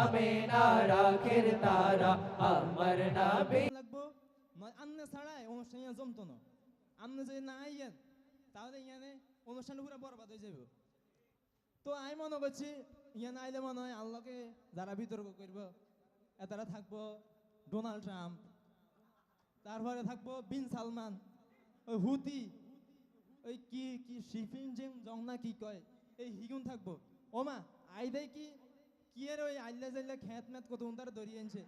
আমিনার আখের তারা আমার নবী লাগবো আমনে ছাড়াই অনুষ্ঠান জমতো না আমনে যদি না আইয়েন তাহলে ইয়ানে অনুষ্ঠানটা পুরো বরবাদ হয়ে যাবে তো আমি মনে করছি ইয়ান আইলে মনে হয় আল্লাহকে যারা বিতর্ক করব এতারা থাকবো ডোনাল্ড ট্রাম্প তারপরে থাকবো বিন সালমান ওই হুতি ওই কি কি শিফিং জিম জং না কি কয় এই হিগুন থাকবো ওমা আইদাই কি কি এর ওই আইলা জাইলা খেত মেত কত তারা ধরিয়ে আনছে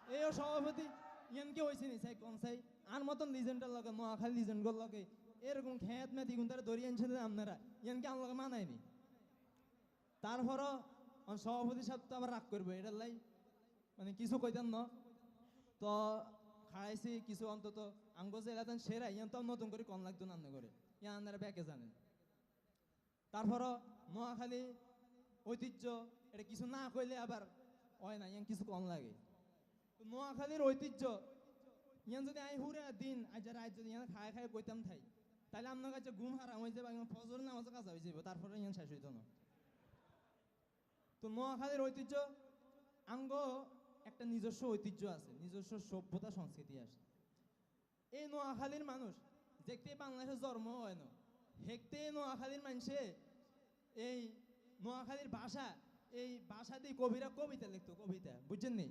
এই সভাপতি ইয়ানকে হয়েছে নি চাই কোন চাই আর মতন লিজেন্ডার লগে নোয়াখালী লিজেন্ডগুলো লগে এরকম খেত মেত ইগুন তারা ধরিয়ে আনছে আপনারা ইয়ানকে আমার লগে মানায়নি তারপরও সভাপতি সাহেব তো আবার রাগ করবো এটার লাই মানে কিছু কইতেন না তো খাড়াইছি কিছু অন্তত আঙ্গ যে এলাকান সেরা ইয়ান তো নতুন করে কম লাগতো না করে ইয়ান আপনারা ব্যাকে জানেন তারপরও নোয়াখালী ঐতিহ্য এটা কিছু না কইলে আবার হয় না ইয়ান কিছু কম লাগে তো নোয়াখালীর ঐতিহ্য ইয়ান যদি আই হুরে দিন আজ রাত যদি ইয়ান খায় খায় কইতাম থাই তাহলে আপনার কাছে ঘুম হারাম হয়ে যাবে ফজর নামাজের কাছে হয়ে যাবে তারপরে ইয়ান শেষ হইতো না তো নোয়াখালীর ঐতিহ্য আঙ্গ একটা নিজস্ব ঐতিহ্য আছে নিজস্ব সভ্যতা সংস্কৃতি আছে এই নোয়াখালীর মানুষ দেখতে বাংলাদেশের জন্ম হয় না হেকতে নোয়াখালীর মানুষে এই নোয়াখালীর ভাষা এই ভাষা দিয়ে কবিরা কবিতা লিখতো কবিতা বুঝছেন নি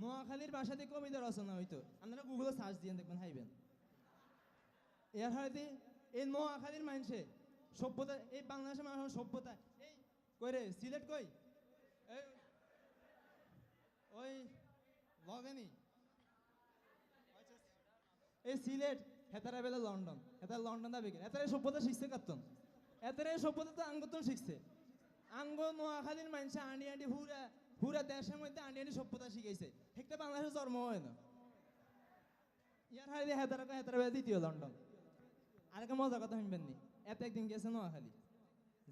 নোয়াখালীর ভাষা দিয়ে কবিতা রচনা হইতো আপনারা গুগলে সার্চ দিয়ে দেখবেন হাইবেন এর হয়তো এই নোয়াখালীর মানুষে সভ্যতা এই বাংলাদেশের মানুষের সভ্যতা এই কই রে সিলেট কই ওই লগেনি এই সিলেট হেতারা বেলা লন্ডন হেতারা লন্ডন দাবি করে হেতারা সভ্যতা শিখছে কার্তন হেতারা সভ্যতা তো আঙ্গতন শিখছে আঙ্গ নোয়াখালীর মানুষ আন্ডি আন্ডি হুরা হুরা দেশের মধ্যে আন্ডি আন্ডি সভ্যতা শিখাইছে হেকটা বাংলাদেশের জন্ম হয় না ইয়ার হারিয়ে হেতারা হেতারা বেলা দ্বিতীয় লন্ডন আরেকটা মজার কথা শুনবেন নি এত একদিন গেছে নোয়াখালী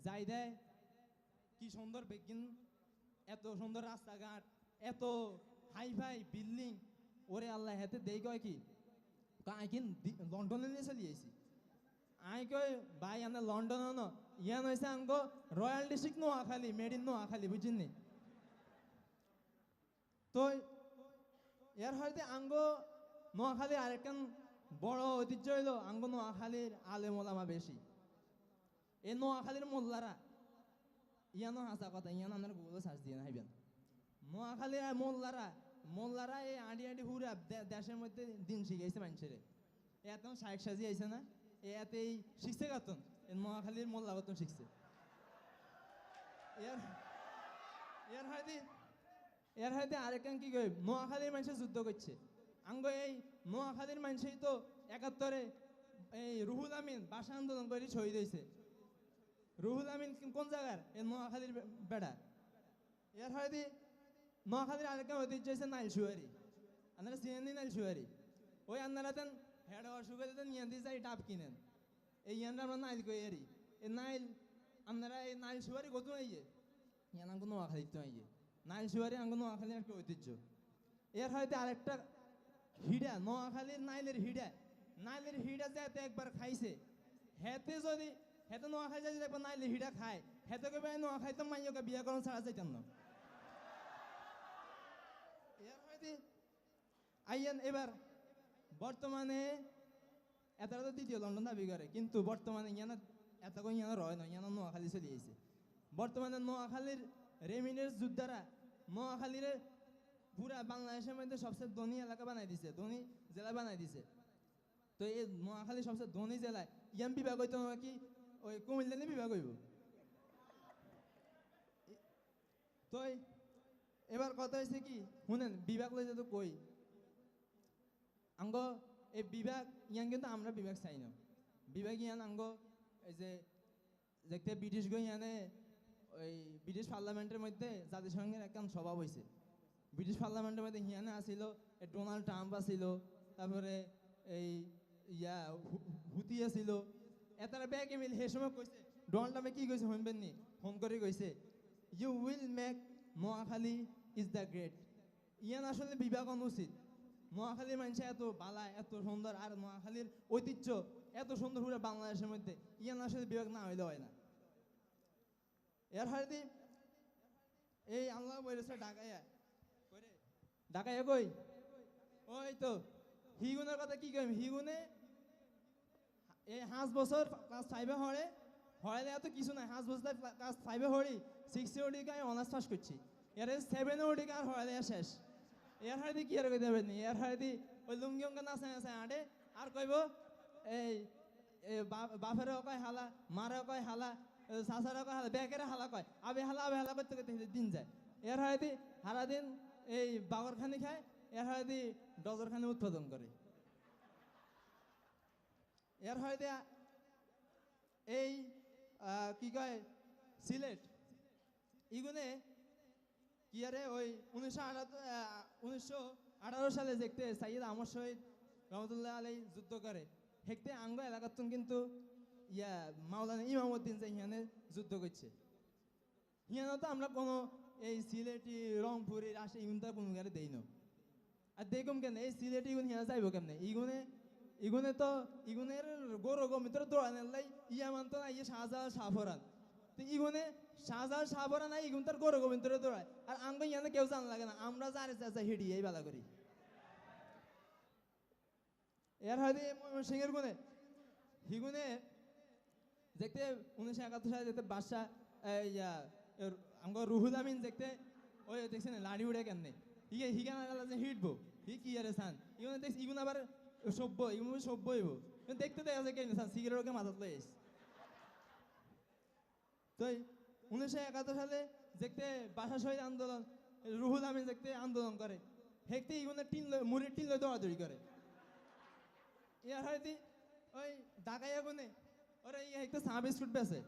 যাই দেয় কি সুন্দর বেগিন এত সুন্দর রাস্তাঘাট এত হাই ফাই বিল্ডিং ওরে আল্লাহ হাতে দেই কয় কি আইকিন লন্ডনে নিয়ে চলি আইছি আই কয় ভাই আমরা লন্ডন ন ইয়ান হয়েছে আঙ্গ royal district Noakhali made in Noakhali বুঝছেন নি তো এর হয়তো আঙ্গ নোয়াখালী আরেকখান বড় ঐতিহ্য হইল আঙ্গ নোয়াখালীর আলেম ওলামা বেশি এই নোয়াখালীর মোল্লারা ইয়ানো হাসা কথা ইয়ান আপনার গুগলে সার্চ দিয়ে নাইবেন নোয়াখালীর আর মোল্লারা এই আঁটি আঁটি হুরা দেশের মধ্যে দিন শিখাইছে মানুষের এত শায়েক সাজি আইছে না এতেই শিখছে কাতন নোয়াখালীর মোল্লা কাতন শিখছে এর হয়তো আরেকখান কি কই নোয়াখালীর মানুষের যুদ্ধ করছে আঙ্গ এই নোয়াখালীর মানুষই তো 71-এ এই রুহুল আমিন ভাষা আন্দোলন করে শহীদ হয়েছে রুহুল আমিন কোন জায়গার এই নোয়াখালীর বেড়া এর হয়তো নোয়াখালীর আরেকটা ঐতিহ্য হয়েছে নাইল সুয়ারি আপনারা চিনেন নি নাইল সুয়ারি ওই আপনারা তেন হেড অসুখে নিয়ে দিয়ে যাই ডাব কিনেন এই ইয়ানরা আমরা নাইল কই এরি এই নাইল আপনারা এই নাইল সুয়ারি কত আইয়ে ইয়ান আঙ্গ নোয়াখালীতে আইয়ে নাইল সুয়ারি আঙ্গ নোয়াখালীর একটা ঐতিহ্য এর হয়তো আরেকটা হিডা নোয়াখালীর নাইলের হিডা যাতে একবার খাইছে হেতে যদি হেতে নোয়াখালী যদি একবার নাইলের হিডা খায় হেতে কবে নোয়াখালী তো মাইয়কে বিয়ে করেন ছাড়া যাইতেন না আইয়েন এবার বর্তমানে এতারা তো দ্বিতীয় লন্ডন দাবি করে কিন্তু বর্তমানে ইয়ানা এত ইয়ানা রয় না ইয়ানা নোয়াখালী চলে আইছে বর্তমানে নোয়াখালীর রেমিনের যোদ্ধারা নোয়াখালীর পুরা বাংলাদেশের মধ্যে সবচেয়ে ধনী এলাকা বানাই দিছে ধনী জেলা বানাই দিছে তো এই নোয়াখালী সবচেয়ে ধনী জেলায় ইয়ান বিভাগ হইতো নাকি ওই কুমিল্লা বিভাগ হইব তো এবার কথা হয়েছে কি শুনেন বিভাগ লইতে তো কই আঙ্গ এই বিভাগ ইয়ান কিন্তু আমরা বিভাগ চাই না বিভাগ ইয়ান আঙ্গ এই যে দেখতে ব্রিটিশ গো ইয়ানে ওই ব্রিটিশ পার্লামেন্টের মধ্যে জাতিসংঘের একখান সভা হয়েছে ব্রিটিশ পার্লামেন্টের মধ্যে ইয়ানে আসিল ডোনাল্ড ট্রাম্প আসিল তারপরে এই হুতি আসিল এতারা ব্যাগে মিল সেই সময় কইছে ডোনাল্ড ট্রাম্পে কি কইছে শুনবেন নি ফোন করে কইছে you will make Noakhali is the great ইয়ান আসলে বিভাগ অনুচিত নোয়াখালীর মানুষ এত বালা এত সুন্দর আর নোয়াখালীর ঐতিহ্য এত সুন্দর পুরো বাংলাদেশের মধ্যে ইয়ান আসলে বিভাগ না হইলে হয় না এর হয়তো এই আল্লাহ বলেছে ঢাকায় ঢাকায় কই ওই তো হিগুনের কথা কি কইম হিগুনে এই 5 বছর ক্লাস 5 এ হড়ে হড়ে এত কিছু নাই 5 বছর ক্লাস 5 এ হড়ি 6 এ ওডি কাই অনার্স পাস করছি এর 7 এ ওডি কার হড়ে শেষ এর হাড়ি কি আর কই দেবেন এর হাড়ি ওই লুঙ্গি অঙ্গ নাচে নাচে আড়ে আর কইব এই বাপের কয় হালা মারে কয় হালা সাসারা কয় হালা বেকের হালা কয় আবে হালা করতে করতে দিন যায় এর হাড়ি সারা দিন এই বাগরখানি খায় এর হাড়ি ডজরখানি উৎপাদন করে এর হয়তো এই কি কয় সিলেট ইগুনে কি আরে ওই 1918 সালে দেখতে সাইয়দ আহমদ শহীদ রহমতুল্লাহ আলাই যুদ্ধ করে হেকতে আঙ্গ এলাকাতুন কিন্তু ইয়া মাওলানা ইমামউদ্দিন যে হিয়ানে যুদ্ধ করছে হিয়ানো তো আমরা কোনো এই সিলেটি রংপুরি রাশি ইগুনটা কোনো গাড়ি দেই না আর দেখুন কেন এই সিলেটি ইগুন হিয়া যাইব কেমনে ইগুনে তো ইগুনের গরু গমিত্র দৌড়ানোর লাই ইয়া মানতো না ইয়ে শাহজাহাল শাহফরান তো ইগুনে শাহজাহাল শাহফরান নাই ইগুন তার গরু গোবিন্দ দৌড়ায় আর আঙ্গ ইয়ানে কেউ জান লাগে না আমরা যারে চাচা হিডি এই বেলা করি এর হয়তো সিংহের গুনে হিগুনে দেখতে 1971 সালে দেখতে বাদশা ইয়া আঙ্গ রুহুল আমিন দেখতে ওই দেখছেন লাড়ি উড়ে কেমনে হিগানা হিটবো কি আরে সান ইগুনে দেখছি ইগুন আবার সভ্য ইগুন সভ্য হইব দেখতে দেখা যায় কেন সান সিগারেটকে মাথাত লই আইস তো 1971 সালে দেখতে ভাষা শহীদ আন্দোলন রুহুল আমিন দেখতে আন্দোলন করে হেকতে ইগুনে মুড়ির টিন লই দৌড়াদৌড়ি করে ইয়ার হয়তো ওই ঢাকায় গুনে ওরা ইয়ে হেকতে চা বিস্কুট বেছে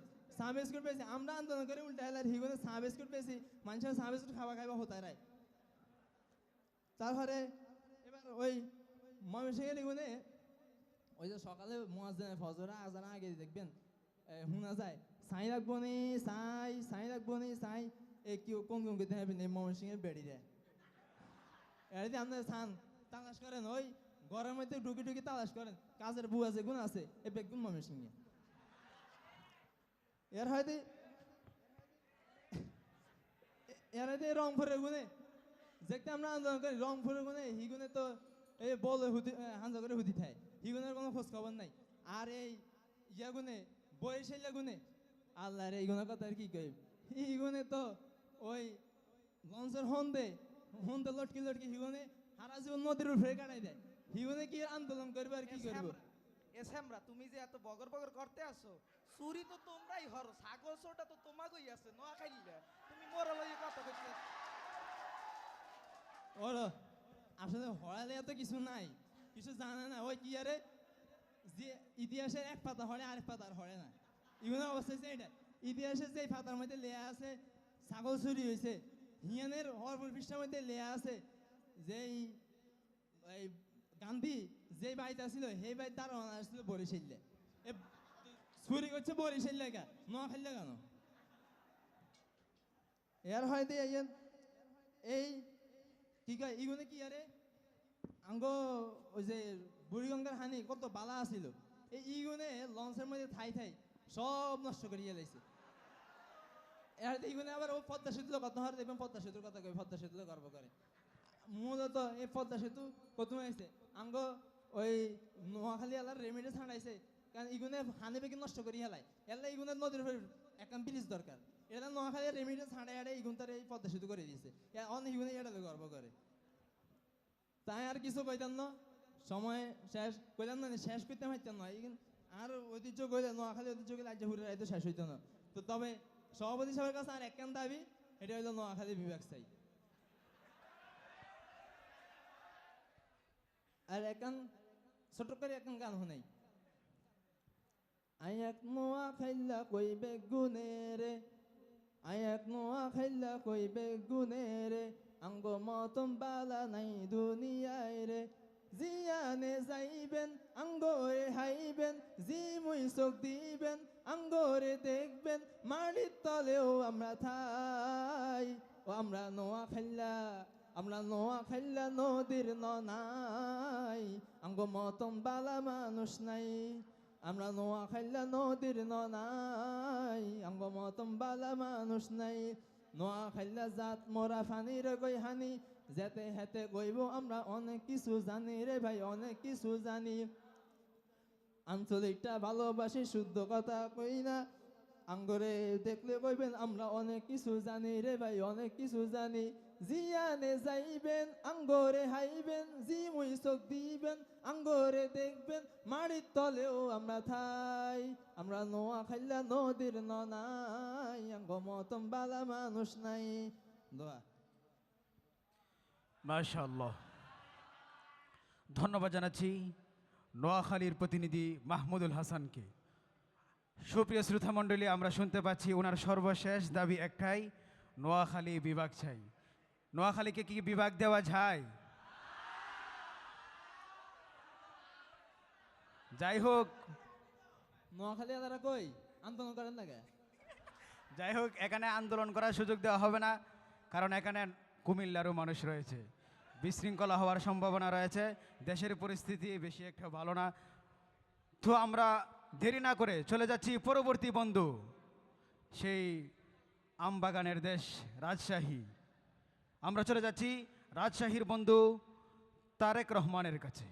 আমরা আন্দোলন করে উল্টা হেলার হিগুনে চা বিস্কুট বেশি মানুষের চা বিস্কুট খাওয়া হতায় রায় তারপরে এবার ওই ময়মনসিংহের ইগুনে ওই যে সকালে মুয়াজ্জিন ফজর আজান আগে দেখবেন শোনা যায় সাই রাখবো নি সাই রাখবো নি সাই এ কি কোন করতে হবে না ময়মনসিংহের বেড়ি দেয় এর আপনার সান তালাশ করেন ওই ঘরের মধ্যে ঢুকি তালাশ করেন কাজের বউ আছে গুণ আছে এ বেগুন ময়মনসিংহে এর হয়তো রংপুরের গুণে দেখতে আমরা আন্দোলন করি রংপুরের গুণে হিগুনে তো এই বল হাঞ্জা করে হুদি থায় হিগুনের কোনো খোঁজ খবর নাই আর এই ইয়া গুনে বয়সের গুনে আল্লাহ রে ইগুনের কথা আর কি কই হিগুনে তো ওই লঞ্চের হন্দে লটকি হিগুনে হারা জীবন নদীর উপরে কাটাই দেয় হিগুনে কি আন্দোলন করবে আর কি করবো এসেমরা তুমি যে এত বগর করতে আসো চুরি তো তোমরাই হরো ছাগল চোরটা তো তোমাকেই আছে নোয়া খাইলে তুমি মোরা লইয়ে কথা কইতে ওরা আসলে হড়ালে এত কিছু নাই কিছু জানে না ওই কি আরে যে ইতিহাসের এক পাতা হরে আরেক পাতা আর হরে না এগুলো অবস্থা হচ্ছে এটা ইতিহাসের যে পাতার মধ্যে লেয়া আছে ছাগল চুরি হয়েছে হিয়ানের হরপুর পৃষ্ঠার মধ্যে লেয়া আছে যেই এই গান্ধী যে বাড়িতে আসছিল সেই বাড়িতে তার আসছিল বরিশালে এ চুরি করছে বরিশালে কেন নোয়াখালী কেন এর হয়তো এই কি কয় ইগুনে কি আরে আঙ্গ ওই যে বুড়িগঙ্গার হানি কত বালা আছিল এই ইগুনে লঞ্চের মধ্যে থাই সব নষ্ট করিয়ে লাইছে এর ইগুনে আবার ও পদ্মা সেতুর কথা হর দেখবেন পদ্মা সেতুর কথা কই পদ্মা সেতু গর্ব করে মূলত এই পদ্মা সেতু কত হয়েছে আঙ্গ ওই নোয়াখালী এলার রেমিডে ছাড়াইছে কারণ ইগুনে হানি বেগে নষ্ট করি হেলাই এলা ইগুনের নদীর উপর এখন ব্রিজ দরকার এটা নোয়াখালী রেমিডে ছাড়াই আড়ে ইগুন তার এই পদ্মা সেতু করে দিয়েছে অনেক ইগুনে এটা গর্ব করে তাই আর কিছু কইতাম না সময় শেষ কইলাম না শেষ করতে পারতাম না আর ঐতিহ্য কইলে নোয়াখালী ঐতিহ্য কইলে রাজ্য ঘুরে রাইতে শেষ হইতো না তো তবে সভাপতি সাহেবের কাছে আর একখান দাবি এটা হইলো নোয়াখালী বিভাগ চাই আর একখান ছোট করে একখান গান শুনাই আয়াক নোয়াখাইলা কইবে গুনে রে আয়াক নোয়াখাইলা কইবে গুনে রে আঙ্গ মতম বালা নাই দুনিয়ায় রে জিয়ানে যাইবেন আঙ্গরে হাইবেন জি মুই চোখ দিবেন আঙ্গরে দেখবেন মাটির তলেও আমরা থাই ও আমরা নোয়াখাইলা নদীর নাই আঙ্গ মতম বালা মানুষ নাই আমরা নোয়াখাইলা নদীর নাই আঙ্গ মতম বালা মানুষ নাই নোয়া খাইলা জাত মোরা ফানি রে গই হানি যেতে হেতে গইব আমরা অনেক কিছু জানি রে ভাই অনেক কিছু জানি আঞ্চলিকটা ভালোবাসি শুদ্ধ কথা কই না আঙ্গরে দেখলে কইবেন আমরা অনেক কিছু জানি রে ভাই অনেক কিছু জানি জিয়ানে যাইবেন আঙ্গরে হাইবেন জি মুই চোখ দিবেন আঙ্গরে দেখবেন মাড়ির তলেও আমরা থাই আমরা নোয়া খাইলা নদীর ননাই আঙ্গ মতন বালা মানুষ নাই দোয়া মাশাআল্লাহ। ধন্যবাদ জানাচ্ছি নোয়াখালীর প্রতিনিধি মাহমুদুল হাসানকে। সুপ্রিয় শ্রোতা মণ্ডলী, আমরা শুনতে পাচ্ছি ওনার সর্বশেষ দাবি একটাই, নোয়াখালী বিভাগ চাই। নোয়াখালীকে কি বিভাগ দেওয়া যায়? যাই হোক, নোয়াখালী আলারা কই আন্দোলন করেন না কে যাই হোক, এখানে আন্দোলন করার সুযোগ দেওয়া হবে না, কারণ এখানে কুমিল্লারও মানুষ রয়েছে, বিশৃঙ্খলা হওয়ার সম্ভাবনা রয়েছে, দেশের পরিস্থিতি বেশি একটা ভালো না। তো আমরা দেরি না করে চলে যাচ্ছি পরবর্তী বন্ধু, সেই আমবাগানের দেশ রাজশাহী। আমরা চলে যাচ্ছি রাজশাহীর বন্ধু তারেক রহমানের কাছে।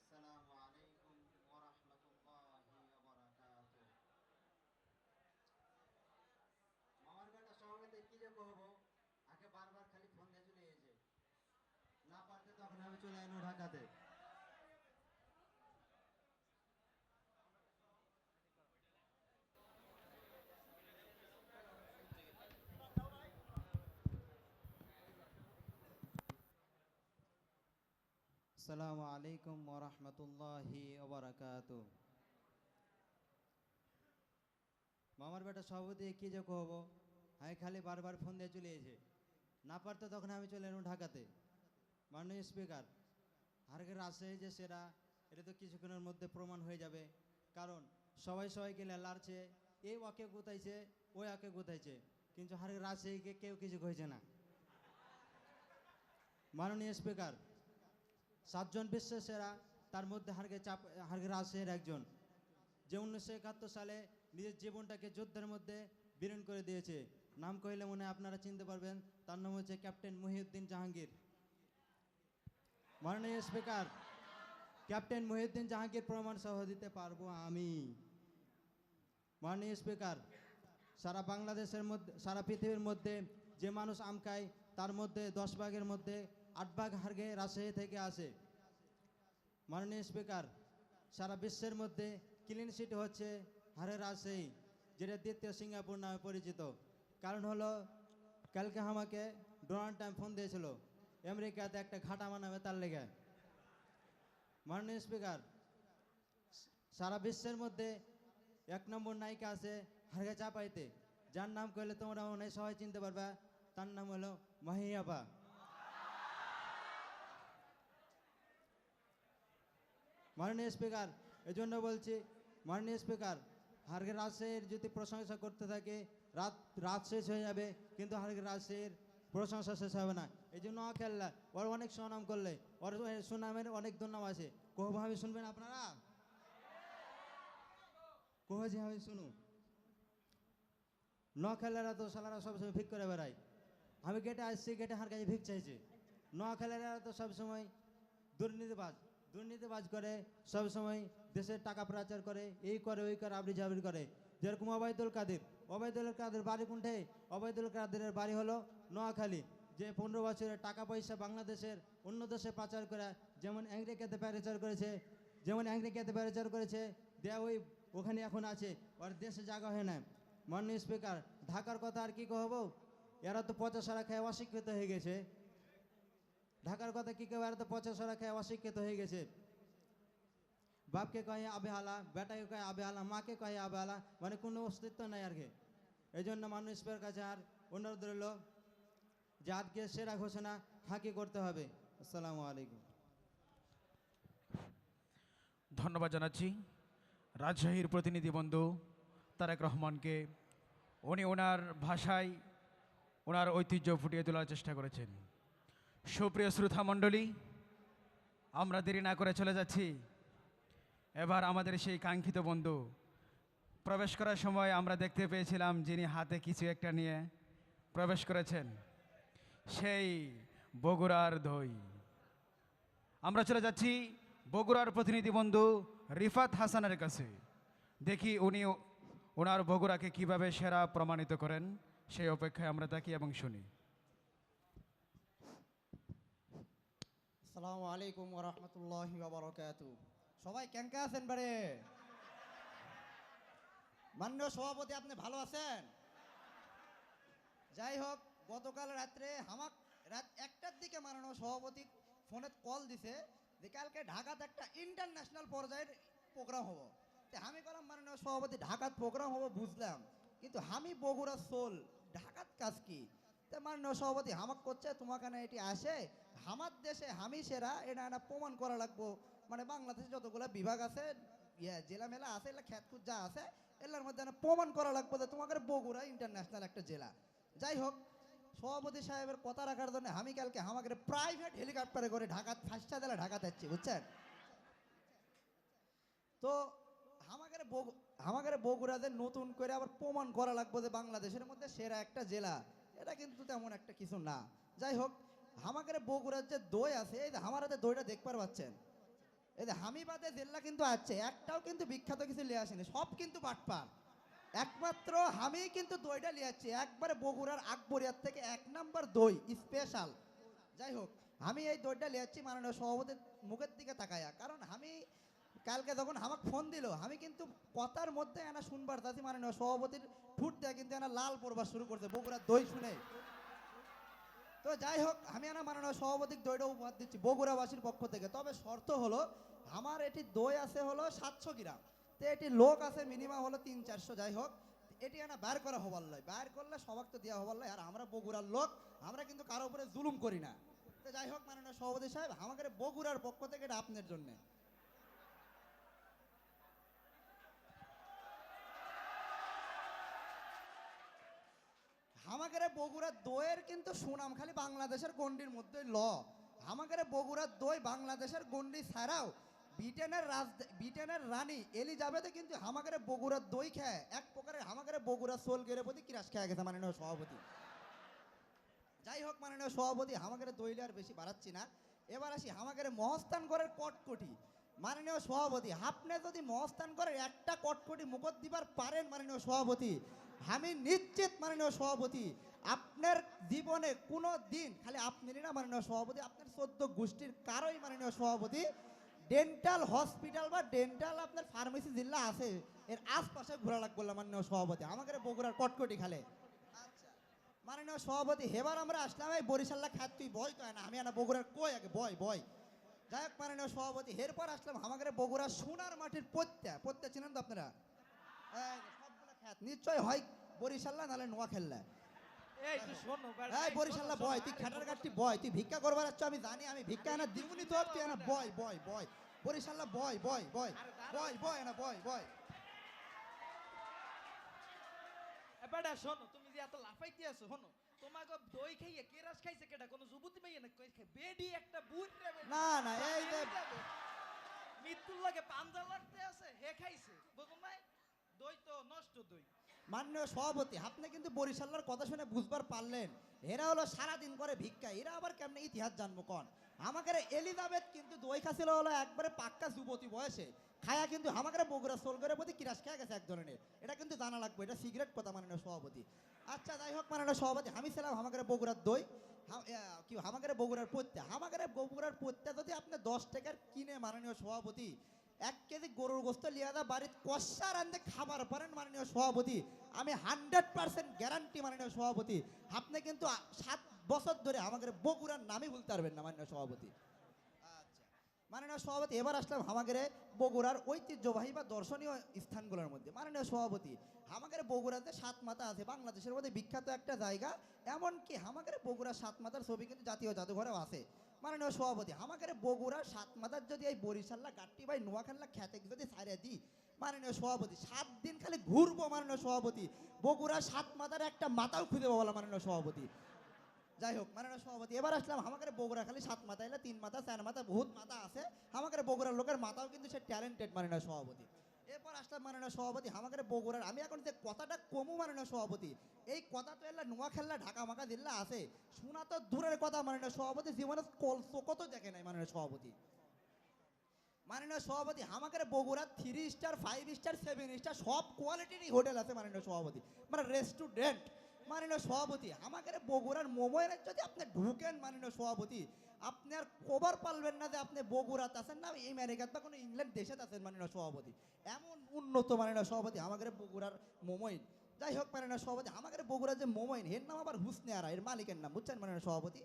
আসসালামু আলাইকুম ওয়া রাহমাতুল্লাহি ওয়া বারাকাতুহু। মামার বেটা সভাপতি কি যে কহবো, আগে বারবার খালি ফোন দিয়ে চলে এসে না পারতে তখন আমি চলে আইনো ঢাকাতে। আসসালামু আলাইকুম ওয়া রাহমাতুল্লাহি ওয়া বারাকাতুহু। মামার বেটা সভাপতি কি যে কহবো, আমি খালি বারবার ফোন দিয়ে চলে এসে না পারতো তখন আমি চলে এলাম ঢাকাতে। মাননীয় স্পিকার, আজকে রাজশাহী যে সেরা, এটা তো কিছুক্ষণের মধ্যে প্রমাণ হয়ে যাবে, কারণ সবাই সবাইকে লাড়ছে, এই ওকে গুতাইছে ওই ওকে গুতাইছে, কিন্তু আজকে রাজশাহীকে কেউ কিছু কইছে না। মাননীয় স্পিকার, 7 জন বিশ্বের সেরা, তার মধ্যে হারগে রাজশাহীর একজন, যে 1971 সালে নিজের জীবনটাকে যুদ্ধের মধ্যে বিলীন করে দিয়েছে। নাম কইলে মনে হয় আপনারা চিনতে পারবেন, তার নাম হচ্ছে ক্যাপ্টেন মহিউদ্দিন জাহাঙ্গীর। মাননীয় স্পিকার, ক্যাপ্টেন মহিউদ্দিন জাহাঙ্গীর প্রমাণ সহ দিতে পারবো আমি। মাননীয় স্পিকার, সারা বাংলাদেশের মধ্যে, সারা পৃথিবীর মধ্যে যে মানুষ আম খায়, তার মধ্যে 10 ভাগের মধ্যে 8 ভাগ হারগে রাজশাহী থেকে আসে। মাননীয় স্পিকার, সারা বিশ্বের মধ্যে ক্লিন সিটি হচ্ছে হারে রাজশাহী, যেটা দ্বিতীয় সিঙ্গাপুর নামে পরিচিত। কারণ হলো, কালকে আমাকে ডোনাল্ড ট্রাম্প ফোন দিয়েছিল আমেরিকাতে একটা ঘাটা বানাবে তার লেগে। মাননীয় স্পিকার, সারা বিশ্বের মধ্যে 1 নম্বর নায়িকা আছে হারগে চাপাইতে, যার নাম কইলে তোমরা মনে হয় সবাই চিনতে পারবা, তার নাম হলো মাহিয়াবা। মাননীয় স্পিকার, এজন্য বলছি, মাননীয় স্পিকার, হারগে রাজশাহীর যদি প্রশংসা করতে থাকে রাত শেষ হয়ে যাবে, কিন্তু হারগে রাজশাহীর প্রশংসা শেষ হবে না। এই জন্য খেললা ওর অনেক সুনাম করলে, ওর সুনামের অনেক দুর্নাম আছে। কহভাবে শুনবেন আপনারা? কহজি আমি শুনু। ন খেলারা তো সালারা সবসময় ভিক করে বেড়ায়, আমি গেটে আসছি, গেটে হার কাছে ভিক চাইছে। ন খেলারা তো সবসময় দুর্নীতিবাজ করে, সবসময় দেশের টাকা পাচার করে, এই করে ওই করে আবরি জাবরি করে। যেরকম ওবায়দুল কাদের বাড়ি কোনঠে? ওবায়দুল কাদেরের বাড়ি হলো নোয়াখালী, যে 15 বছরের টাকা পয়সা বাংলাদেশের অন্য দেশে পাচার করে, যেমন আমেরিকাতে পাচার করেছে, দেয়া ওই ওখানে এখন আছে, ওর দেশে জায়গা হয় না। মাননীয় স্পিকার, ঢাকার কথা আর কি কহবো, এরা তো পচা সারা খেয়ে অশিক্ষিত হয়ে গেছে। ঢাকার কথা কি কেউ, এরা তো পচা সারা খেয়ে অশিক্ষিত হয়ে গেছে। বাপকে কয়ে আবেহালা, বেটাকে কয়ে আবেহালা, মাকে কয়ে আবেহালা, মানে কোনো অস্তিত্ব নাই আর কি। এই জন্য মাননীয় স্পিকার কাছে আর অনুরোধ রইল যে আজকে সেরা ঘোষণা হাঁকি করতে হবে। আসসালামু আলাইকুম। ধন্যবাদ জানাচ্ছি রাজশাহীর প্রতিনিধি বন্ধু তারেক রহমানকে। উনি ওনার ভাষায় ওনার ঐতিহ্য ফুটিয়ে তোলার চেষ্টা করেছেন। সুপ্রিয় শ্রোতা মণ্ডলী, আমরা দেরি না করে চলে যাচ্ছি। এবার আমাদের সেই কাঙ্ক্ষিত বন্ধু প্রবেশ করার সময় আমরা দেখতে পেয়েছিলাম যিনি হাতে কিছু একটা নিয়ে প্রবেশ করেছেন, সেই বগুড়ার দই। আমরা চলে যাচ্ছি বগুড়ার প্রতিনিধি বন্ধু রিফাত হাসানের কাছে। দেখি উনি ওনার বগুড়াকে কিভাবে সেরা প্রমাণিত করেন, সেই অপেক্ষায় আমরা থাকি এবং শুনি। আসসালামু আলাইকুম ওয়া রাহমাতুল্লাহি ওয়া বারাকাতু। সবাই কেমন আছেন বারে? মাননীয় সভাপতি, আপনি ভালো আছেন? যাই হোক, গতকাল রাত্রে রাত 1টার দিকে মাননীয় সভাপতি ফোনে কল দিছে যে কালকে ঢাকাতে একটা ইন্টারন্যাশনাল পর্যায়ের প্রোগ্রাম হবো। তে আমি বললাম মাননীয় সভাপতি ঢাকাত প্রোগ্রাম হবো বুঝলাম, কিন্তু আমি বগুড়া সোল, ঢাকাত কাজ কি? তে মাননীয় সভাপতি হামাক করছে তোমাকে না এটি আসে আমার দেশে আমি সেরা, এটা না প্রমাণ করা লাগবো। মানে বাংলাদেশে যতগুলো বিভাগ আছে, জেলা মেলা আছে, এগুলো খ্যাতকুত যা আছে এগুলোর মধ্যে না প্রমাণ করা লাগবো যে তোমাকে বগুড়া ইন্টারন্যাশনাল একটা জেলা। যাই হোক, সভাপতি সাহেবের কথা রাখার জন্য আমি কালকে আমাকে প্রাইভেট হেলিকপ্টারে করে ঢাকা ফার্স্টটা জেলা ঢাকাতে যাচ্ছি, বুঝছেন? তো আমাদের বগুড়াতে নতুন করে আবার প্রমাণ করা লাগবে যে বাংলাদেশের মধ্যে সেরা একটা জেলা, এটা কিন্তু তেমন একটা কিছু না। যাই হোক, আমাদের বগুড়ার যে দই আছে, এই যে আমার হাতে দইটা দেখবার পাচ্ছেন, এই যে হামিবাদে জেলা কিন্তু আছে, একটাও কিন্তু বিখ্যাত কিছু লিয়ে আসেনি, সব কিন্তু বাটপার। একমাত্র আমি কিন্তু দইটা লিয়ে আসছি একবারে বগুড়ার আকবরিয়ার থেকে 1 নাম্বার দই স্পেশাল। যাই হোক, আমি এই দইটা লিয়ে আসছি মাননীয় সভাপতির মুখের দিকে তাকায়া, কারণ আমি কালকে যখন আমাকে ফোন দিল আমি কিন্তু কথার মধ্যে এনা শুনবার চাচ্ছি মাননীয় সভাপতির ঠুট দেয়া কিন্তু এনা লাল পড়বার শুরু করছে বগুড়ার দই শুনে। তো যাই হোক, আমি এনা মাননীয় সভাপতির দইটা উপহার দিচ্ছি বগুড়াবাসীর পক্ষ থেকে। তবে শর্ত হলো আমার এটি দই আছে হলো 700 গ্রাম, তো এটি লোক আছে মিনিমাম হলো 300-400। যাই হোক, এটি এনা বাইর করা হবার লয়, বাইর করলে সবাক তো দেওয়া হবার লয়, আর আমরা বগুড়ার লোক, আমরা কিন্তু কারো উপরে জুলুম করি না। তো যাই হোক মাননীয় সভাপতি সাহেব, আমাদের বগুড়ার পক্ষ থেকে এটা আপনার জন্য। আমাদের বগুড়ার দইয়ের কিন্তু সুনাম খালি বাংলাদেশের গন্ডির মধ্যে আমাদের বগুড়ার দই বাংলাদেশের গন্ডি ছাড়াও ব্রিটেনের রানী এলিজাবেথে কিন্তু আমাদের বগুড়ার দই খায় এক প্রকারের আমাদের বগুড়ার সোল গেরে প্রতি কিরাস খেয়ে গেছে মাননীয় সভাপতি। যাই হোক মাননীয় সভাপতি, আমাদের দইলে আর বেশি বাড়াচ্ছি না, এবার আসি আমাদের মহস্থানগড়ের কটকটি। মাননীয় সভাপতি, আপনি যদি মহস্থানগড়ের একটা কটকটি মুখত দিবার পারেন মাননীয় সভাপতি, আমি নিশ্চিত মাননীয় সভাপতি আপনার জীবনে কোনো দিন, খালি আপনারই না মাননীয় সভাপতি, আপনার 14 গোষ্ঠীর কারোই মাননীয় সভাপতি ডেন্টাল হসপিটাল বা ডেন্টাল আপনার ফার্মেসি জেলা আছে এর আশপাশে ঘোরা লাগবে মাননীয় সভাপতি আমাদের বগুড়ার কটকটি খালে। আচ্ছা মাননীয় সভাপতি, এবার আমরা আসলাম এই বরিশাল্লা খাত, তুই বয় তো না, আমি না বগুড়ার কই আগে বয়। যাই হোক মাননীয় সভাপতি, এরপর আসলাম আমাদের বগুড়ার সোনার মাটির পত্যা চিনেন তো আপনারা? সবগুলা খ্যাত নিশ্চয় হয় বরিশাল্লা নাহলে নোয়াখাল্লা। এই তুই শোনো এই বরিশাল্লা বয়, তুই খাটার গাছটি বয়, তুই ভিক্ষা করবার আসছো আমি জানি, আমি ভিক্ষা এনা দিবুনি তো, তুই এনা বয় বরিশাল্লা বয় এনা বয়। এবারে শোনো, তুমি যে এত লাফাইতে আছো, শোনো তোমাকে দই খাইয়ে কেরাস খাইছে কেটা কোনো যুবতী মেয়ে না, বেডি একটা বুট রে না এই যে মৃত্যুর লাগে পাঞ্জা লড়তে আছে হে খাইছে, বুঝো নাই? দই তো নষ্ট দই। মাননীয় সভাপতি, আপনি কিন্তু বরিশাল্লার কথা শুনে বুঝবার পারলেন, এরা হলো সারাদিন করে ভিক্ষা, এরা আবার কেমনে ইতিহাস জানবো কন? আমাদের এলিজাবেথ কিন্তু দই খাছিল হলো একবারে পাক্কা যুবতী বয়সে, খায়া কিন্তু আমাদের বগুড়া সোলগরের প্রতি কিরাস খেয়ে গেছে এক ধরনের, এটা কিন্তু জানা লাগবে, এটা সিগারেট কথা মাননীয় সভাপতি। আচ্ছা যাই হোক মাননীয় সভাপতি, আমি ছিলাম আমাদের বগুড়ার দই কি আমাদের বগুড়ার পত্যা যদি আপনি 10 টাকার কিনে মাননীয় সভাপতি 1 কেজি গরুর গোস্ত লিয়া দা বাড়িতে কষা রান্ধে খাবার পারেন মাননীয় সভাপতি, আমি 100% গ্যারান্টি মাননীয় সভাপতি, আপনি কিন্তু 7 বছর ধরে আমাদের বগুড়ার নামই বলতে পারবেন না মাননীয় সভাপতি। আচ্ছা মাননীয় সভাপতি, এবার আসলাম আমাদের বগুড়ার ঐতিহ্যবাহী বা দর্শনীয় স্থানগুলোর মধ্যে। মাননীয় সভাপতি, আমাদের বগুড়াতে 7 মাথা আছে, বাংলাদেশের মধ্যে বিখ্যাত একটা জায়গা, এমনকি আমাদের বগুড়া 7 মাথার ছবি কিন্তু জাতীয় জাদুঘরেও আছে। মাননীয় সভাপতি, আমাদের বগুড়া 7 মাথার যদি এই বরিশাল্লা গাট্টি ভাই নোয়াখাল্লা খেতে যদি ছাড়িয়ে দিই মাননীয় সভাপতি, 7 দিন খালি ঘুরবো মাননীয় সভাপতি, বগুড়া 7 মাথার একটা মাথাও খুঁজে পাবো মাননীয় সভাপতি। যাই হোক মাননীয় সভাপতি, এবার আসলাম আমাদের বগুড়া খালি 7 মাথা এলে 3 মাথা 4 মাথা বহুত মাথা আছে, আমাদের বগুড়ার লোকের মাথাও কিন্তু সে ট্যালেন্টেড মাননীয় সভাপতি। এরপর আসলাম মাননীয় সভাপতি আমাদের বগুড়ার, আমি এখন যে কথাটা কমু মাননীয় সভাপতি, এই কথা তো এলা নোয়া খেললা ঢাকা মাকা দিল্লা আছে, শোনা তো দূরের কথা মাননীয় সভাপতি, জীবনে কত দেখে নাই মাননীয় সভাপতি। মাননীয় সভাপতি আমাদের বগুড়া 3 স্টার 5 স্টার 7 স্টার সব কোয়ালিটিরই হোটেল আছে মাননীয় সভাপতি, মানে রেস্টুরেন্ট। মাননীয় সভাপতি আমাদের বগুড়ার মোবাইলের যদি আপনি ঢুকেন মাননীয় সভাপতি, আপনি আর কবার পারবেন না যে আপনি বগুড়াতে আছেন না আমেরিকাতে বা কোনো ইংল্যান্ড দেশে আছেন মাননীয় সভাপতি, এমন উন্নত মাননীয় সভাপতি আমাদের বগুড়ার মোবাইল। যাই হোক মাননীয় সভাপতি আমাদের বগুড়ার যে মোবাইল এর নাম আবার হুসনে আরা, এর মালিকের নাম বুঝছেন মাননীয় সভাপতি,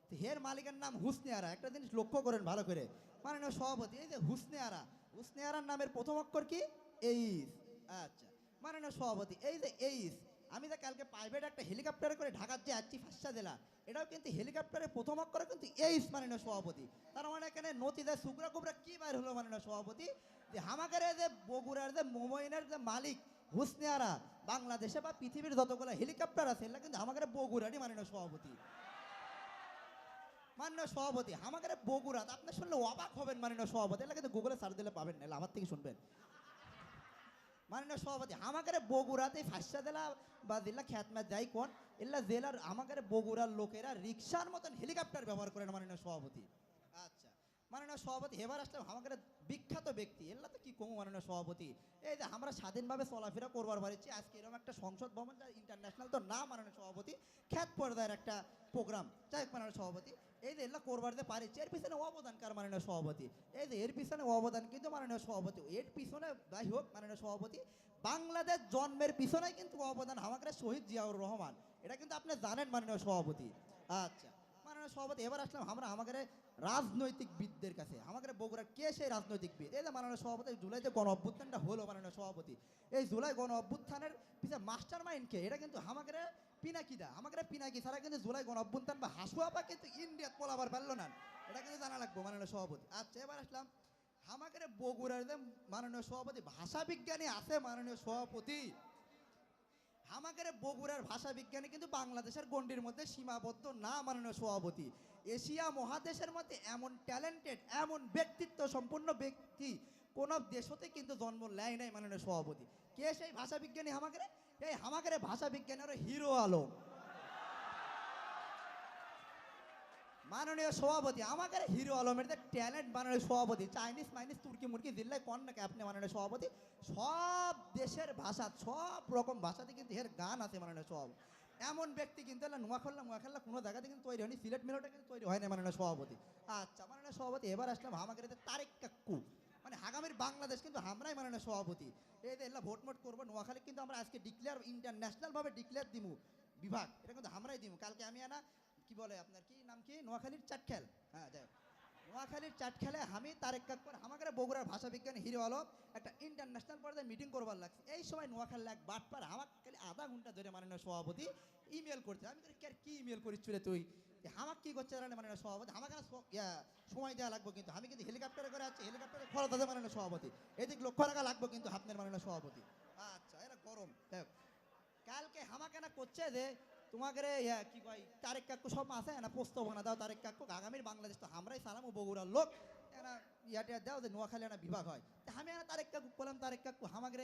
তো এর মালিকের নাম হুসনে আরা। একটা জিনিস লক্ষ্য করেন ভালো করে মাননীয় সভাপতি, এই যে হুসনে আরা, হুসনে আরার নামের প্রথম অক্ষর কি? এইস। আচ্ছা মাননীয় সভাপতি, এই যে এইস, আমি যে কালকে প্রাইভেট একটা হেলিকপ্টারে করে ঢাকার যে আসছি ফাঁসা জেলা, এটাও কিন্তু হেলিকপ্টারের প্রথম অক্ষরে কিন্তু এইস মাননীয় সভাপতি। তার মানে এখানে নদীতে শুকরা কুবরা কি বাইর হলো মাননীয় সভাপতি, যে আমাদের যে বগুড়ার যে মোবাইলের যে মালিক হুসনে আরা, বাংলাদেশে বা পৃথিবীর যতগুলো হেলিকপ্টার আছে এগুলো কিন্তু আমাদের বগুড়ারই মাননীয় সভাপতি। মাননীয় সভাপতি আমাদের বগুড়া, আপনি শুনলে অবাক হবেন মাননীয় সভাপতি, এটা কিন্তু গুগলে সার্চ দিলে পাবেন না, আমার থেকে শুনবেন। মাননীয় সভাপতি আমাদের বগুড়াতে ফাঁসা জেলা বা জেলা খ্যাতমা যাই কোন এলা জেলার আমাদের বগুড়ার লোকেরা রিক্সার মতন হেলিকপ্টার ব্যবহার করেন মাননীয় সভাপতি। আচ্ছা মাননীয় সভাপতি এবার আসলাম আমাদের বিখ্যাত ব্যক্তি, এলা তো কি কমু মাননীয় সভাপতি, এই যে আমরা স্বাধীনভাবে চলাফেরা করবার পারছি, আজকে এরকম একটা সংসদ ভবন যা ইন্টারন্যাশনাল তো না মাননীয় সভাপতি, খ্যাত পর্যায়ের একটা প্রোগ্রাম, যাই হোক মাননীয় সভাপতি, এই যে এলা করবার যে পারছি এর পিছনে অবদান কার মাননীয় সভাপতি, এই যে এর পিছনে অবদান কিন্তু মাননীয় সভাপতি, এর পিছনে যাই হোক মাননীয় সভাপতি বাংলাদেশ জন্মের পিছনে কিন্তু অবদান আমাদের শহীদ জিয়াউর রহমান, এটা কিন্তু আপনি জানেন মাননীয় সভাপতি। আচ্ছা মাননীয় সভাপতি এবার আসলাম আমরা আমাদের রাজনৈতিকবিদদের কাছে, আমাদের বগুড়ার কে সেই রাজনৈতিকবিদ, এই যে মাননীয় সভাপতি জুলাইতে গণ অভ্যুত্থানটা হলো মাননীয় সভাপতি, এই জুলাই গণ অভ্যুত্থানের পিছনে মাস্টার মাইন্ড কে, এটা কিন্তু আমাদের পিনাকিদা, আমাদের পিনাকি ছাড়া কিন্তু জুলাই গণ অভ্যুত্থান বা হাসুয়াপা কিন্তু ইন্ডিয়াত পলাবার পারলো না, এটা কিন্তু জানা লাগবো মাননীয় সভাপতি। আচ্ছা এবার আসলাম আমাদের বগুড়ার যে মাননীয় সভাপতি ভাষা বিজ্ঞানী আছে মাননীয় সভাপতি, আমাদের বগুড়ার ভাষা বিজ্ঞানী কিন্তু বাংলাদেশের গণ্ডির মধ্যে সীমাবদ্ধ না মাননীয় সভাপতি, এশিয়া মহাদেশের মধ্যে এমন ট্যালেন্টেড এমন ব্যক্তিত্ব সম্পন্ন ব্যক্তি কোন দেশতে কিন্তু জন্ম নেয় নাই মাননীয় সভাপতি। কে সেই ভাষা বিজ্ঞানী আমাদের? এই আমাদের ভাষা বিজ্ঞানী হলো হিরো আলম মাননীয় সভাপতি, আমাদের হিরো আলমের যে ট্যালেন্ট মাননীয় সভাপতি, চাইনিজ মাইনিজ তুর্কি মুরকি দিল্লায় কোন নাকি আপনি মাননীয় সভাপতি, সব দেশের ভাষা সব রকম ভাষাতে কিন্তু এর গান আছে মাননীয় সভাপতি। এমন ব্যক্তি কিন্তু নোয়াখাল্লা কোনো জায়গাতে কিন্তু তৈরি হয়নি, সিলেট মেলোটা কিন্তু তৈরি হয় না মাননীয় সভাপতি। আচ্ছা মাননীয় সভাপতি এবার আসলাম আমাদের তারেক কাক্কু, মানে আগামীর বাংলাদেশ কিন্তু আমরাই মাননীয় সভাপতি, এই যে এলা ভোট মোট করবো নোয়াখালী কিন্তু আমরা আজকে ডিক্লেয়ার ইন্টারন্যাশনাল ভাবে ডিক্লেয়ার দিমু বিভাগ, এটা কিন্তু আমরাই দিমু। কালকে আমি আনা কি বলে আপনার কি নাম কি নোয়াখালীর চাটখেল, হ্যাঁ যাই নোয়াখালীর চাটখেলে আমি তারেক কাক্কর আমাদের বগুড়ার ভাষা বিজ্ঞানী হিরো আলম একটা ইন্টারন্যাশনাল পর্যায়ে মিটিং করবার লাগছে, এই সময় নোয়াখালী এক বাটপার আমাকে খালি আধা ঘন্টা ধরে মাননীয় সভাপতি ইমেল করছে, আমি কি ইমেল করিস রে তুই, আমাকে কি করছে জানেন মাননীয় সভাপতি, আমাকে সময় দেওয়া লাগবে কিন্তু আমি কিন্তু হেলিকপ্টারে করে আছি, হেলিকপ্টারে খরচ আছে মাননীয় সভাপতি, এদিক লক্ষ্য রাখা লাগবে কিন্তু আপনার মাননীয় সভাপতি। আচ্ছা এরা গরম কালকে আমাকে না করছে যে তোমাদের কি কয় তারেক কাকু সব আছে না প্রস্তাবনা দাও তারেক কাকু, আগামীর বাংলাদেশ তো আমরাই সালাম ও বগুড়ার লোক, এরা ইয়াটা দাও যে নোয়াখালী একটা বিভাগ হয়, আমি না তারেক কাকু বললাম তারেক কাকু আমাদের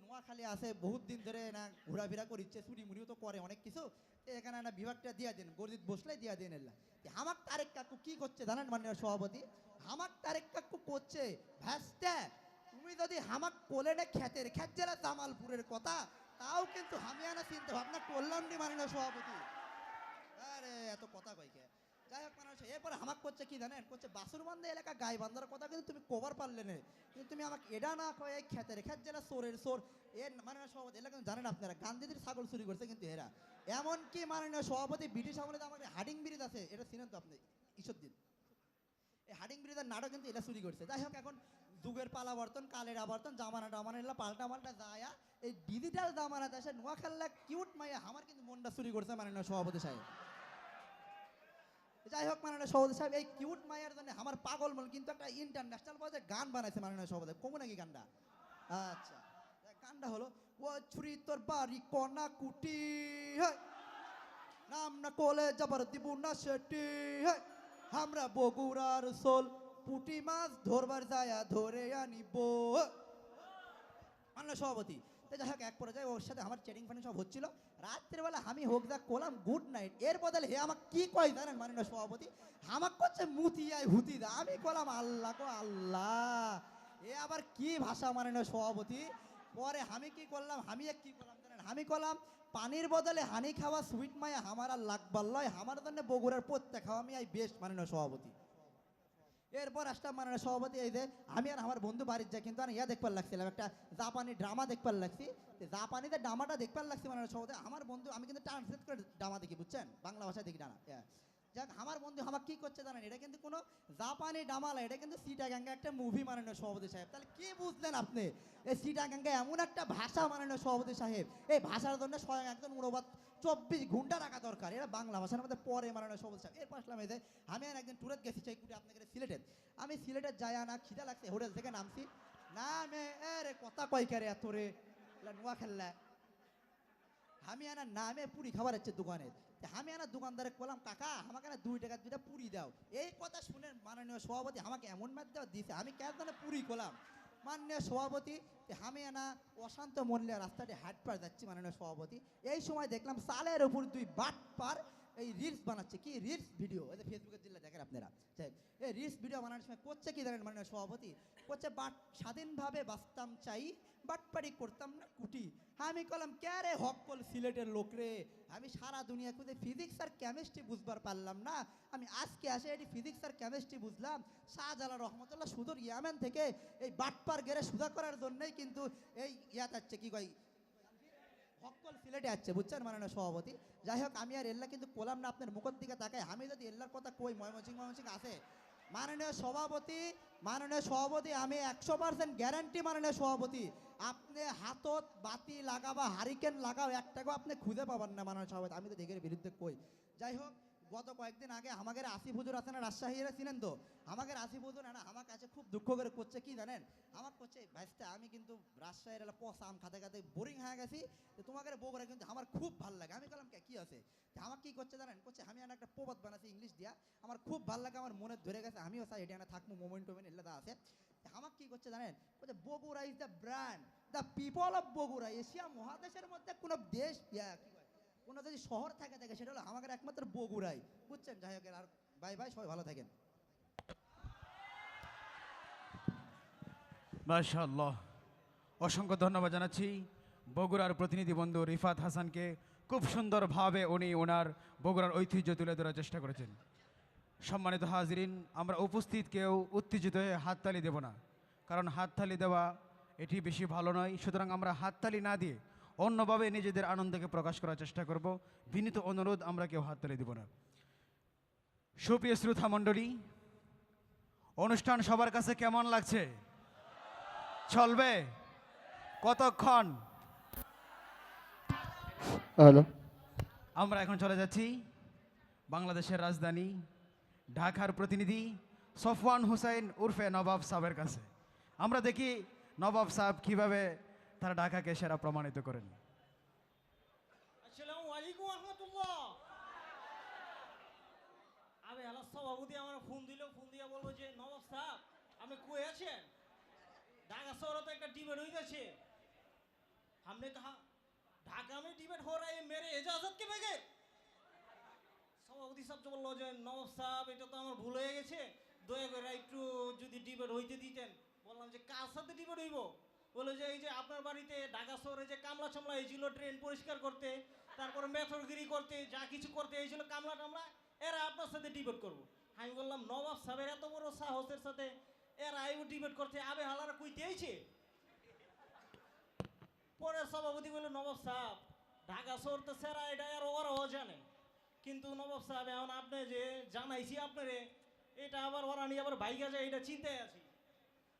নোয়াখালী আছে বহুত দিন ধরে না ঘোরাফেরা করছে, চুরি মুড়িও তো করে অনেক কিছু, এখানে একটা বিভাগটা দিয়ে দিন গরিব বসলে দিয়ে দিন এলা, আমার তারেক কাকু কি করছে জানেন মাননীয় সভাপতি, আমার তারেক কাকু করছে ভ্যাস্তে, তুমি যদি হামাক কোলে না খ্যাতের খ্যাত জেলা জামালপুরের কথা তাও কিন্তু আমি আনা চিন্তা ভাবনা করলাম নি মাননীয় সভাপতি, আরে এত কথা কইকে। যাই হোক মানুষ এরপরে হামাক করছে কি জানেন, করছে বাসুরবান্ধা এলাকা গাই বান্ধার কথা কিন্তু তুমি কভার পারলে না, কিন্তু তুমি আমাকে এটা না কয়ে খেতের খেত জেলা চোরের চোর এর মাননীয় সভাপতি এলাকা কিন্তু জানেন আপনারা গান্ধীজির ছাগল চুরি করছে কিন্তু এরা, এমনকি মাননীয় সভাপতি ব্রিটিশ আমলে আমাদের হাডিং ব্রিজ আছে এটা চিনেন তো আপনি ঈশ্বরদিন, এই হাডিং ব্রিজের নাটক কিন্তু এটা চুরি করছে। যাই হোক এখন যুগের পালাবর্তন কালের আবর্তন জামানা টামানা এলা পাল্টা পাল্টা যায়, এই ডিজিটাল জামানাতে এসে নোয়াখাল্লা কিউট মাইয়া আমার কিন্তু মনটা চুরি করছে মাননীয় সভাপতি সাহেব। যাই হোক মাননীয় সভাপতি সাহেব এই কিউট মায়ের জন্য আমার পাগল মন কিন্তু একটা ইন্টারন্যাশনাল পর্যায়ে গান বানাইছে মাননীয় সভাপতি, কমু নাকি গানটা? আচ্ছা গানটা হলো ও ছুরি তোর বাড়ি কনা কুটি, নাম না কোলে যাবার দিব না সেটি হে। আমরা বগুড়ার সোল পুটি মাছ ধরবার যায়া ধরে আনিব মাননীয় সভাপতি। তো যাই হোক এক পর্যায়ে ওর সাথে আমার চ্যাটিং ফ্যাটিং সব হচ্ছিল। রাত্রেবেলা আমি হোক যা করলাম গুড নাইট, এর বদলে হে আমাকে কি কয় জানেন মাননীয় সভাপতি? আমাকে করছে মুতিয়াই হুতি দা। আমি কলাম আল্লাহ গো আল্লাহ, এ আবার কি ভাষা মাননীয় সভাপতি? পরে আমি কি করলাম, আমি এক কি করলাম জানেন? আমি কলাম পানির বদলে হানি খাওয়া সুইট মায়া আমার আর লাগবার লয়, আমার জন্য বগুড়ার প্রত্যেক খাওয়া আমি এই বেস্ট মাননীয় সভাপতি। এরপর আসলাম মাননীয় সভাপতি, এই যে আমি আর আমার বন্ধু বাড়ির যাই, কিন্তু আমি ইয়া দেখবার লাগছিলাম একটা জাপানি ড্রামা দেখবার লাগছি। জাপানিতে ড্রামাটা দেখবার লাগছি মাননীয় সভাপতি। আমার বন্ধু, আমি কিন্তু ট্রান্সলেট করে ড্রামা দেখি বুঝছেন, বাংলা ভাষায় দেখি ডানা। যাক আমার বন্ধু আমার কি করছে জানেন? এটা কিন্তু কোনো জাপানি ডামালা, এটা কিন্তু সিটাগাঙ্গা একটা মুভি মাননীয় সভাপতি সাহেব। তাহলে কি বুঝলেন আপনি? এই সিটাগাঙ্গা এমন একটা ভাষা মাননীয় সভাপতি সাহেব, এই ভাষার জন্য স্বয়ং একজন অনুবাদ 24 ঘন্টা রাখা দরকার। এটা বাংলা ভাষার মধ্যে পরে মাননীয় সভাপতি সাহেব। এরপর আসলাম এই যে আমি আর একদিন ট্যুরে গেছি সেই কুটি আপনাকে সিলেটে। আমি সিলেটে যাই না, খিদা লাগছে, হোটেল থেকে নামছি, নামে রে কথা কয় কারে এত রে নোয়া খেললা। আমি আনা নামে পুরি খাবার হচ্ছে দোকানে। আমি আনা দোকানদারে বললাম কাকা আমাকে না 2 টাকা 2টা পুরি দাও। এই কথা শুনে মাননীয় সভাপতি আমাকে এমন মার দেওয়া দিছে, আমি কেন পুরি করলাম মাননীয় সভাপতি। আমি আনা অশান্ত মল্লিয়া রাস্তাটি হাট পার যাচ্ছি মাননীয় সভাপতি। এই সময় দেখলাম সালের উপর 2 বাট পার এই রিলস বানাচ্ছে। কি রিলস ভিডিও? এই যে ফেসবুকের জিল্লা দেখেন আপনারা, এই রিলস ভিডিও বানানোর সময় করছে কি জানেন মাননীয় সভাপতি? করছে বাট স্বাধীনভাবে বাঁচতাম চাই, বাটপাড়ি করতাম না কুটি। আমি কলাম কে রে হকল সিলেটের লোক রে, আমি সারা দুনিয়া খুঁজে ফিজিক্স আর কেমিস্ট্রি বুঝবার পারলাম না, আমি আজকে আসে এটি ফিজিক্স আর কেমিস্ট্রি বুঝলাম। শাহজালাল রহমতুল্লাহ সুদূর ইয়ামেন থেকে এই বাটপার গেড়ে সুদা করার জন্যই কিন্তু এই ইয়াত আছে কি কয় হকল সিলেটে আসছে বুঝছেন মাননীয় সভাপতি। যাই হোক আমি আর এল্লা কিন্তু কোলাম না আপনার মুখের দিকে তাকাই। আমি যদি এল্লার কথা কই ময়মনসিং আছে মাননীয় সভাপতি, মাননীয় সভাপতি আমি 100% গ্যারান্টি মাননীয় সভাপতি, আপনি হাতত বাতি লাগাবা হারিকেন লাগাও একটাকেও আপনি খুঁজে পাবেন না মাননীয় সভাপতি। আমি তো দেখের বিরুদ্ধে কই। যাই হোক গত কয়েকদিন আগে আমাদের আসিফ হুজুর আছে না রাজশাহীরা চিনেন তো, আমাদের আসিফ হুজুর না আমার কাছে খুব দুঃখ করে করছে কি জানেন? আমার করছে ভাইস্তা আমি কিন্তু রাজশাহীর এলা পচা আম খাতে খাতে বোরিং হয়ে গেছি, তো তোমাদের বগুড়া কিন্তু আমার খুব ভালো লাগে। আমি বললাম কি আছে? আমার কি করছে জানেন? করছে আমি একটা প্রবাদ বানাচ্ছি ইংলিশ দিয়া, আমার খুব ভালো লাগে, আমার মনে ধরে গেছে, আমিও চাই এটা থাকবো মোমেন্ট টোমেন্ট এলাদা আছে। আমার কি করছে জানেন? বলছে Bogura is the brand, the people of Bogura. Asia মহাদেশের মধ্যে কোনো দেশ কি কোনো যদি শহর থাকে থাকে সেটা হলো আমাদের একমাত্র বগুড়াই বুঝছেন। যাই হোক আর বাই বাই, সবাই ভালো থাকেন। মাশাআল্লাহ, অসংখ্য ধন্যবাদ জানাচ্ছি বগুড়ার প্রতিনিধি বন্ধু রিফাত হাসানকে। খুব সুন্দরভাবে উনি ওনার বগুড়ার ঐতিহ্য তুলে ধরার চেষ্টা করেছেন। সম্মানিত হাজিরিন, আমরা উপস্থিত কেউ উত্তেজিত হয়ে হাততালি দেব না, কারণ হাততালি দেওয়া এটি বেশি ভালো নয়। সুতরাং আমরা হাততালি না দিয়ে অন্যভাবে নিজেদের আনন্দকে প্রকাশ করার চেষ্টা করব। বিনীত অনুরোধ, আমরা কেউ হাততালি দেব না। সুপ্রিয় শ্রোতা মণ্ডলী, অনুষ্ঠান সবার কাছে কেমন লাগছে? চলবে কতক্ষণ? হ্যালো, আমরা এখন চলে যাচ্ছি বাংলাদেশের রাজধানী ঢাকার প্রতিনিধি সফওয়ান হুসাইন উর্ফে নবাব সাহেবের কাছে। আমরা দেখি নবাব সাহেব কিভাবে তারা ঢাকাকে সেরা প্রমাণিত করেন। আসসালামু আলাইকুম রহমতুল্লাহ। আমি আলাস সভাপতি আমার ফোন দিল, ফোন দিয়া বলবো যে নবাব সাহেব আমি কই আছেন? ঢাকা শহরে তো একটা ডিবেট হইতেছে। हमने कहा ঢাকা में डिबेट हो रहा है, मेरे इजाजत के बगैर। সভাপতি সাহেব তো বললো যে নবাব সাহেব এটা তো আমার ভুল হয়ে গেছে, দয়া করে একটু যদি ডিবেট হইতে দিতেন। বললাম যে কার সাথে ডিবেট হইব? বলে যে এই যে আপনার বাড়িতে ঢাকা শহরে যে কামলা চামলা এইছিল ট্রেন পরিষ্কার করতে, তারপরে মেথরগিরি করতে, যা কিছু করতে এইছিল কামলা টামলা, এরা আপনার সাথে ডিবেট করবো। আমি বললাম নবাব সাহেবের এত বড় সাহসের সাথে এরা আইব ডিবেট করতে, আবে হালারা কইতে আইছে। পরে সভাপতি বলল নবাব সাহেব ঢাকা শহর তো সেরা এটা আর ওরাও জানে, কিন্তু নবাব সাহেব এখন আপনি যে জানাইছি আপনারে এটা আবার ওরা নিয়ে আবার ভাইগা যায়, এটা চিন্তায় আছি।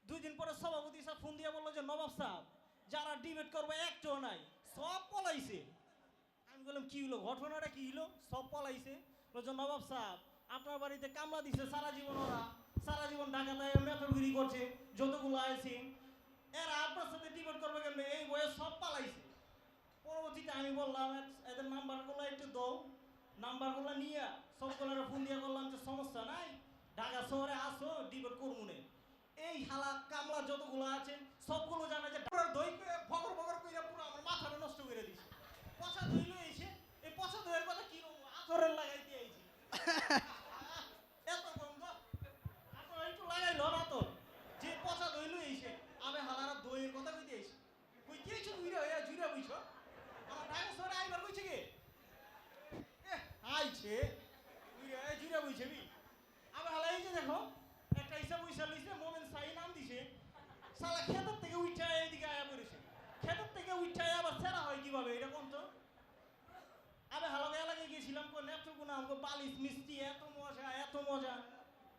2 দিন পরে সভাপতি সাহেব ফোন দিয়ে বললো যে নবাব সাহেব যারা ডিবেট করবে একটাও নাই, সব পলাইছে। আমি বললাম কি হলো, ঘটনাটা কি হলো? সব পলাইছে। বলছে নবাব সাহেব আপনার বাড়িতে কামলা দিছে সারা জীবন, ওরা সারা জীবন ঢাকাতে মেথরগিরি করছে, যতগুলো আইছে এরা আপনার সাথে ডিবেট করবে কেন? এই বয়স সব পালাইছে। পরবর্তীতে আমি বললাম এদের নাম্বারগুলো একটু দাও, নাম্বারগুলো নিয়ে সবগুলোর ফোন দিয়ে বললাম যে সমস্যা নাই, ঢাকা শহরে আসো ডিবেট করবো। এই হালা কামলা যতগুলো আছে সবগুলো জানে যে দই ভগর ভগর করে পুরো আমার মাথাটা নষ্ট করে দিছে। পচা দই লই এসে এই পচা দইয়ের কথা কি আচরের লাগাই দিয়ে আইছি। এত গন্ধ আপনারা একটু লাগাইলো না তো, যে পচা দই লই এসে আমি হালারা দইয়ের কথা কইতে আইছি। কই দিয়েছো উইরা হইয়া জুইরা বুঝছো আমার ঢাকা শহরে আইবার কইছে কি আইছে উইরা জুইরা বুঝছেবি। আমি হালা এই যে দেখো একটা হিসাব উইসা লইছে মোমেন সাই নাম দিছে, শালা খেতের থেকে উঠা এইদিকে আয়া পড়েছে। খেতের থেকে উঠা আবার সেরা হয় কিভাবে এটা কোন তো? আমি হালাগা এলাকায় গিয়েছিলাম কোন নেত্রকোনা, আমাকে বালিশ মিষ্টি এত মজা এত মজা।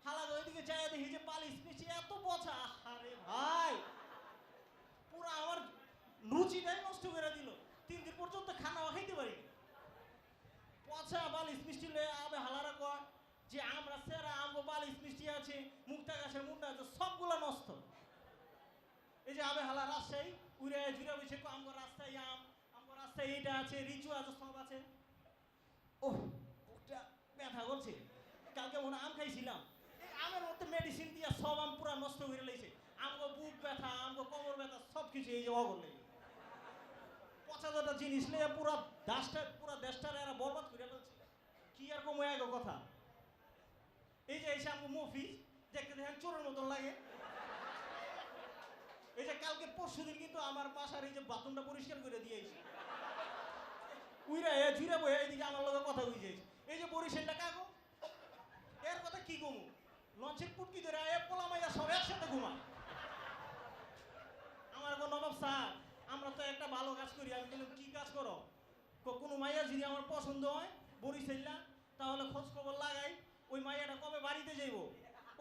হালাগা ওইদিকে যাই দেখি যে বালিশ মিষ্টি এত পচা। আরে ভাই পুরো আমার রুচিটাই নষ্ট করে দিল। 3 দিন পর্যন্ত খানাও খাইতে পারিনি। পচা বালিশ মিষ্টি লয়ে আবে হালারা কয় যে আমরা সেরা আমগো বালিশ মিষ্টি আছে, মুক্তা গাছের মুন্ডা আছে, সবগুলো নষ্ট। এই যে আবে হালা রাজশাহী উড়ে জুড়ে বসে আমগো রাস্তায় আমগো রাস্তায় এইটা আছে, রিচু আছে, সব আছে। ওহ বুকটা ব্যথা করছে। কালকে মনে আম খাইছিলাম, এই আমের মধ্যে মেডিসিন দিয়ে সব আম পুরা নষ্ট করে লাইছে। আমগো বুক ব্যথা আমগো কোমর ব্যথা সব কিছু এই যে অগর লেগে পচা একটা জিনিস নিয়ে পুরা দেশটার এরা বরবাদ করে ফেলছে। কি আর কম এক কথা। এই যে এসে আমগো মফিজ দেখতে দেখেন চোরের মতন লাগে। এই যে কালকে পরশুদিন কিন্তু আমার বাসার এই যে বাথরুমটা পরিষ্কার করে দিয়েছি। উইরা জুড়ে বয়ে এইদিকে আমার লগে কথা বুঝেছি। এই যে বরিশালটা কাগো এর কথা কি কমু, লঞ্চের পুটকি ধরে পোলা মাইয়া সব একসাথে ঘুমা। আমার গো নবাব স্যার আমরা তো একটা ভালো কাজ করি। আমি বললাম কি কাজ করো? কোনো মাইয়া যদি আমার পছন্দ হয় বরিশাল্লা তাহলে খোঁজ খবর লাগাই ওই মাইয়াটা কবে বাড়িতে যাইব,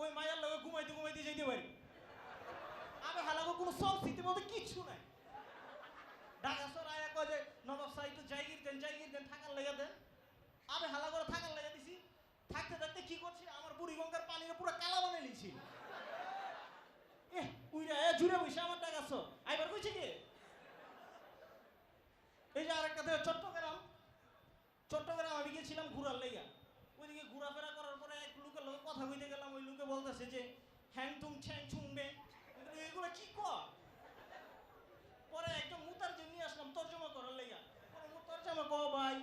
ওই মাইয়ার লগে ঘুমাইতে ঘুমাইতে যেতে পারি। আমি হালাগো কোনো সব স্মৃতির মধ্যে কিচ্ছু নাই। ঢাকা শহর আয়া কয় যে নবাব সাহেব একটু জায়গির দেন থাকার লেগে দেন। আমি হালাগো থাকার লেগে দিছি। থাকতে থাকতে কি করছি আমার বুড়ি গঙ্গার পানিরে পুরো কালা বানিয়ে লিছি। উইরা জুড়ে বসে আমার ঢাকা শহর আইবার কইছে কি? এই যে আরেকটা থেকে চট্টগ্রাম আমি গেছিলাম ঘুরার লেগা। ওইদিকে ঘোরাফেরা করার পরে এক লোকের লোক কথা কইতে গেলাম, ওই লোকে বলতেছে যে হ্যাং তুম ছ্যাং ছুংবে, এগুলো কি কর? পরে একটা মুতারজম নিয়ে আসলাম তর্জমা করার লেগা। পরে মুতারজমা কও ভাই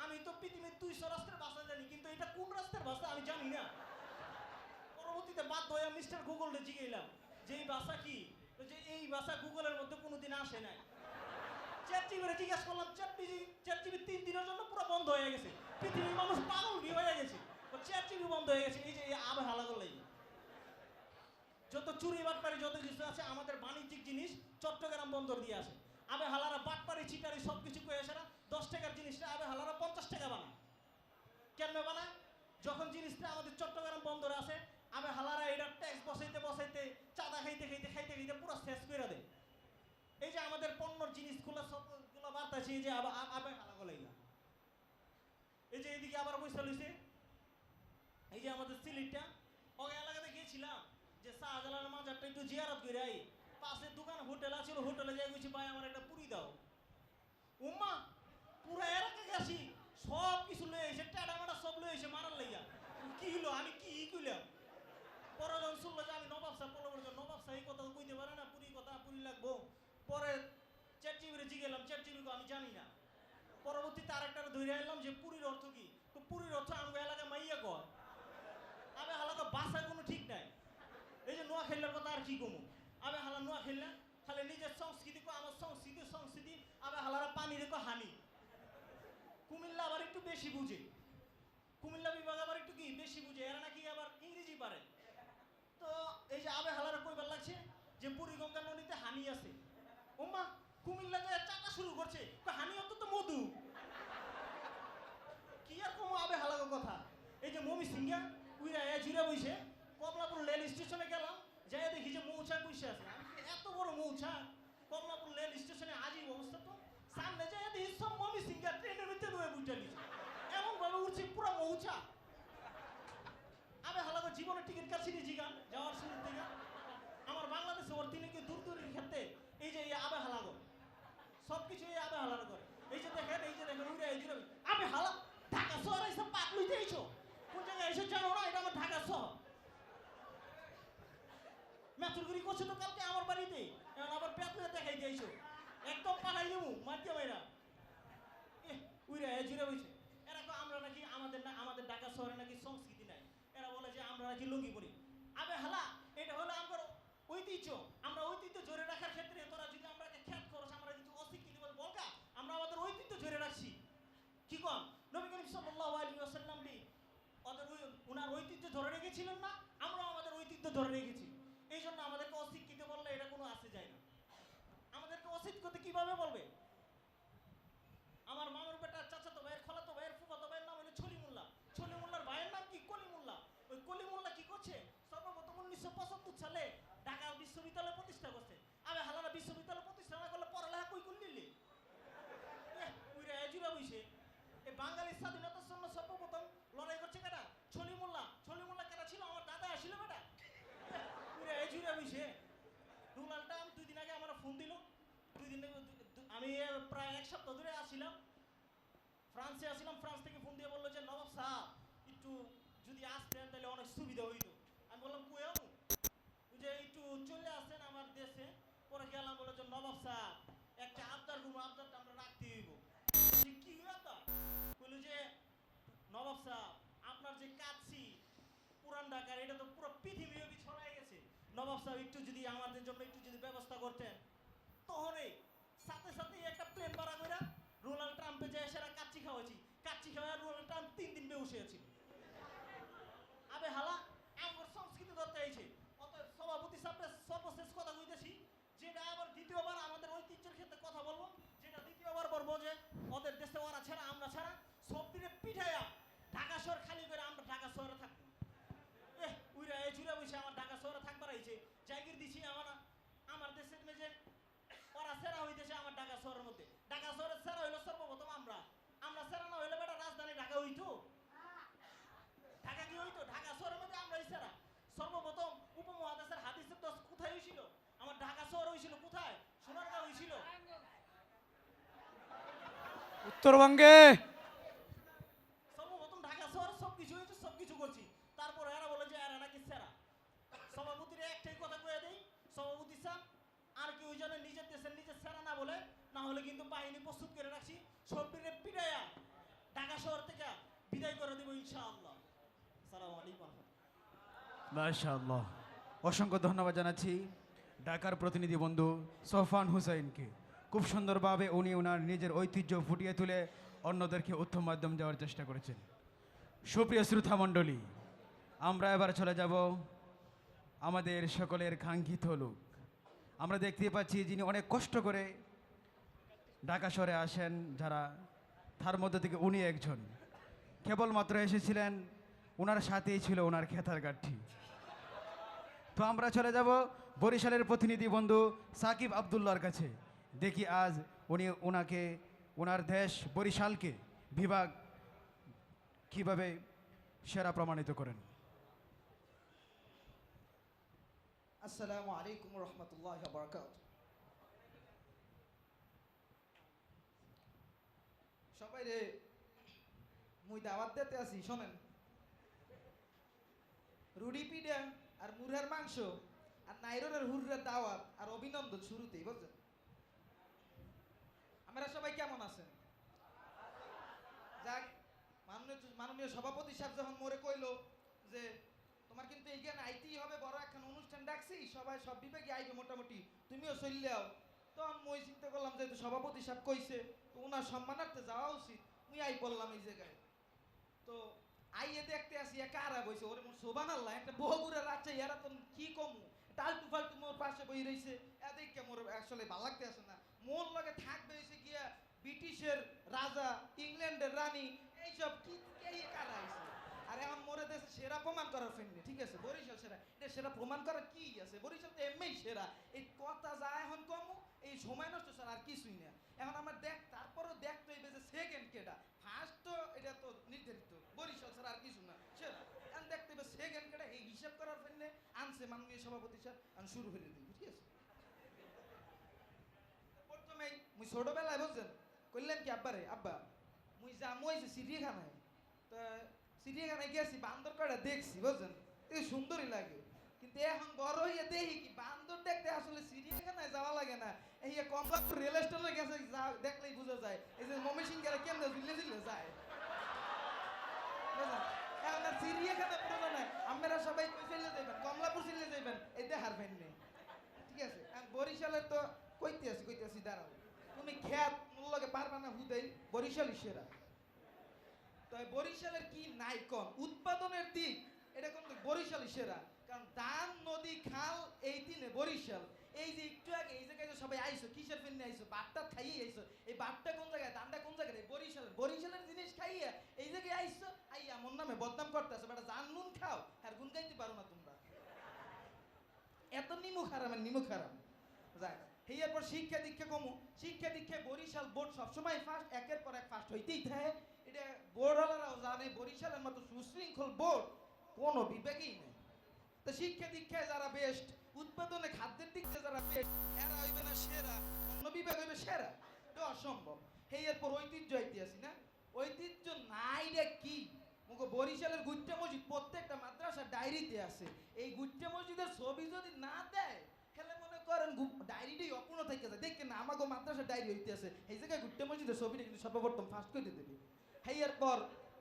আমি তো পৃথিবীর 200 রাষ্ট্রের ভাষা জানি, কিন্তু এটা কোন রাষ্ট্রের ভাষা আমি জানি না। পরবর্তীতে বাধ্য হয়ে মিস্টার গুগলকে জিজ্ঞাইলাম যে এই ভাষা কি? যে এই ভাষা গুগলের মধ্যে কোনোদিন আসে নাই। চ্যাটজিপিটি জিজ্ঞাসা করলাম, চ্যাটজিপিটি 3 দিনের জন্য পুরো বন্ধ হয়ে গেছে। পৃথিবীর মানুষ পাগল হয়ে গেছে, চ্যাটজিপিটি বন্ধ হয়ে গেছে। এই যে আবে হালাগো লাগে যত চুরি বাটপারি যত কিছু আছে আমাদের বাণিজ্যিক জিনিস চট্টগ্রাম বন্দর দিয়ে আসে। আবে হালারা বাটপারি চিটারি সব কিছু কয়ে আসে না। 10 টাকার জিনিসটা আবে হালারা 50 টাকা বানায়। কেমনে বানায়? যখন জিনিসটা আমাদের চট্টগ্রাম বন্দরে আসে আবে হালারা এটা ট্যাক্স বসাইতে চাঁদা খাইতে পুরো শেষ করে দেয়। এই যে আমাদের পণ্যর জিনিসগুলো সবগুলো বাড়তাছে এই যে আবে হালাগো লাইলা। এই যে এইদিকে আবার বসে লইছে এই যে আমাদের সিলেটটা ওই এলাকাতে গিয়েছিলাম যে শাহজালালের মাজারটা একটু জিয়ারত করে আই। পাশে দোকান হোটেল আছে, হোটেলে যাই কইছি ভাই আমার একটা পুরি দাও। উম্মা পুরো এলাকা গেছি সব কিছু লয়ে এসে টাটা মাটা সব লয়ে এসে মারার লাইয়া। কি হলো আমি কি কইলাম? পরে যখন শুনলো যে আমি নবাব সাহেব বলবো, নবাব সাহেব কথা কইতে পারে না, পুরি কথা পুরি লাগবো। পরে চ্যাটজিপিটি জিজ্ঞেলাম, চ্যাটজিপিটি আমি জানি না। পরবর্তীতে আরেকটা ধরে আনলাম যে পুরীর অর্থ কি? তো পুরীর অর্থ আমগো এলাকায় মাইয়া কয়। আবে হালাকা বাসায় কোনো ঠিক নাই। এই যে নোয়াখালীর কথা আর কি কমু? আবে হালা নোয়াখালী খালি নিজের সংস্কৃতি কো আমার সংস্কৃতি আবে হালারা পানি রেখো হানি। কুমিল্লা আবার একটু বেশি বুঝে, কুমিল্লা বিভাগ আবার একটু কি বেশি বুঝে, এরা নাকি আবার ইংরেজি পারে। তো এই যে আবে হালারা কইবার লাগছে যে বুড়িগঙ্গা নদীতে হানি আছে। ওমা কুমিল্লা যায় চাকা শুরু করছে, হানি অত তো মধু। কি আর কম আবে হালাগো কথা। এই যে মমি সিংহা উইরা জুড়ে বইছে কমলাপুর রেল স্টেশনে গেলাম, যাই দেখি যে মৌচাক বসে আছে। এত বড় মৌচাক কমলাপুর রেল স্টেশনে আজই অবস্থা। তো সামনে যাই দেখি সব মমি সিংহা ট্রেনের ভিতরে বয়ে বুঝতে নিচ্ছে, এমন ভাবে উঠছে পুরো মৌচাক। আবে হালাগো জীবনের টিকিট কাটছিনি জিগান যাওয়ার শুরু থেকে। আমার বাংলাদেশে ওর তিনি কি দূর দূরের ক্ষেত্রে এই যে আবে হালাগো সবকিছু এই আবে হালার করে। এই যে দেখেন উইরা জুড়ে আবে হালা ঢাকা শহরে বলছো তো কালকে আমার বাড়িতে, এখন আবার পেতলে দেখাই দিয়েছো, একদম পালাই দেবো মারতে মাইরা। উইরা জুড়ে বইছে, এরা কো আমরা নাকি আমাদের ঢাকা শহরে নাকি সংস্কৃতি নাই, এরা বলে যে আমরা নাকি লুঙ্গি পরি। আবে হালা, এটা হলো আমার ঐতিহ্য, আমরা ঐতিহ্য ধরে রাখার ক্ষেত্রে তোরা যদি আমরাকে খ্যাত করছ, আমরা কিছু অস্বীকৃতি বলকা, আমরা আমাদের ঐতিহ্য ধরে রাখছি। কি কন নবী করিম সাল্লাল্লাহু আলাইহি ওয়াসাল্লাম উনার ঐতিহ্য ধরে রেখেছিলেন না, আমরা আমাদের ঐতিহ্য ধরে রেখেছি। এই জন্য আমাদেরকে অস্বীকৃতি বললে এটা কোনো আসে যায় না। আমাদেরকে অস্বীকৃতি কিভাবে বলবে? আমার মামার বেটার চাচাতো ভাইয়ের খালাতো ভাইয়ের ফুফাতো ভাইয়ের নাম হলো ছলিমুল্লাহ, ছলিমুল্লাহর ভাইয়ের নাম কি কলিমুল্লাহ। ওই কলিমুল্লাহ কি করছে? সর্বপ্রথম 1975 সালে ঢাকা বিশ্ববিদ্যালয় প্রতিষ্ঠা করছে। আবে হালারা বিশ্ববিদ্যালয় প্রতিষ্ঠা না করলে পড়ালেখা কই করলি? উইরা জুড়া বইছে। এই বাঙালির স্বাধীনতার জন্য সর্বপ্রথম লড়াই করছে কারা? ছলিমুল্লাহ। ছলিমুল্লাহ কারা ছিল? আমার দাদা আসছিল বেটা। উইরা জুড়া বইছে। রুলালটা আমি 2 দিন আগে আমার ফোন দিল, 2 দিন আমি প্রায় 1 সপ্তাহ ধরে আসছিলাম, ফ্রান্সে আসছিলাম। ফ্রান্স থেকে ফোন দিয়ে বললো যে নবাব সাহেব একটু যদি আসতেন তাহলে অনেক সুবিধা হইতো। আমি বললাম কুয়েও যে একটু চলে আসেন আমার দেশে। পরে গেলাম, বলে যে নবাব সাহেব একটা আবদার করবো, আবদারটা আমরা রাখতে হইব। কি আবদার? বললো যে নবাব সাহেব আপনার যে কাচ্ছি পুরান ঢাকার, এটা তো পুরো পৃথিবীব্যাপী ছড়াই গেছে। নবাব সাহেব একটু যদি আমাদের জন্য একটু যদি ব্যবস্থা করতেন, তখনই সাথে সাথে একটা প্লেন ভাড়া করে ডোনাল্ড ট্রাম্পে যায় সেরা কাচ্চি খাওয়াইছি। কাচ্চি খাওয়া ডোনাল্ড ট্রাম্প 3 দিন বেউসে আছে। আবে হালা, আমার সংস্কৃতি ধরতে আইছে। অতএব সভাপতি সাহেবের সর্বশেষ কথা কইতেছি, যেটা আবার দ্বিতীয়বার আমাদের ঐতিহ্যের ক্ষেত্রে কথা বলবো, যেটা দ্বিতীয়বার বলবো যে ওদের দেশে ওরা ছাড়া আমরা ছাড়া সব দিনে পিঠাইয়া ঢাকা শহর খালি করে আমরা ঢাকা শহরে থাকবো। উইরা এই চুরা বসে আমার ঢাকা শহরে থাকবার আইছে, জায়গির দিছি আমার দেশের মেজে ওরা সেরা হইতেছে আমার ঢাকা শহরের মধ্যে। ঢাকা শহরের সেরা হইলো সর্বপ্রথম আমরা সেরা না হইলে বেটা রাজধানী ঢাকা হইতো? ঢাকা কি হইতো? ঢাকা শহরের মধ্যে আমরাই সেরা। সর্বপ্রথম উপমহাদেশের হাদিসের দশ কোথায় হয়েছিল? আমার ঢাকা শহর হয়েছিল। কোথায়? সোনারগাঁও হয়েছিল। উত্তরবঙ্গে সর্বপ্রথম ঢাকা শহর সবকিছু হয়েছে, সবকিছু করছি। তারপর এরা বলে যে এরা নাকি সেরা। সভাপতির একটাই কথা কয়ে দেই, সভাপতি সাহেব আর কেউ যেন নিজের দেশের নিজের সেরা না বলে, না হলে কিন্তু বাহিনী প্রস্তুত করে রাখছি, সবদিনে পিড়াইয়া ঢাকা শহর থেকে বিদায় করে দেবো ইনশাআল্লাহ। আসসালামু আলাইকুম। মাশাআল্লাহ, অসংখ্য ধন্যবাদ জানাচ্ছি ঢাকার প্রতিনিধি বন্ধু সোফান হুসাইনকে। খুব সুন্দরভাবে উনি ওনার নিজের ঐতিহ্য ফুটিয়ে তুলে অন্যদেরকে উত্তম মাধ্যম দেওয়ার চেষ্টা করেছেন। সুপ্রিয় শ্রোতা মণ্ডলী, আমরা এবার চলে যাব আমাদের সকলের কাঙ্ক্ষিত লোক। আমরা দেখতে পাচ্ছি যিনি অনেক কষ্ট করে ঢাকা শহরে আসেন, যারা তার মধ্যে থেকে উনি একজন। কেবলমাত্র এসেছিলেন, ওনার সাথেই ছিল ওনার খেতার গাঠি। তো আমরা চলে যাব বরিশালের প্রতিনিধি বন্ধু সাকিব আবদুল্লাহর কাছে। দেখি আজ উনি ওনার দেশ বরিশালকে বিভাগ কিভাবে সেরা প্রমাণিত করেন। আসসালামু আলাইকুম রহমতুল্লাহি ওয়া বারাকাতুহু। সবাই রে মুই দাওয়াত দিতে আসি, শোনেন। রুডি পিঠা আর মুরহার মাংস আর নাইরনের হুররার দাওয়াত আর অভিনন্দন শুরুতেই, বুঝছেন? আমরা সবাই কেমন আছেন? যাক, মাননীয় সভাপতি সাহেব যখন মোরে কইলো যে তোমার কিন্তু এইখানে আইতেই হবে, বড় একখান অনুষ্ঠান ডাকছি, সবাই সব বিভাগে আইবে মোটামুটি, তুমিও চললেও, তখন মই চিন্তা করলাম যে সভাপতি সাহেব কইছে তো ওনার সম্মানার্থে যাওয়া উচিত। মুই আই বললাম এই জায়গায়। তো আইয়ে দেখতে আসি কারা বইছে, ওরে মোর সোবান আল্লাহ, একটা বহুগুড়া রাচ্ছে, এরা তো কি কমু, টালটু ফালটু মোর পাশে বই রইছে, এদিকে মোর আসলে ভালো লাগতে আসে না। মোর লগে থাকবে হইছে গিয়া ব্রিটিশের রাজা, ইংল্যান্ডের রানী, এইসব কি কারা আইছে। আর এখন মোরে দেশে সেরা প্রমাণ করার ফেননি, ঠিক আছে? বরিশাল সেরা, এটা সেরা প্রমাণ করার কি আছে? বরিশাল তো এমনি সেরা। এই কথা যা এখন কমু, এই সময় নষ্ট ছাড়া আর কিছুই না। এখন আমার তারপরও দেখতে হইবে যে সেকেন্ড কেটা, ফার্স্ট তো এটা তো নির্ধারিত, বরিশাল ছাড়া আর কিছু না সেরা। এখন দেখতে হইবে সেকেন্ড কেটা, এই হিসাব করার ফেননে আনছে মাননীয় সভাপতি স্যার। আমি শুরু হয়ে দিব, ঠিক আছে? প্রথমেই মুই ছোটবেলায় বুঝছেন করলেন কি আব্বারে, আব্বা মুই যে চিড়িয়াখানায়, তা চিড়িয়াখানায় গেছি, বান্দর কয়টা দেখছি বুঝছেন, এই সুন্দরই লাগে। কিন্তু এখন বড় হইয়া দেখি কি বান্দর দেখ এই যে কমলাপুর রেল স্টেশনে গেছে দেখলেই বোঝা যায় এই যে ময়মনসিংহ গেলে কেমনে ঝুলে যায় বুঝলেন? এখন আর চিড়িয়াখানা প্রয়োজন নাই, আপনারা সবাই চলে যাইবেন, কমলাপুর চলে যাইবেন, এই দেখার পাইন নেই, ঠিক আছে? আর বরিশালের তো কইতে আসি দাঁড়াও, তুমি খ্যাত মূল্যকে পারবা না হুদেই, বরিশালই সেরা। তো এই বরিশালের কি নাই কম উৎপাদনের দিক, এটা কিন্তু বরিশালই সেরা, কারণ ধান নদী খাল এই তিনে বরিশাল। এই যে একটু আগে এই জায়গায় যে সবাই আইছো কিসের ফেন্নে আইছো, বাটটা খাইয়ে আইছো, এই বাটটা কোন জায়গায়, ধানটা কোন জায়গায়, এই বরিশালের জিনিস খাইয়া এই জায়গায় আইছো, আইয়া আমার নামে বদনাম করতে আসো, বেটা জান নুন খাও আর গুন গাইতে পারো না তোমরা, এত নিমু খারাম যাক। এর পর শিক্ষা দীক্ষা কমু, শিক্ষা দীক্ষায় বরিশাল বোর্ড সবসময় ফার্স্ট, একের পর এক ফার্স্ট হইতেই থাকে। এটা বোর্ডওয়ালারাও জানে বরিশালের মতো সুশৃঙ্খল বোর্ড কোনো বিবেকেই নেই। তো শিক্ষা দীক্ষায় যারা বেস্ট, উৎপাদনে খাদ্যের দিক থেকে যারা বেস্ট, এরা হইবে না সেরা, অন্য বিভাগ হইবে সেরা, এটা অসম্ভব। এরপর ঐতিহ্য আইতেছি না, ঐতিহ্য নাই রে কি মুখো বরিশালের গুচ্চা মসজিদ প্রত্যেকটা মাদ্রাসার ডায়েরিতে আছে। এই গুচ্চা মসজিদের ছবি যদি না দেয় তাহলে মনে করেন ডায়েরিটাই অপূর্ণ থেকে যায়। দেখেন না আমাকে মাদ্রাসার ডায়েরি হইতে আছে, এই জায়গায় গুচ্চা মসজিদের ছবিটা কিন্তু সর্বপ্রথম ফার্স্ট করে দেবে। এরপর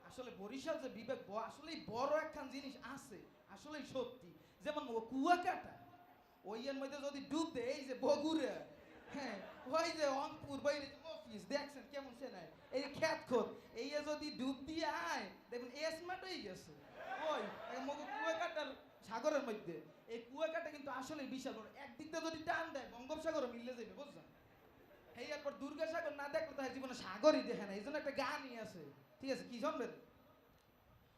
আসলে বরিশাল যে বিবেক আসলেই বড় একখান জিনিস আছে, আসলেই সত্যি। যেমন কুয়াকাটা, ওইয়ের মধ্যে যদি ডুব দেয়, এই যে বগুড়া, হ্যাঁ ওই যে অঙ্কুর বাইরে অফিস দেখছেন কেমন সে নাই, এই খ্যাত খোদ, এই যদি ডুব দিয়ে আয় দেখুন স্মার্ট হয়ে গেছে। ওই কুয়াকাটার সাগরের মধ্যে এই কুয়াকাটা কিন্তু আসলে বিশাল বড়, একদিক দিয়ে যদি টান দেয় বঙ্গোপসাগরও মিলে যাবে, বুঝছেন? এরপর দুর্গাসাগর না দেখলে তার জীবনে সাগরই দেখে না, এই জন্য একটা গানই আছে, ঠিক আছে? কি শুনবেন?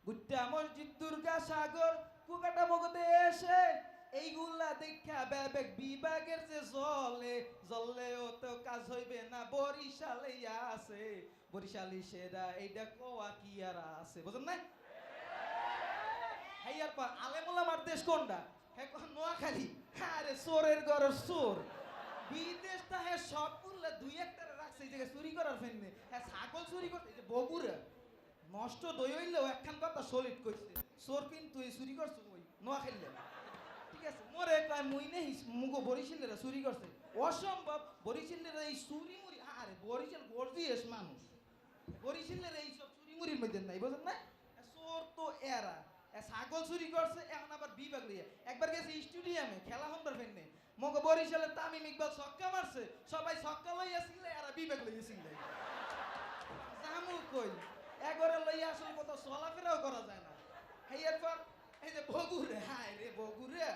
গুট্টা মসজিদ দুর্গা সাগর কুয়াকাটা মগতে এসে এইগুলা দেখা বেবেক বিভাগের যে জলেও তো কাজ হইবে না, বরিশালে আছে বরিশালি সেরা, এইটা কোয়া কি আর আছে, বুঝলেন না? পর আলেমুলামার দেশ কোনটা? নোয়াখালী। আরে চোরের ঘর চোর, বিদেশ তা হ্যাঁ সবগুলা দুই একটা রাখছে এই জায়গায় চুরি করার ফেলনে, হ্যাঁ ছাগল চুরি করতে, এই যে বগুড়া নষ্ট দই হইলেও একখান কথা সলিড করছে, চোর কিন্তু এই চুরি করছে ওই নোয়াখালী, ঠিক আছে? মোরে কয় মুই নেই মুগো বরিশালেরা চুরি করছে, অসম্ভব। বরিশালেরা এই চুরি মুড়ি, আরে বরিশাল গর্জিয়াস মানুষ, বরিশালের এই সব চুরি মুড়ির মধ্যে নাই, বুঝলেন না? চোর তো এরা ছাগল চুরি করছে, এখন আবার বিভাগ লইয়া একবার গেছে স্টেডিয়ামে খেলা হবার ফেননে, মগো বরিশালের তামিম ইকবাল ছক্কা মারছে, সবাই ছক্কা লইয়াছিল আর বিভাগ লইয়াছিল, জামু কই একবারে লইয়া আসলে কোথাও চলাফেরাও করা যায় না। এরপর এই যে বগুড়া, হায় রে বগুড়া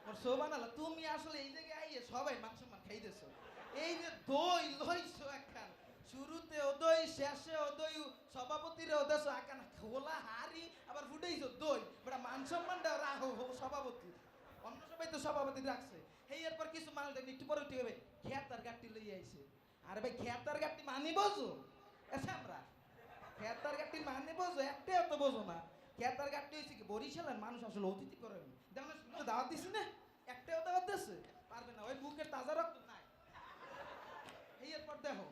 মোর শোভানালা, তুমি আসলে এই জায়গায় আইয়ে সবাই মান সম্মান খাইতেছো, এই যে দই লইছো একখান, শুরুতে দই শেষে দই, সভাপতিরে দেশ আকান খোলা হাড়ি, আবার ফুটাইছো দই, বেটা মান সম্মানটা রাখো সভাপতি, অন্য সবাই তো সভাপতি রাখছে। এরপর কিছু মানুষ দেখি একটু পরে উঠে হবে খেতার গাড়ি লইয়া আইছে, আরে ভাই খেতার গাড়ি মানি বোঝো, আমরা খেতার গাড়ি মানে বোঝো, একটাও তো বোঝো না। খেতার গাড়ি হয়েছে কি বরিশালের মানুষ আসলে অতিথি করে, যেমন দাওয়াত দিছি না, একটাও দাওয়াত দিচ্ছে পারবে না, ওই বুকের তাজা রক্ত নাই। এরপর দেখো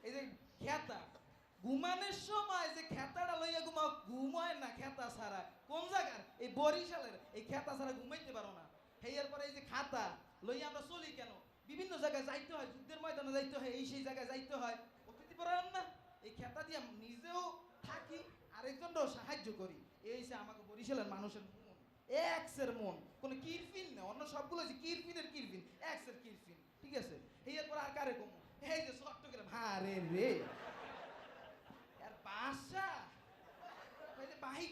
এই যে খেতা, ঘুমানোর সময় যে খেতাটা লইয়া ঘুমাও, ঘুমায় না খেতা ছাড়া, কোন জায়গার? এই বরিশালের এই খেতা ছাড়া ঘুমাইতে পারো না। এরপরে এই যে খাতা লইয়া আমরা চলি কেন, বিভিন্ন জায়গায় যাইতে হয়, যুদ্ধের ময়দানে যাইতে হয়, এই সেই জায়গায় যাইতে হয়, অতিথি পরায়ণ না, এই খেতা দিয়ে নিজেও থাকি আরেকজনও সাহায্য করি, এই সে আমাকে বরিশালের মানুষের মন, এক্সের মন, কোনো কিরফিন না, অন্য সবগুলো যে কিরফিনের কিরফিন, এক্সের কিরফিন, ঠিক আছে? এরপর আর কারে কম, এই যে চট্টগ্রাম, হারে রে আর বাসা বাহি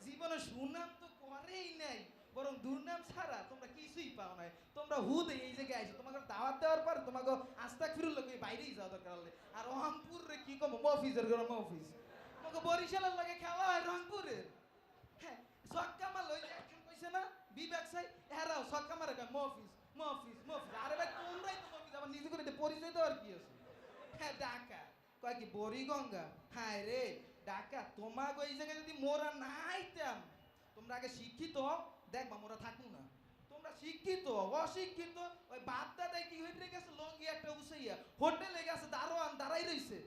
জীবনে সুনাম তো করেই নাই, বরং দুর্নাম ছাড়া তোমরা কিছুই পাও নাই। তোমরা হুদে এই জায়গায় আইছো, তোমাকে দাওয়াত দেওয়ার পর তোমাকে আস্তাক ফিরুল লাগে বাইরেই যাওয়া দরকার হলে, আর রংপুর রে কি কম মফিজের ঘর মফিজ, তোমাকে বরিশালের লাগে খেলা হয় রংপুরের, হ্যাঁ ছক্কা মার লই এখন কইছে না বিবেক চাই, এরাও ছক্কা মারে কয় মফিজ মফিজ মফিজ, আরে ভাই তোমরাই তো মফিজ, আমার নিজে করে পরিচয় দেওয়ার কি আছে? হ্যাঁ ঢাকা কয় কি বরিগঙ্গা, হায় রে ঢাকা, তোমাকে ওই জায়গায় যদি মোরা না আইতাম তোমরা আগে শিক্ষিত হও, দেখবা মোরা থাকবো না। তোমরা শিক্ষিত অশিক্ষিত ওই বাদদা দেয় কি হইতে গেছে লঙ্গি একটা উসাইয়া হোটেলে গেছে দারোয়ান দাঁড়াই রইছে।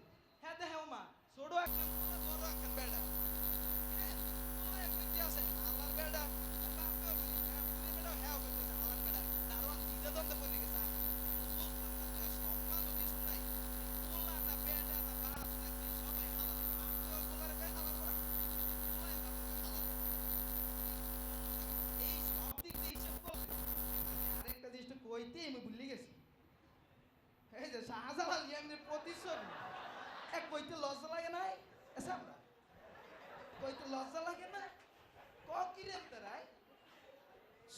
হ্যাঁ দেখো মা ছোট একটা বড় একটা বেড়া হ্যাঁ ওই কইতে আছে আমার বেড়া বাপকে বলি হ্যাঁ পুরি বেড়া হ্যাঁ কইতে আমার বেড়া দারোয়ান দিদা দন্তে পড়ে গেছে সম্মান কিছু নাই ওলা না বেড়া না বাপ না কি সবাই হালাল বাপকে বলার বেড়া হালাল করা ওই বাপকে হালাল এই সব দিক দিয়ে হিসাব করলে আরেকটা জিনিসটা কইতে আমি ভুলে গেছি। এই যে শাহজালাল এমনি প্রতিশোধ এক কইতে লজ্জা লাগে নাই এসব কইতে লজ্জা লাগে না কিরে তারাই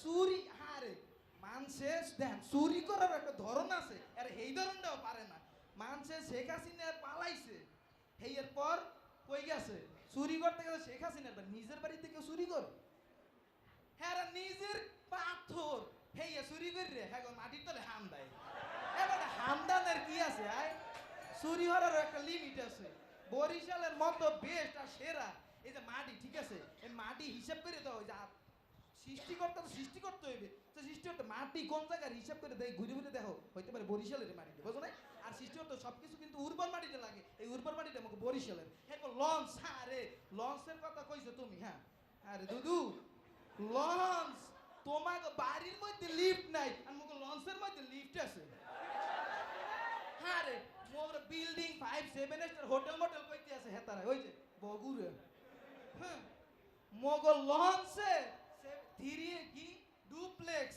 চুরি হারে মানসে দেন চুরি করার একটা ধরন আছে আর এই ধরনটাও পারে না। মানসে শেখ হাসিনা পালাইছে হেয়ের পর কই গেছে চুরি করতে গেছে শেখ হাসিনার বাড়ি নিজের বাড়িতে কেউ চুরি করে হ্যাঁ নিজের পাথর হেয়ে চুরি করি রে হ্যাঁ মাটির তলে হাম দেয় এবার হামদানের কি আছে আয় চুরি হওয়ার একটা লিমিট আছে। বরিশালের মতো বেস্ট আর সেরা এই যে মাটি ঠিক আছে এই মাটি হিসাব করে দাও যে সৃষ্টিকর্তা তো সৃষ্টি করতে হইবে তো সৃষ্টিকর্তা মাটি কোন জায়গার হিসাব করে দেয় ঘুরে ঘুরে দেখো হইতে পারে বরিশালের মাটিতে বুঝো না আর সৃষ্টিকর্তা সবকিছু কিন্তু উর্বর মাটিতে লাগে এই উর্বর মাটিটা আমাকে বরিশালের এরপর লঞ্চ আরে লঞ্চের কথা কইছো তুমি হ্যাঁ আরে দুদু লঞ্চ তোমার বাড়ির মধ্যে লিফট নাই আর আমাকে লঞ্চের মধ্যে লিফট আছে হ্যাঁ রে মোর বিল্ডিং 5-7 স্টার হোটেল মোটেল কইতে আছে হেতারা ওই যে বগুড়া হ্যাঁ মোগল লঞ্চে 3 কি ডুপ্লেক্স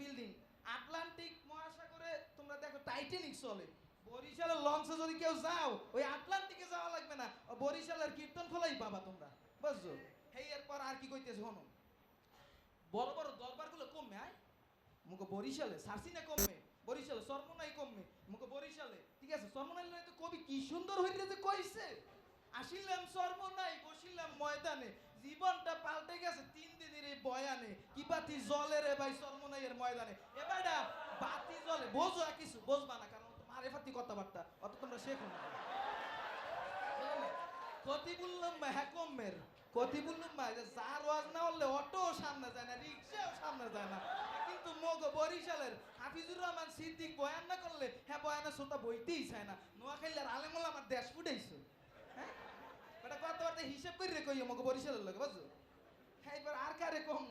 বিল্ডিং আটলান্টিক মহাসাগরে তোমরা দেখো টাইটানিক চলে বরিশালের লঞ্চে যদি কেউ যাও ওই আটলান্টিকে যাওয়া লাগবে না বরিশালের কীর্তন খোলাই পাবা তোমরা বুঝছো হেই এরপর আর কি কইতেছে শোনো বড় বড় দরবারগুলো কমে আয় মুখো বরিশালে সারসিনা কমে বরিশালে সর্বনাই কমে মুখো বরিশালে ঠিক আছে সর্বনাই তো কবি কি সুন্দর হইরে যে কইছে আসিলাম সর্বনাই বসিলাম ময়দানে জীবনটা পাল্টে গেছে 3 দিনের এই বয়ানে কি বাতি জ্বলে রে ভাই সর্বনাইয়ের ময়দানে এবারটা বাতি জ্বলে বোঝো কিছু বুঝবা না কারণ তোমার এফাতি কথাবার্তা অত তোমরা শেখো না কতি বললাম হ্যাকমের কতি বললাম যে যার ওয়াজ না হলে অটো সামনে যায় না রিক্সাও সামনে যায় না কিন্তু মগ বরিশালের হাফিজুর রহমান সিদ্দিক বয়ান না করলে হ্যাঁ বয়ানের শ্রোতা বইতেই চায় না নোয়াখালীর আলেমুল আমার দেশ ফুটাইছে হ্যাঁ এটা কথাবার্তা হিসেব করে রে কই মগ বরিশালের লোক বুঝছো হ্যাঁ এবার আর কারে কম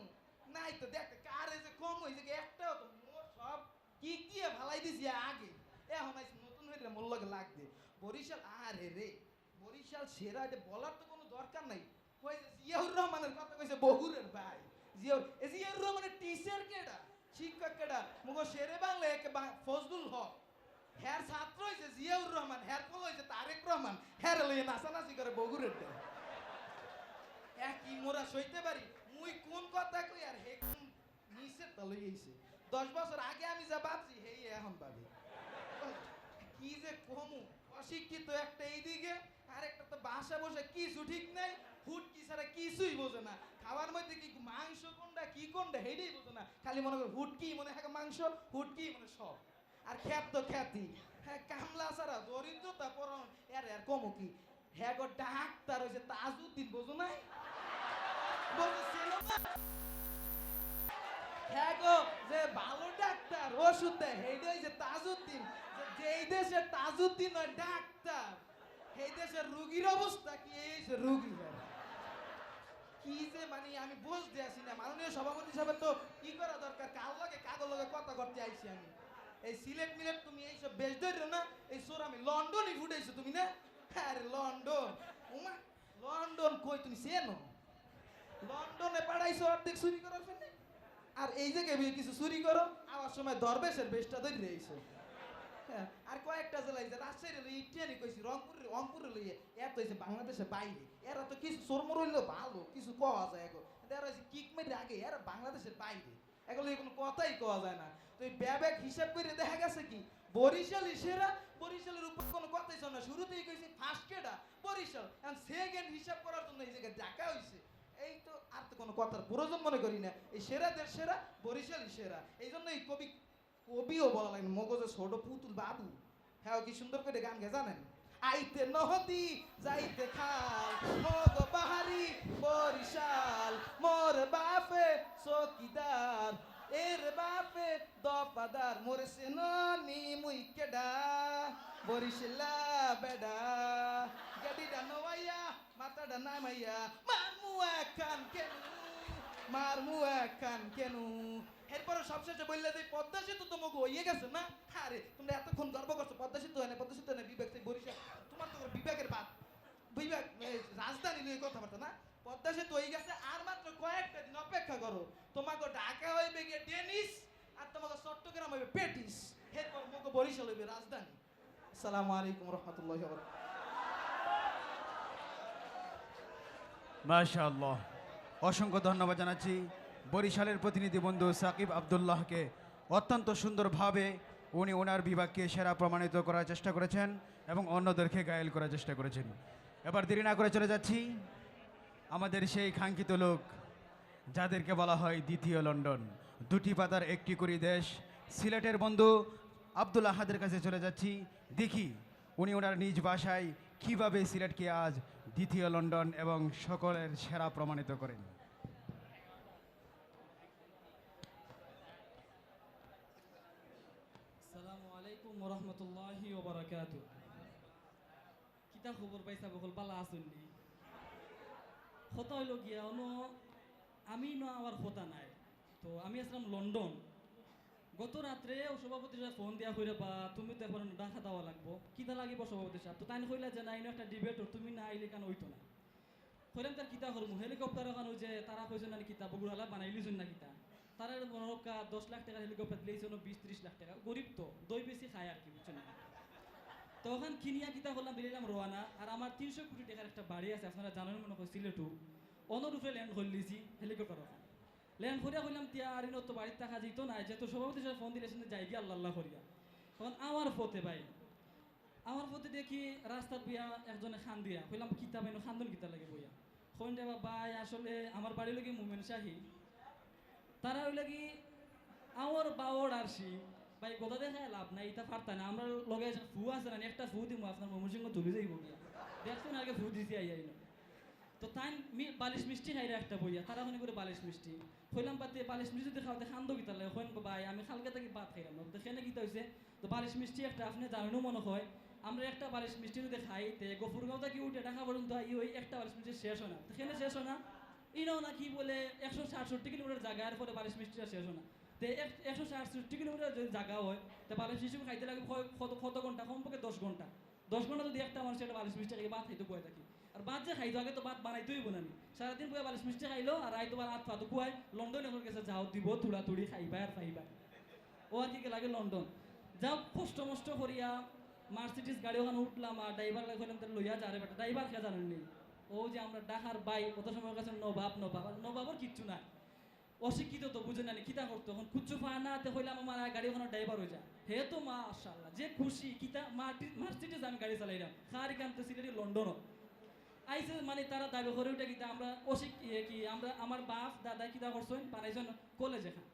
নাই তো দেখ কারে যে কম হইছে একটাও তো মোর সব কি কি ভালাই দিছি আগে এখন আইছে নতুন হইরে মোর লগে লাগবে বরিশাল আরে রে বরিশাল সেরা এটা বলার তো কোনো দরকার নাই কইছে জিয়াউর রহমানের কথা কইছে বগুড়ের ভাই জিয়াউর রহমানের টিচার কেডা শিক্ষক কেডা মুগো শেরে বাংলা একে ফজলুল হক হ্যার ছাত্র হইছে জিয়াউর রহমান হ্যার ফল হইছে তারেক রহমান হ্যার লইয়ে নাচানাচি করে বগুড়ের কি মোরা সইতে পারি মুই কোন কথা কই আর হে কোন নিচের তা লই আইছে 10 বছর আগে আমি যা ভাবছি হেই এখন ভাবি কি যে কমু অশিক্ষিত একটা এইদিকে আর একটা তো বাসা বসে কিছু ঠিক নাই হুটকি ছাড়া কিছুই বোঝে না খাওয়ার মধ্যে কি মাংস কোনটা কি কোনটা হেডেই বোঝে না খালি মনে করে হুটকি মনে হয় মাংস হুটকি মনে সব আর খ্যাত তো খ্যাতি হ্যাঁ কামলা ছাড়া দরিদ্রতা পরন এর কমু কি হ্যাঁ গো ডাক্তার হয়েছে তাজউদ্দিন বোঝো নাই হ্যাঁ গো যে ভালো ডাক্তার ওষুধ দেয় হেডে হয়েছে তাজউদ্দিন যেই দেশের তাজউদ্দিন হয় ডাক্তার এই দেশের রুগীর অবস্থা কি এই রুগী কি যে মানে আমি বুঝতে আসি না মাননীয় সভাপতি সাহেব তো কি করা দরকার কাল লাগে কাগজ লগে কথা করতে আইছি আমি এই সিলেট মিলেট তুমি এইসব বেশ ধরো না এই সোর আমি লন্ডনই ফুটাইছো তুমি না আরে লন্ডন ওমা লন্ডন কই তুমি চেনো লন্ডনে পাঠাইছো অর্ধেক চুরি করার জন্য আর এই জায়গায় কিছু চুরি করো আমার সময় দরবেশের বেশটা ধরে রয়েছে হ্যাঁ আর কয়েকটা জেলায় যে রাজশাহী লই ইটিয়ানি কইছি রংপুরে লইয়ে এত হইছে বাংলাদেশের বাইরে এরা তো কিছু চোরমোর হইলেও ভালো কিছু কওয়া যায় এখন এরা হইছে কিক মেরে আগে এরা বাংলাদেশের বাইরে এগুলো কোনো কথাই কওয়া যায় না তো এই ব্যাবেক হিসাব করে দেখা গেছে কি বরিশালই সেরা বরিশালের উপর কোনো কথাই শোনা শুরুতেই কইছি ফার্স্ট কেডা বরিশাল এন্ড সেকেন্ড হিসাব করার জন্য এই জায়গায় ডাকা হইছে এই তো আর তো কোনো কথার প্রয়োজন মনে করি না এই সেরাদের সেরা বরিশালই সেরা এই জন্য এই কবিও বলা লাগে মগজে ছোট পুতুল বাবু হ্যাঁ কি সুন্দর করে গান গে জানেন আইতে নদী যাইতে খাল মগ বাহারি বরিশাল এর বাপে দফাদার মরেছে ননি মুই কেডা বরিশলা বেডা গাড়িটা নওয়াইয়া মাথাটা নামাইয়া মারমু একান কেন এরপরে সবশেষে বললে যে পদ্মা সেতু তোমাকে হইয়ে গেছে না। আরে তোমরা এতক্ষণ গর্ব করছো পদ্মা সেতু হয় না, পদ্মা সেতু হয় না, বিবেক সেই বরিশাল তোমার তো বিবেকের বাদ, বিবেক রাজধানী নিয়ে কথাবার্তা না। পদ্মা সেতু হয়ে গেছে, আর মাত্র কয়েকটা দিন অপেক্ষা করো, তোমাকে ঢাকা হইবে গিয়ে ডেনিস আর তোমাকে চট্টগ্রাম হইবে পেটিস, এরপর তোমাকে বরিশাল হইবে রাজধানী। আসসালামু আলাইকুম রহমতুল্লাহি ওয়া বারাকাতুহু। মাশাআল্লাহ, অসংখ্য ধন্যবাদ জানাচ্ছি বরিশালের প্রতিনিধি বন্ধু সাকিব আব্দুল্লাহকে। অত্যন্ত সুন্দরভাবে উনি ওনার বিভাগকে সেরা প্রমাণিত করার চেষ্টা করেছেন এবং অন্যদেরকে ঘায়েল করার চেষ্টা করেছেন। এবার দেরি না করে চলে যাচ্ছি আমাদের সেই কাঙ্ক্ষিত লোক যাদেরকে বলা হয় দ্বিতীয় লন্ডন, দুটি পাতার একটি করে দেশ, সিলেটের বন্ধু আব্দুল আহাদের কাছে চলে যাচ্ছি। দেখি উনি ওনার নিজ ভাষায় কিভাবে সিলেটকে আজ দ্বিতীয় লন্ডন এবং সকলের সেরা প্রমাণিত করেন। আসসালামু আলাইকুম ওয়া রাহমাতুল্লাহি ওয়া বারাকাতুহু। কিতা খবর পাইছা বকল পালা আসুননি? কথা হইল গিয়া আমি না আমার কথা নাই, তো আমি আসলাম লন্ডন। গত রাত্রে সভাপতি সাহেব ফোন দিয়া কইরা বা তুমি তো এখন ডাকা দেওয়া লাগবো, কিতা লাগিব সভাপতি সাহেব? তো তাই কইলা যে না ইনো একটা ডিবেট, তুমি না আইলে কেন হইতো না। কইলাম তার কিতা করবো, হেলিকপ্টার ওখানে যে তারা কইছে না কিতা বগুড়ালা বানাইলিছুন না কিতা, তারা মনোরকা 10 লাখ টাকা হেলিকপ্টার দিয়েছে 20-30 লাখ টাকা, গরিব তো দই বেশি খায় আর কি, বুঝছো না। তো ওখান কিনিয়া কিতা করলাম, বেরিলাম রোয়ানা। আর আমার 300 কোটি টাকার একটা বাড়ি আছে, আপনারা জানেন মনে হয় সিলেটু, অনুরূপে ল্যান্ড করলিছি হেলিকপ্টার ওখানে ল্যান্ড করিয়া কইলাম তিয়া আর ইনো তো বাড়িতে থাকা যেত না, যেহেতু সভাপতি সাহেব ফোন দিলেছেন যাই গিয়া আল্লাহ করিয়া। তখন আমার পথে ভাই, আমার পথে দেখি রাস্তার বিয়া একজনে খান দিয়া, কইলাম কিতা বাইনো খান্দন কিতা লাগে বইয়া। কইন দেবা ভাই আসলে আমার বাড়ি লাগি মোমেন শাহী, তারা ওই লাগি আমার বাওয়ার আরছি ভাই, কথা দেখায় লাভ নাই, এটা পারতা না। আমরা লগে ফু আছে না, একটা ফু দিব আপনার মমসিংহ তুলে যাইব গিয়া, দেখছো না আগে ফু দিছি আইন। তো তাই বালিশ মিষ্টি খাইরে একটা বইয়া, তারা ওখানে করে বালিশ মিষ্টি কইলাম পাতে বালিশ মিষ্টি যদি খাওয়াতে খান্দো কিতা লাগে, কইন ভাই আমি খালকে থেকে ভাত খাইলাম না, তো সেখানে কিতা হয়েছে। তো বালিশ মিষ্টি একটা আপনি জানেনও মনে হয়, আমরা একটা বালিশ মিষ্টি যদি খাই তে গফুরগাঁও থেকে উঠে ঢাকা পর্যন্ত ওই একটা বালিশ মিষ্টি শেষ হয় না, তো সেখানে শেষ হয় না। ইনাও না কি বলে 167 কিলোমিটার জায়গা, এরপরে বালিশ মিষ্টিটা শেষ হয় না। তো 167 কিলোমিটার যদি জায়গা হয়, তো বালিশ মিষ্টি খাইতে লাগে কত ঘন্টা, কমপক্ষে 10 ঘন্টা। 10 ঘন্টা যদি একটা মানুষ একটা বালিশ মিষ্টি খাই ভাত খাইতে বয়ে থাকি, আর ভাত যে খাইতো আগে তো ভাত বানাইতেই বোনা আমি সারাদিন বয়ে বালিশ মিষ্টি খাইলো, আর আইতো বার হাত পাতো কুয়ায় লন্ডনে এখন গেছে, যাও দিব তুড়া তুড়ি খাইবা আর পাইবা, ও আর কি লাগে লন্ডন। যাও কষ্ট মষ্ট করিয়া মার্সিডিস গাড়ি ওখানে উঠলাম, আর ড্রাইভার লাগলাম তার লইয়া যারে বেটা, ড্রাইভার কে জানেন নি, ও যে আমরা ঢাকার বাই কত সময় কাছে নবাবর কিচ্ছু নাই, অশিক্ষিত তো বুঝে না কিতা করতো, এখন কুচ্ছু পায় না, তে হইলাম আমার গাড়ি ওখানে ড্রাইভার হয়ে যায়, হে তো মাশাআল্লাহ যে খুশি, কিতা মার্সিডিস আমি গাড়ি চালাইলাম খারি কানতে সিলেটি লন্ডন আইসে, মানে তারা দাবি করে উঠে কিতা আমরা কি আমরা আমার বাপ দাদা কিতা করছেন বানাইছেন কলেজে খান,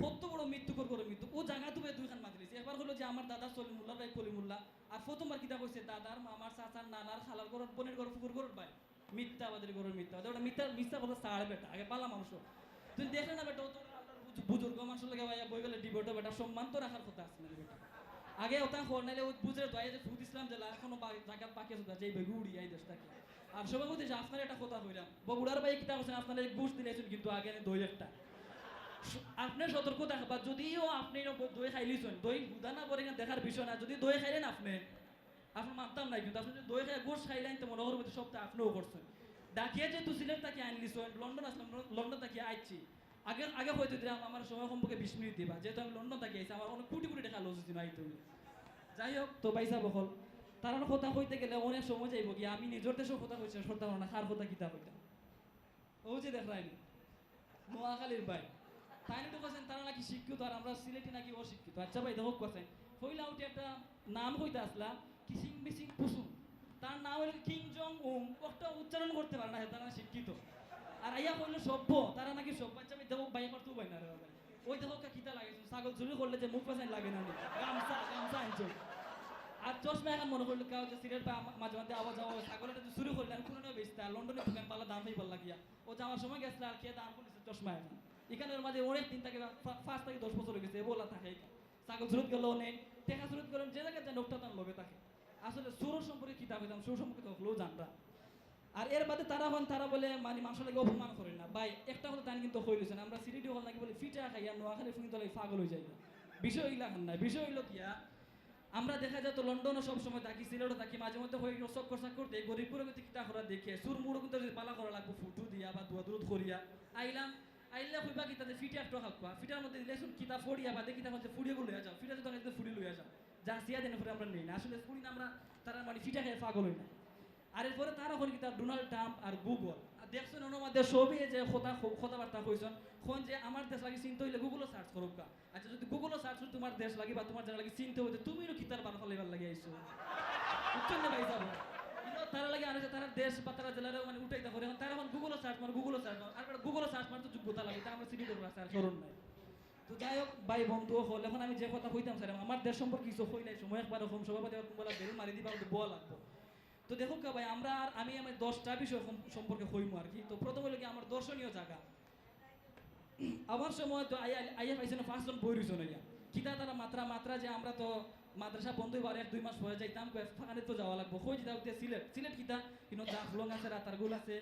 কত বড় মৃত্যু করে মৃত্যু, ও জায়গা তুমি দুইখান মাতি দিয়েছে। এবার হলো যে আমার দাদা সলিমুল্লাহ ভাই কলিমুল্লাহ, আর প্রথমবার কিতা কইছে দাদার মামার চাচার নানার খালার ঘর বোনের ঘর ফুকুর ঘর ভাই, মিথ্যাবাদের ঘরের মিথ্যাবাদী, ওটা মিথ্যা কথা ছাড় বেটা, আগে পালা মানুষ তুমি দেখলে না বেটা, ও তো বুজুর্গ মানুষের লাগে ভাইয়া বই গেলে ডিবেট বেটা, সম্মান তো রাখার কথা আছে না বেটা, আগে ওটা হর নাইলে ওই বুঝে দোয়া যে ফুদ ইসলাম যে এখনো জায়গা বাকি আছে যে বেগু উড়িয়ে এই দেশটাকে। আর সবাই বলতে যে আপনার একটা কথা কইলাম, বগুড়ার ভাই কিতা করছেন আপনার ঘুষ দিলেছেন, কিন্তু আগে দই একটা আপনার সতর্ক থাকবা, যদিও আপনি দই খাইলিছেন, দই বুধা না পরে দেখার বিষয় না, যদি দই খাইলেন আপনার মানতাম নাই, কিন্তু আপনি যদি দই খাই গোস খাইলেন তো মনে করবো সবটা আপনিও করছেন। ডাকিয়ে যেহেতু সিলেট তাকে আনলিছেন, লন্ডন আসলাম, লন্ডন তাকে আইছি, আগে হয়তো দিলাম আমার সময় সম্পর্কে 20 মিনিট দিবা, যেহেতু আমি লন্ডন তাকে আইছি, আমার অনেক কোটি টাকা লস হয়েছিল আইতে। যাই হোক, তো পাইসা বকল তার কথা হইতে গেলে অনেক সময় যাইব গিয়ে, আমি নিজের দেশেও কথা হয়েছে সরতাম না, কার কথা কিতা হইতাম, ও যে দেখায়নি নোয়াখালীর ভাই তাই তো বলছেন তারা নাকি শিক্ষিত আর আমরা সিলেটি নাকি অশিক্ষিত। আচ্ছা ভাই দেখো কথা হইলা উঠে একটা নাম কইতে আসলা কিসিং মিসিং পুসুম, তার নাম হলো কিং জং উং, একটা উচ্চারণ করতে পারে না, তারা শিক্ষিত। আর আইয়া কইলো সভ্য, তারা নাকি সভ্য। আচ্ছা ভাই দেখো ভাই করতেও পাই না রে ভাই, ওই দেখো কিতা লাগে ছাগল চুরি করলে যে মুখ পাশাই লাগে না, গামছা আনছো। আর চশমা এখন মনে করলো কেউ যে সিলেট বা মাঝে মাঝে আওয়াজ ছাগলটা যে চুরি করলে আমি কোনো বেচতে, আর লন্ডনে পালা দাম পাই লাগিয়া, ও যাওয়ার সময় গেছিল আর কে দাম করেছে চশমা এখন এখানের মাঝে অনেক দিন থাকে 5 থেকে 10 বছর হয়ে গেছে বলা থাকে ছাগল সুরত গেল নেই টেকা সুরত গেলেন যে জায়গায় যায় নোকটা তার লগে থাকে আসলে সুর সম্পর্কে কিতাব হইতাম সুর সম্পর্কে হলেও জানতাম আর এর বাদে তারা বলে মানে মানুষের লাগে অপমান করেন না ভাই একটা কথা তাই কিন্তু হইলেছেন আমরা সিরিডি হল নাকি বলে ফিটা খাইয়া নোয়াখালী ফুঁকি তলে পাগল হয়ে যাই বিষয় হইলা খান না বিষয় হইলো কিয়া আমরা দেখা যায় তো লন্ডনও সবসময় থাকি সিলেটও থাকি মাঝে মধ্যে হয়ে চক্কর চাক্কর দিয়ে গরিবপুরে কিন্তু কিতা করা দেখে সুর মুড়ো কিন্তু যদি পালা করা লাগবো ফুটু দিয়া বা দুয়া দূরত করিয়া আইলা কইবা কিতাতে ফিটে একটা খাওয়া ফিটার মধ্যে দিলেছুন কিতা ফড়িয়া বা দেখি তখন ফুড়িয়ে লইয়া যাও ফিটা যদি ফুড়ি লইয়া যাও যা সিয়া দেন পরে আমরা নেই না আসলে ফুড়ি না আমরা তারা মানে ফিটা খেয়ে পাগল হই না আর এরপরে তারা হল কিতা ডোনাল্ড ট্রাম্প আর গুগল দেখছেন ওনার মধ্যে সবই যে কথাবার্তা কইছেন কোন যে আমার দেশ লাগে চিন্তা হইলে গুগলও সার্চ করুক কা আচ্ছা যদি গুগলও সার্চ করি তোমার দেশ লাগে বা তোমার জায়গা লাগে চিন্তা হইতে তুমিও কিতার বার ফলাইবার লাগে আইছো বুঝছেন না ভাই যাবো তারা লাগে আর তারা দেশ বা তারা জেলারে মানে উঠাইতে পারে এখন তারা এখন গুগলও সার্চ মার আর গুগলও সার্চ মার তো যোগ্যতা লাগে তা আমরা সিটি করবো স্যার করুন নাই তো যাই হোক ভাই বন্ধু হল এখন আমি যে কথা কইতাম স্যার আমার দেশ সম্পর্কে কিছু কই নাই সময় একবার এরকম সভাপতি তোমরা বেল মারি দিবা বল লাগবো তো দেখো কা ভাই আমরা আর আমি 10টা বিষয় সম্পর্কে কইমু আর কি তো প্রথম হলো কি আমার দর্শনীয় জায়গা আমার সময় তো আইয়া পাইছেন 5 জন বই রইছেন ইয়া কিতা তারা মাত্রা যে আমরা তো মাদ্রাসা বন্ধ হইবার 1-2 মাস পরে যাইতাম ফাঁকানে তো যাওয়া লাগবো কই যেটা উঠতে সিলেট কিতা কিন্তু জাফলং আছে রাতারগুল আছে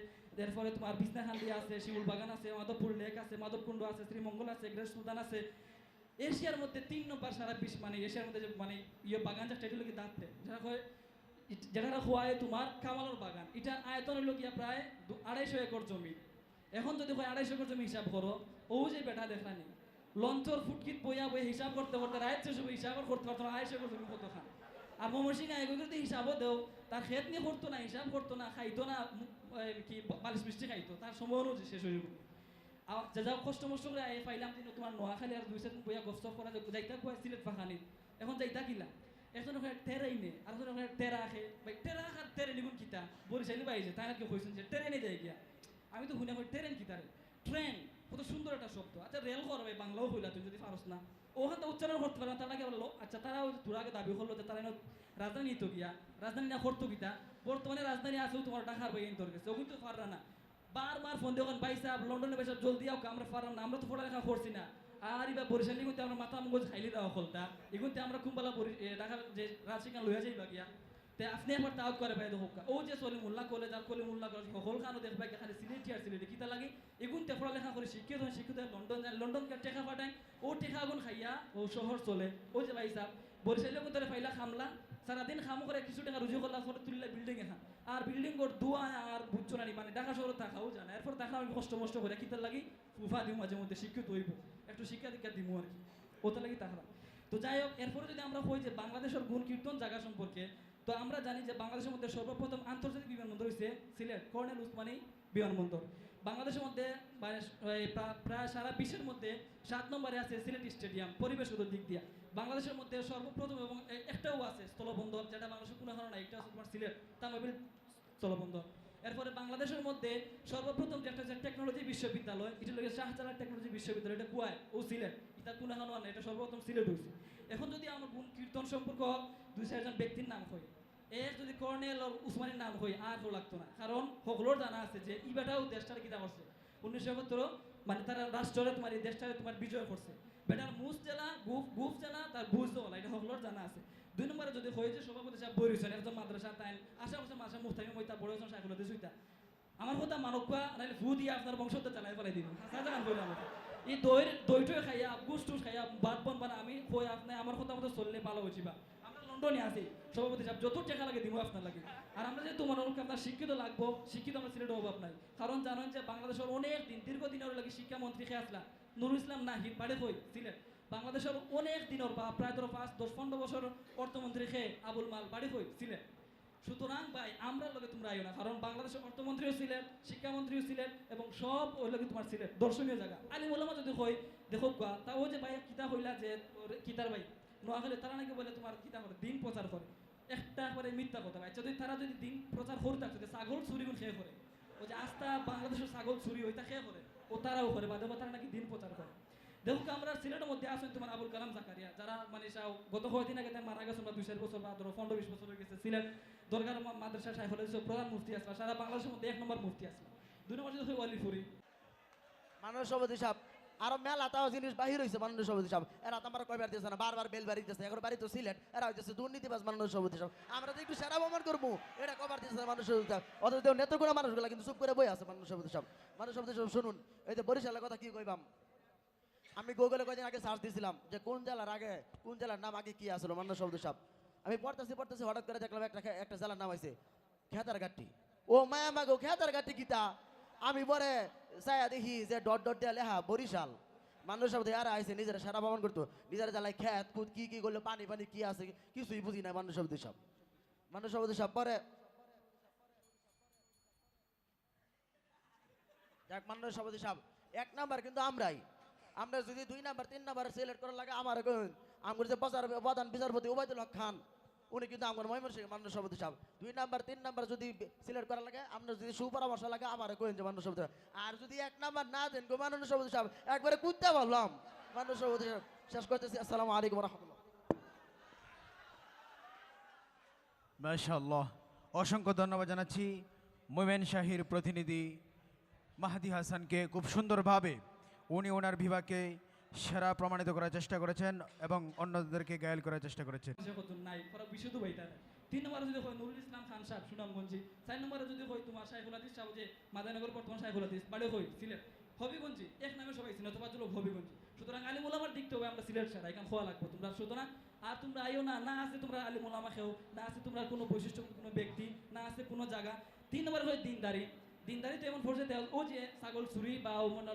এরপরে তোমার বিছনাখান্দি আছে শিমুল বাগান আছে মাধবপুর লেক আছে মাধবকুণ্ড আছে শ্রীমঙ্গল আছে গ্রেট সুলতান আছে এশিয়ার মধ্যে 3 নম্বর সারা বিশ্ব মানে এশিয়ার মধ্যে যে মানে বাগান যা টাইটেল কি দাঁততে যেটা খোয়ায় তোমার কামালর বাগান এটার আয়তন হলো গিয়া প্রায় 250 একর জমি এখন যদি হয় 250 একর জমি হিসাব করো ও যে বেটা দেখানি লঞ্চর ফুটকিট বইয়া হিসাব করতে রাইট শেষ হিসাব করতে পারতো 250 একর জমি কত খান আর মমসিং আগে যদি হিসাবও দেও তার খেত নিয়ে করতো না হিসাব করতো না খাইতো না কি বালিশ মিষ্টি খাইতো তার সময় অনুযায়ী শেষ হয়ে যাবে যা কষ্ট মষ্ট করে পাইলাম কিন্তু তোমার নোয়াখালী আর 2 সেকেন্ড বইয়া গস্ত করা যাইতা কুয়া সিলেট ফাঁকানি এখন যাইতা কিলা এখন ওখানে টেরাই নে আর ওখানে টেরা আখে ভাই টেরা আর টেরে নিগুন কিতা বরিশালি বাইছে তাই নাকি কইছেন যে ট্রেনে যাই গিয়া আমি তো শুনে কই ট্রেন কিতারে ট্রেন কত সুন্দর একটা শব্দ আচ্ছা রেল কর ভাই বাংলাও কইলা তুই যদি পারস না ওখান তো উচ্চারণ করতে পারো তারা কি বললো আচ্ছা তারা তোর আগে দাবি করলো যে তারা রাজধানী তো গিয়া রাজধানী না করতো কিতা বর্তমানে রাজধানী আছে তোমার ঢাকার ভাই তোর কাছে ওখানে তো পাররা না বারবার ফোন দিয়ে ভাই সাহেব লন্ডনে বেসব জলদি আও আমরা পারলাম না আমরা তো পড়ালেখা করছি না আর এবার বরিশালি কিন্তু আমরা মাথা মগজ খাইলি দেওয়া হলতা এগুনতে আমরা কুম্বালা ঢাকার যে রাজশাহী লইয়া যাইবা গিয়া তে আপনি একবার তাওত করে ভাই দেখো ও যে সলিমুল্লাহ কলেজ আর কলিমুল্লাহ কলেজ সকল খানো দেখবা খালি সিলেটি আর সিলেটি কিতা লাগে এগুনতে পড়ালেখা করে শিক্ষিত লন্ডন কে টেকা পাঠায় ও টেকা আগুন খাইয়া ও শহর চলে ও যে ভাই সাহেব বরিশালি কিন্তু ফাইলা খামলা সারাদিন খামো করে কিছু টাকা রুজু করলা পরে তুললে বিল্ডিং এখান আর বিল্ডিং ওর দুয়া আর বুঝছো না মানে ঢাকা শহরে থাকাও জানা এরপর দেখা আমি কষ্ট মষ্ট করে কিতার লাগি ফুফা দিও মাঝে মধ্যে শিক্ষিত হইব একটু শিক্ষা দীক্ষা দিমু আর কি ওটা লাগি তাহলে তো যাই হোক এরপরে যদি আমরা কই যে বাংলাদেশের গুণ কীর্তন জায়গা সম্পর্কে তো আমরা জানি যে বাংলাদেশের মধ্যে সর্বপ্রথম আন্তর্জাতিক বিমানবন্দর হয়েছে সিলেট কর্নেল উসমানী বিমানবন্দর বাংলাদেশের মধ্যে প্রায় সারা বিশ্বের মধ্যে 7 নম্বরে আছে সিলেট স্টেডিয়াম পরিবেশগত দিক দিয়া বাংলাদেশের মধ্যে সর্বপ্রথম এবং একটাও আছে স্থলবন্দর যেটা মানুষের কোনো কারণে একটা আছে তোমার সিলেট তামাবিল স্থলবন্দর এরপরে বাংলাদেশের মধ্যে সর্বপ্রথম যে একটা টেকনোলজি বিশ্ববিদ্যালয় এটা লাগে শাহজালাল টেকনোলজি বিশ্ববিদ্যালয় এটা কুয়ায় ও সিলেট এটা কোনো কারণে না এটা সর্বপ্রথম সিলেট হয়েছে এখন যদি আমার গুণ কীর্তন সম্পর্ক 2-4 ব্যক্তির নাম হয় এর যদি কর্নেল আর উসমানীর নাম হয় আর তো লাগতো না কারণ সকলের জানা আছে যে ইবাটাও দেশটার কিতা করছে 1971 মানে তারা রাষ্ট্রে তোমার এই দেশটারে তোমার বিজয় করছে বেটার মুস জেলা গুফ জেলা তার বুঝ জেলা এটা সকলের জানা আছে 2 নম্বরে যদি হয়েছে সভাপতি সাহেব বই রয়েছেন একজন মাদ্রাসা তাই আশা করছে মাসা মুস্তাকিম মইতা বড় হয়েছেন সাইকুল দিছুইতা আমার কথা মানবকা নাইলে ফু দিয়ে আপনার বংশতে চালাই ফেলাই দিন হাসা জানান বলে আমাকে এই দইটই খাইয়া গুস খাইয়া বাদ বন বানা আমি কই আপনি আমার কথা মতো চললে ভালো হইছিবা আমরা লন্ডনে আছি সভাপতি সাহেব যত টাকা লাগে দিব আপনার লাগে আর আমরা যে তোমার আপনার শিক্ষিত লাগবো শিক্ষিত আমরা সিলেটের অভাব নাই কারণ জানেন যে বাংলাদেশের অনেক দিন দীর্ঘদিনের লাগে শিক্ষামন্ত্রী খেয়ে আসলা নুরুল ইসলাম নাহিদ বাড়ি কই সিলেট বাংলাদেশের অনেক দিনের বা প্রায় ধরো 5-10-15 বছর অর্থমন্ত্রী খেয়ে আবুল মাল বাড়ি কই সিলেট সুতরাং ভাই আমরা লগে তোমরা আইও না কারণ বাংলাদেশের অর্থমন্ত্রীও সিলেট শিক্ষামন্ত্রীও সিলেট এবং সব ওই লগে তোমার সিলেট দর্শনীয় জায়গা আলিম ওলামা যদি কই দেখো তা ও যে ভাই কিতা হইলা যে কিতার ভাই নোয়াখালী তারা নাকি বলে তোমার কিতা করে দিন প্রচার করে একটা করে মিথ্যা কথা ভাই যদি তারা যদি দিন প্রচার করতে থাকতো ছাগল চুরি করে খেয়ে করে ও যে আস্থা বাংলাদেশের ছাগল চুরি ওইটা খেয়ে করে ও তারাও করে বা দেখো তারা নাকি দিন প্রচার করে দেখো আমরা সিলেটের মধ্যে আসেন তোমার আবুল কালাম জাকারিয়া যারা মানে গত কয়েকদিন আগে মারা গেছে বা 2-4 বছর বা ধরো 15-20 বছর হয়ে গেছে সিলেট দরগার মাদ্রাসা শাইখুল হাদিস প্রধান মুফতি আসলা সারা বাংলাদেশের মধ্যে 1 নম্বর মুফতি আসলা 2 নম্বর যদি ওয়ালিফুরি মাননীয় সভাপতি সাহেব আরো মেলা তাও জিনিস বাহির হয়েছে মাননীয় সভাপতি সাহেব, এরা তো আমরা কয়বার দিতেছে না, বারবার বেল বাড়িতেছে, এখন বাড়ি তো সিলেট, এরা হইতেছে দুর্নীতিবাজ মাননীয় সভাপতি সাহেব, আমরা তো একটু সেরা প্রমাণ করবো, এটা কবার দিতেছে না মাননীয় সভাপতি সাহেব, অথচ নেত্রকোনা মানুষগুলা কিন্তু চুপ করে বই আছে মাননীয় সভাপতি সাহেব। মাননীয় সভাপতি সাহেব শুনুন, এই যে বরিশালের কথা কি কইবাম, আমি গুগলে কয়েকদিন আগে সার্চ দিয়েছিলাম যে কোন জেলার আগে কোন জেলার নাম আগে কি আসলো মাননীয় সভাপতি সাহেব, আমি পড়তেছি হঠাৎ করে দেখলাম একটা জেলার নাম হয়েছে খেতারঘাটি। ও মায়া মাগো খেতারঘাটি গীতা, আমি পরে চায়া দেখি যে ডট ডট দেয়া লেখা বরিশাল। মানুষ সব আর আইসে নিজেরা সারা ভ্রমণ করতো, নিজের জ্বালায় খেত কুদ কি করলো, পানি পানি কি আছে কিছুই বুঝি না মানুষ সব সব মানুষ সব সব পরে যাক মাননীয় সভাপতি সাহেব, 1 নাম্বার কিন্তু আমরা যদি 2 নাম্বার 3 নাম্বার সিলেক্ট করার লাগে আমার আমার যে প্রধান বিচারপতি ওবায়দুল হক খান, উনি কিন্তু আমার ময়মনসিংহ মাননীয় সভাপতি সাহেব, 2 নাম্বার 3 নাম্বার যদি সিলেক্ট করা লাগে, আপনার যদি সুপরামর্শ লাগে আমার কইন যে মাননীয় সভাপতি, আর যদি 1 নাম্বার না দেন গো মাননীয় সভাপতি সাহেব একবারে কুত্তে বললাম মাননীয় সভাপতি সাহেব। শেষ করতেছি, আসসালামু আলাইকুম ওয়া রাহমাতুল্লাহ। মাশাআল্লাহ, অসংখ্য ধন্যবাদ জানাচ্ছি ময়মনসিংহের প্রতিনিধি মাহাদি হাসানকে। খুব সুন্দরভাবে উনি ওনার বিভাগকে সেরা প্রমাণিত করার চেষ্টা করেছেন এবং অন্যদেরকে গায়াল করার চেষ্টা করেছেন। নাই পরে বিশুদ্ধ বইটা 3 নম্বরে যদি হয় নুরুল ইসলাম খান সাহেব সুনামগঞ্জি, 4 নম্বরে যদি হয় তোমার শাইখুল হাদিস সাহেব যে মাদারনগর বর্তমান শাইখুল হাদিস বাড়ি হয় সিলেট, হবিগঞ্জি এক নামে সবাই চিনো অথবা লোক হবিগঞ্জি। সুতরাং আলিম ওলামার দিকটা হবে আমরা সিলেট ছাড়া এখানে খোয়া লাগবো তোমরা। সুতরাং আর তোমরা আইও না, না আছে তোমরা আলিম ওলামা খেও, না আছে তোমরা কোনো বৈশিষ্ট্য কোনো ব্যক্তি, না আছে কোনো জায়গা। 3 নম্বরে হয় দিনদারি। দিনদারি তো এমন ফোর্সে দেওয়া ও যে ছাগল চুরি বা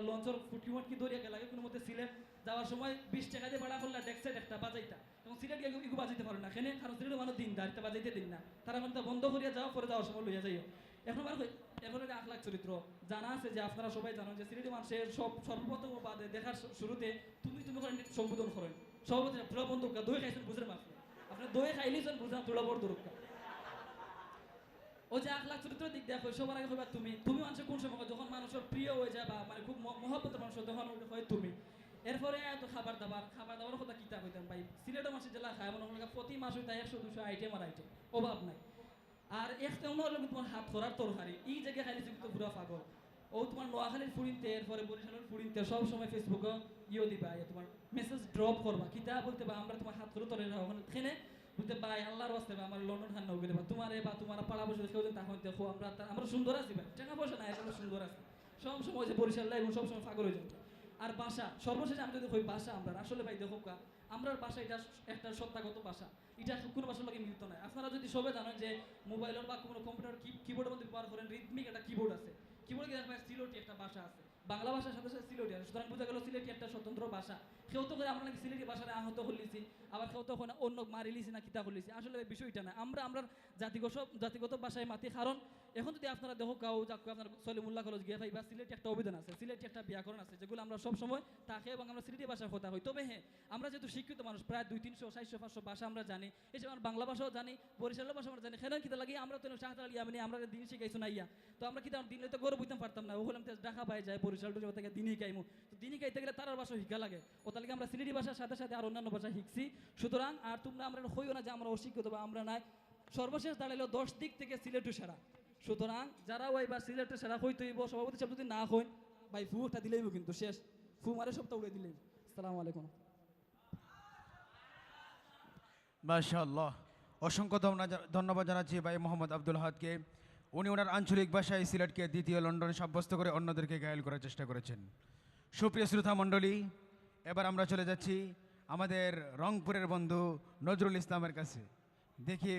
লঞ্চর ফুটকি মুটকি দরিয়া লাগে কোনো মতে সিলেট যাওয়ার সময় 20 টাকা দিয়ে ভাড়া করলে ডেক্সেট একটা বাজাইতা, এবং সিলেট গিয়ে ইগু বাজাইতে পারে না এখানে, কারণ সিলেটের মানুষ দিনদারিটা বাজাইতে দিন না, তারা মানে বন্ধ করিয়া যাওয়া পরে যাওয়ার সময় লইয়া যাইও। এখন এখন একটা আখলাখ চরিত্র জানা আছে যে আপনারা সবাই জানেন যে সিলেটি মানুষের সর্বপ্রথম বাদে দেখার শুরুতে তুমি করে সম্বোধন করেন সভাপতি তুলা বন্ধু দই খাইছেন বুঝের মাফলে, আপনার দই খাইলেছেন বুঝলাম তুলা বড় দরকার। ও যে আখলাখ চরিত্রের দিক দেখো সবার আগে হইবা তুমি মানুষের কোন সময় যখন মানুষের প্রিয় হয়ে যায় বা মানে খুব মহব্বতের মানুষ তখন হয় তুমি। এরপরে এত খাবার দাবার কথা কিতা কইতাম ভাই, সিলেটের মাসে জেলা খায় মনে হয় প্রতি মাসে তাই 100-200 আইটেম আর আইটেম অভাব নাই। আর একটা অন্য হলো তোমার হাত ধরার তরকারি এই জায়গায় খাইলে কিন্তু পুরা পাগল। ও তোমার নোয়াখালীর ফুরিনতে এরপরে বরিশালের ফুরিনতে সব সময় ফেসবুকে দিবা তোমার মেসেজ ড্রপ করবা কিতা বলতে বা আমরা তোমার হাত ধরে তরে ওখানে খেনে বলতে ভাই আল্লাহর ওয়াস্তে বা আমার লন্ডন খান নগরে বা তোমারে বা তোমার পাড়া বসে কেউ তখন দেখো আমরা সুন্দর আছি ভাই, টাকা পয়সা নাই আমরা সুন্দর আছি সব সময় যে বরিশাল এবং সবসময় পাগল হয়ে যাবে। আর ভাষা সর্বশেষে আমি যদি কই ভাষা আমরা আসলে ভাই দেখো আমরা ভাষা এটা একটা সত্তাগত ভাষা, এটা কোনো ভাষার লোকে মিলিত নয়। আপনারা যদি সবাই জানেন যে মোবাইলের বা কোনো কম্পিউটার কিবোর্ডের মধ্যে ব্যবহার করেন রিদমিক একটা কিবোর্ড আছে, কিবোর্ডে দেখবেন সিলেটি একটা ভাষা আছে, বাংলা ভাষার সাথে সাথে সিলেটি আছে। সুতরাং বোঝা গেল সিলেটি একটা স্বতন্ত্র ভাষা। কেউ তো করে আমরা নাকি সিলেটি ভাষায় আহত হলিছি, আবার কেউ তো অন্য মারিলিছি না কিতা হলিছি, আসলে বিষয়টা না। আমরা জাতিগত ভাষায় মাতি, কারণ এখন যদি আপনারা দেখো কাউ যাক আপনার সলিমুল্লাহ কলেজ গিয়ে ভাই বা সিলেটি একটা অভিধান আছে, সিলেটি একটা ব্যাকরণ আছে, যেগুলো আমরা সব সময় থাকে এবং আমরা সিলেটি ভাষায় কথা হই। তবে হ্যাঁ আমরা যেহেতু শিক্ষিত মানুষ প্রায় 200-300-400-500 ভাষা আমরা জানি, এসব আমরা বাংলা ভাষাও জানি, বরিশালের ভাষা আমরা জানি, খেলেন কিতা লাগে আমরা তো শাহতাল আলী আমি আমরা দিন শিখাইছো না ইয়া, তো আমরা কিতা দিনে তো গৌরব বুঝতে পারতাম না, ও হলাম ঢাকা পাই যায় বরিশাল টু থেকে দিনই খাইমু, তো দিনই খাইতে গেলে তার ভাষা শিখা লাগে, ও তাহলে আমরা সিলেটি ভাষার সাথে সাথে আর অন্যান্য ভাষা শিখছি। সুতরাং আর তোমরা আমরা হইও না যে আমরা অশিক্ষিত বা আমরা নাই, সর্বশেষ দাঁড়াইলো 10 দিক থেকে সিলেটু সেরা। সুতরাং যারা ওই বা সিলেটের সেরা হইতেইব, সভাপতি সাহেব যদি না হইন ভাই ফুটা দিলেইব কিন্তু শেষ, ফু মারে সপ্তাহ উড়ে দিলেই। আসসালামু আলাইকুম। মাশাআল্লাহ, অসংখ্য ধন্যবাদ জানাচ্ছি ভাই মোহাম্মদ আব্দুল হাদকে। উনি ওনার আঞ্চলিক ভাষায় সিলেটকে দ্বিতীয় লন্ডন সাব্যস্ত করে অন্যদেরকে ঘায়েল করার চেষ্টা করেছেন। সুপ্রিয় শ্রোতা মণ্ডলী, এবার আমরা চলে যাচ্ছি আমাদের রংপুরের বন্ধু নজরুল ইসলামের কাছে, দেখি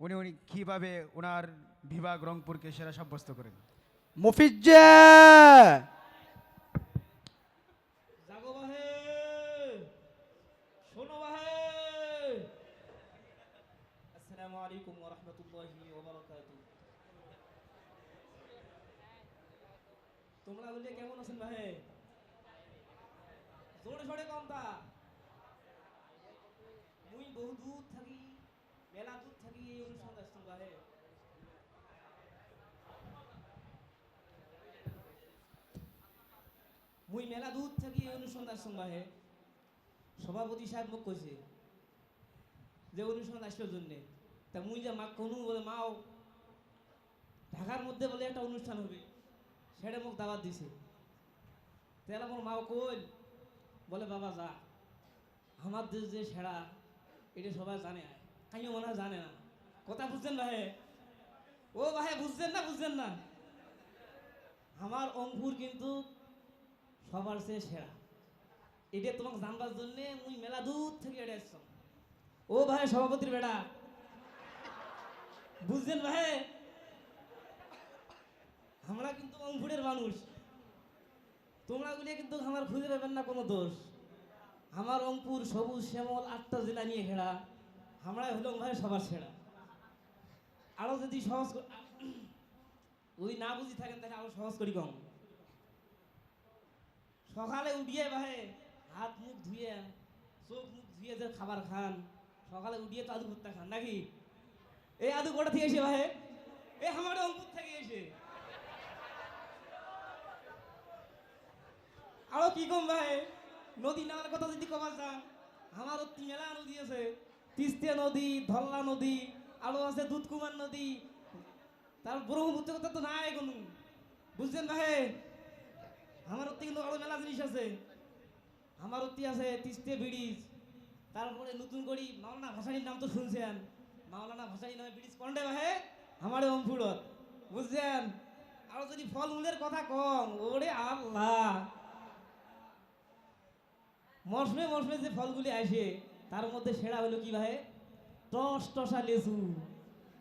উনি কীভাবে ওনার বিভাগ রংপুরকে সেরা সাব্যস্ত করেন। মুফিজ্জা জাগো বাহে শোনো বাহে। আসসালামু আলাইকুম ওয়া রাহমাতুল্লাহি ওয়া বারাকাতুহু। তোমরা বলে কেমন আছেন বাহে? জোরে সোরে কমতা। মুই বহু দূর থাকি, মেলা দূর থাকি এই অনুষ্ঠান আসছেন বাহে। মুই মেলা দূর থাকি এই অনুষ্ঠান আসছেন বাহে। সভাপতি সাহেব মোক কইছে যে অনুষ্ঠান আসবার জন্যে, তা মুই যে মাক কোনো বলে মাও ঢাকার মধ্যে বলে একটা অনুষ্ঠান হবে, সেটা মোক দাওয়াত দিছে। তাহলে আমার মাও কইল বলে বাবা যা, আমার দেশ যে সেরা এটা সবাই জানে, কাইও মনে হয় জানে না। কথা বুঝছেন ভাই? ও ভাই বুঝছেন না, বুঝছেন না? আমার অঙ্কুর কিন্তু সবার চেয়ে সেরা। এটা তোমাকে জানবার জন্য মুই মেলা দূর থেকে এটা আসছ। ও ভাই সভাপতির বেটা, বুঝছেন ভাই? আমরা কিন্তু অঙ্কুরের মানুষ, তোমরা গুলি কিন্তু আমার খুঁজে পাবেন না কোনো দোষ। আমার অঙ্কুর সবুজ শ্যামল 8টা জেলা নিয়ে ঘেরা, আমরাই হলাম ভাই সবার সেরা। আরো যদি সহজ যদি না বুঝি থাকেন তাহলে আরো সহজ করি কম। সকালে উঠিয়ে ভাই হাত মুখ ধুয়ে চোখ মুখ ধুয়ে যে খাবার খান, সকালে উঠিয়ে তো আলু ভর্তা খান নাকি? এই আলু কোটা থেকে এসে ভাই, এই আমার অঙ্কুর থেকে এসে। আরো কি কম ভাই, নদী নামার কথা যদি কবা যান, আমার অতি মেলা নদী আছে। তিস্তা নদী, ধল্লা নদী, আরো আছে দুধকুমার নদী, তার ব্রহ্মপুত্র কথা তো নাই কোনো, বুঝছেন ভাই? আমার অতি কিন্তু আরো মেলা জিনিস আছে। আমার অতি আছে তিস্তা ব্রিজ, তারপরে নতুন করি মাওলানা ভাসানির নাম তো শুনছেন, মাওলানা ভাসানি নামে ব্রিজ কোনটা ভাই? আমার অম্ফুরত, বুঝছেন? আরো যদি ফলমূলের কথা কম, ওরে আল্লাহ, মৌসুমে মৌসুমে যে ফলগুলি আসে তার মধ্যে সেরা হলো কি ভাই? টস টসা লেসু।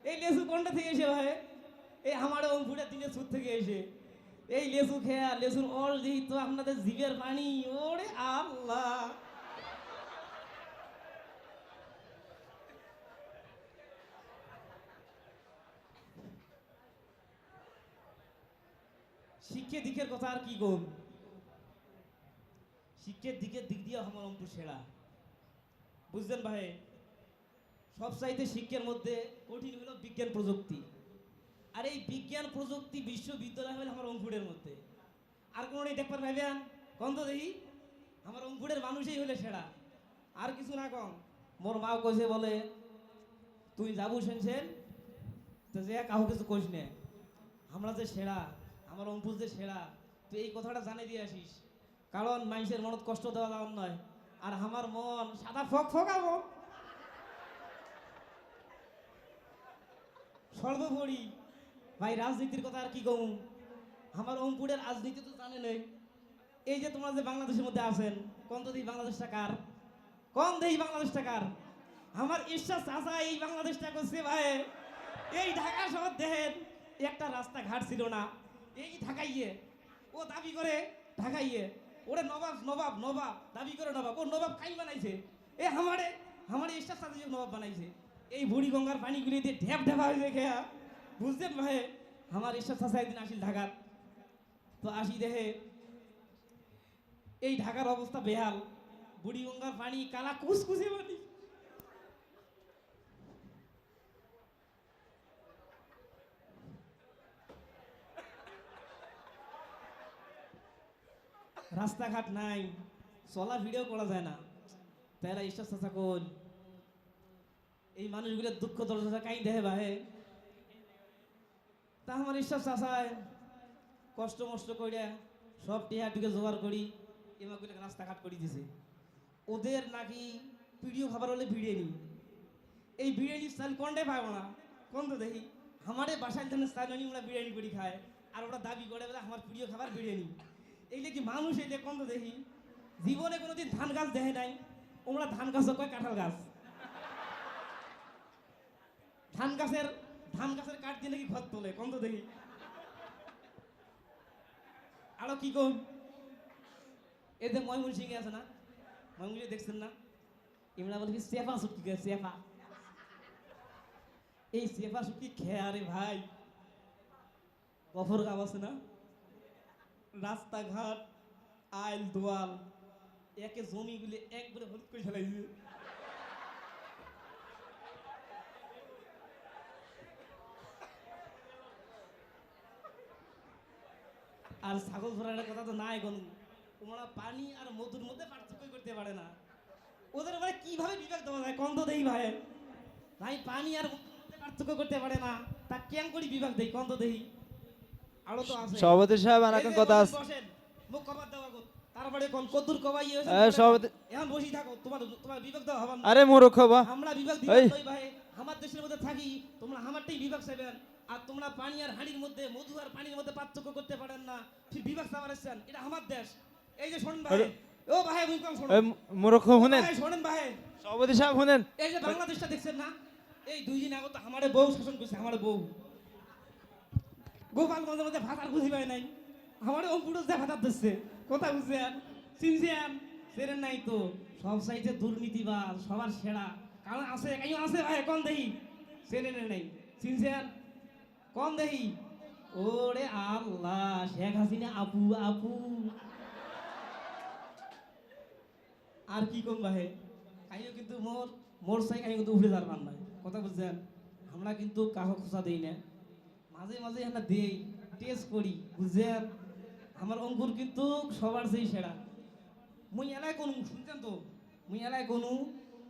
এই লেসু কোনটা থেকে এসে ভাই? এই আমার অঙ্কুরের দিনে সুদ থেকে এসে। এই লেসু খেয়া, লেসুর অল দিই তো আপনাদের জিভের পানি, ওরে আল্লাহ। শিক্ষা দিকের কথা আর কি কম, শিক্ষার দিক দিয়ে আমার অঙ্কুর সেরা, বুঝলেন ভাই? সব চাইতে শিক্ষার মধ্যে কঠিন হলো বিজ্ঞান প্রযুক্তি। আর এই বিজ্ঞান প্রযুক্তি বিশ্ববিদ্যালয় হলো আমার অঙ্কুরের মধ্যে। আর কোনো দেখবার ভাইবেন কম তো দেখি, আমার অঙ্কুরের মানুষই হলে সেরা, আর কিছু না কম। মোর মাও কইছে বলে তুই যাবো শুনছেন তো যে কাহু কিছু কইস নে, আমরা যে সেরা, আমার অঙ্কুর যে সেরা, তুই এই কথাটা জানিয়ে দিয়ে আসিস, কারণ মানুষের মনত কষ্ট দেওয়া যাওয়ার নয়। আর আমার মন সাদা ফক ফকাবো, সর্বোপরি ভাই রাজনীতির কথা আর কি কম। আমার অঙ্কুরের রাজনীতি তো জানে নেই। এই যে তোমরা যে বাংলাদেশের মধ্যে আছেন, কোন তো দেই বাংলাদেশটা কার? কোন দেই বাংলাদেশটা কার? আমার ঈশ্বর চাচা এই বাংলাদেশটা করছে ভাই। এই ঢাকা শহর দেখেন একটা রাস্তাঘাট ছিল না, এই ঢাকাইয়ে ও দাবি করে ঢাকাইয়ে, ওরে নবাব নবাব নবাব দাবি করে নবাব, ও নবাব কাই বানাইছে? এ আমারে ঈশ্বর চাচা নবাব বানাইছে। এই বুড়ি গঙ্গার পানিগুলি দিয়ে ঢেপ ঢেপা হয়েছে খেয়া, বুঝছেন ভাই? আমার ঈশ্বর চাচা একদিন আসিল ঢাকার, তো আসি দেখে এই ঢাকার অবস্থা বেহাল, বুড়ি গঙ্গার পানি কালা কুসকুসে পানি। রাস্তাঘাট নাই, চলা ভিডিও করা যায় না। তারা ঈশ্বর চাচা কোন এই মানুষগুলোর দুঃখ দর্শা কাই দেহে বাহে। তা আমার ঈশ্বর চাচায় কষ্ট মষ্ট করে সব টিহা টুকে জোগাড় করি এমাগুলো রাস্তাঘাট করে দিছে। ওদের নাকি ভিডিও খাবার হলে বিরিয়ানি, এই বিরিয়ানির স্টাইল কোনটাই পাবো না, কোন তো দেখি আমাদের বাসায় ধরনের স্টাইল ওরা বিরিয়ানি করে খায়, আর ওরা দাবি করে বলে আমার প্রিয় খাবার বিরিয়ানি। এইলে কি মানুষ এইলে কোন তো দেখি জীবনে কোনোদিন ধান গাছ দেখে নাই, ওরা ধান গাছ কয় কাঁঠাল গাছ। ধান গাছের কাঠ দিয়ে নাকি ঘর তোলে, কোন তো দেখি। আরো কি কম, এতে ময়মনসিং আছে না, ময়মনসিং দেখছেন না, এমরা বলে কি সেফা সুটকি খায়, সেফা। এই সেফা সুটকি খেয়ে আরে ভাই কফর গাব আছে না, রাস্তাঘাট আইল দোয়াল একে জমিগুলি একবারে হলুদ করে ফেলাইছে। আর ছাগল ধরার কথা তো নাই কোন, তোমরা পানি আর মধুর মধ্যে পার্থক্য করতে পারে না। ওদের মানে কিভাবে বিবেক দেওয়া যায় কন্ত দেই ভাই, ভাই পানি আর মধুর মধ্যে পার্থক্য করতে পারে না, তা কেন করি বিবেক দেই কন্ত দেই। আরো তো আছে সভাপতি সাহেব, আর একটা কথা আছে। বসেন মুখ কভার দেওয়া গো, তারপরে কোন কদ্দুর কবাই হয়েছে সভাপতি এখন বসি থাকো তোমার তোমার বিবেক দেওয়া হবে না আরে মূর্খ বা আমরা বিভাগ এই। দিই ভাই আমার দেশের মধ্যে থাকি তোমরা আমারটাই বিভাগ চাইবেন আর তোমরা পানি আর হাঁড়ির মধ্যে মধু আর পানির মধ্যে পার্থক্য করতে পারেন না ফির বিভাগ চাবার এসছেন এটা আমার দেশ এই যে শোনেন ভাই ও ভাই মুই কম শোনো মূর্খ শুনেন ভাই শোনেন ভাই সভাপতি সাহেব শুনেন এই যে বাংলাদেশটা দেখছেন না এই 2 দিন আগে তো আমারে বউ শাসন করছে আমারে বউ গোপালগঞ্জের মধ্যে ভাতার বুঝি পায় নাই আমারে অঙ্কুর যে ভাতার দিচ্ছে কথা বুঝছেন চিনছেন সেরেন নাই তো সব সাইডে দুর্নীতিবাজ সবার সেরা কারণ আছে কাইও আছে ভাই কোন দেহি সেরেন নাই চিনছেন কোন দেহি ওরে আল্লাহ শেখ হাসিনা আপু আপু আর কি কম ভাই কাইও কিন্তু মোর সাই কাইও কিন্তু উঠে যার নাই কথা বুঝছেন আমরা কিন্তু কাহো খোঁচা দেই না মাঝে মাঝে আমরা দেই টেস্ট করি বুঝছেন আমার অঙ্কুর কিন্তু সবার সেই সেরা মুই এলাকায় কোন শুনছেন তো মুই এলাকায় কোন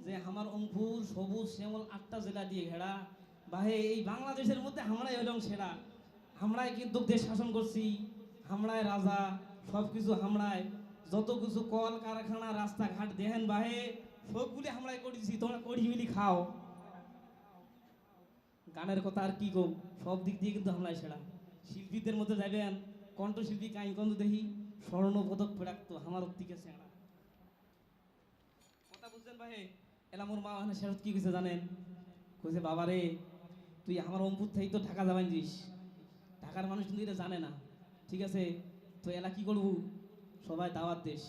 যে আমার অঙ্কুর সবুজ শ্যামল 8টা জেলা দিয়ে ঘেরা বাহে এই বাংলাদেশের মধ্যে আমরাই হলাম সেরা আমরাই কিন্তু দেশ শাসন করছি আমরাই রাজা সব কিছু আমরাই যত কিছু কল কারখানা রাস্তাঘাট দেখেন বাহে সবগুলি আমরাই করেছি তোমরা করি মিলি খাও গানের কথা আর কি কম সব দিক দিয়ে কিন্তু আমরাই সেরা শিল্পীদের মধ্যে যাবেন কণ্ঠশিল্পী কাই কন্দ দেখি স্বর্ণ পদক প্রাপ্ত আমার থেকে সেরা কথা বুঝছেন ভাই এলা মোর মা মানে শেরত কি কইছে জানেন কইছে বাবা রে তুই আমার অম্পুর থেকে তো ঢাকা যাবাই দিস ঢাকার মানুষ কিন্তু এটা জানে না ঠিক আছে তো এলা কি করবো সবাই দাওয়াত দেশ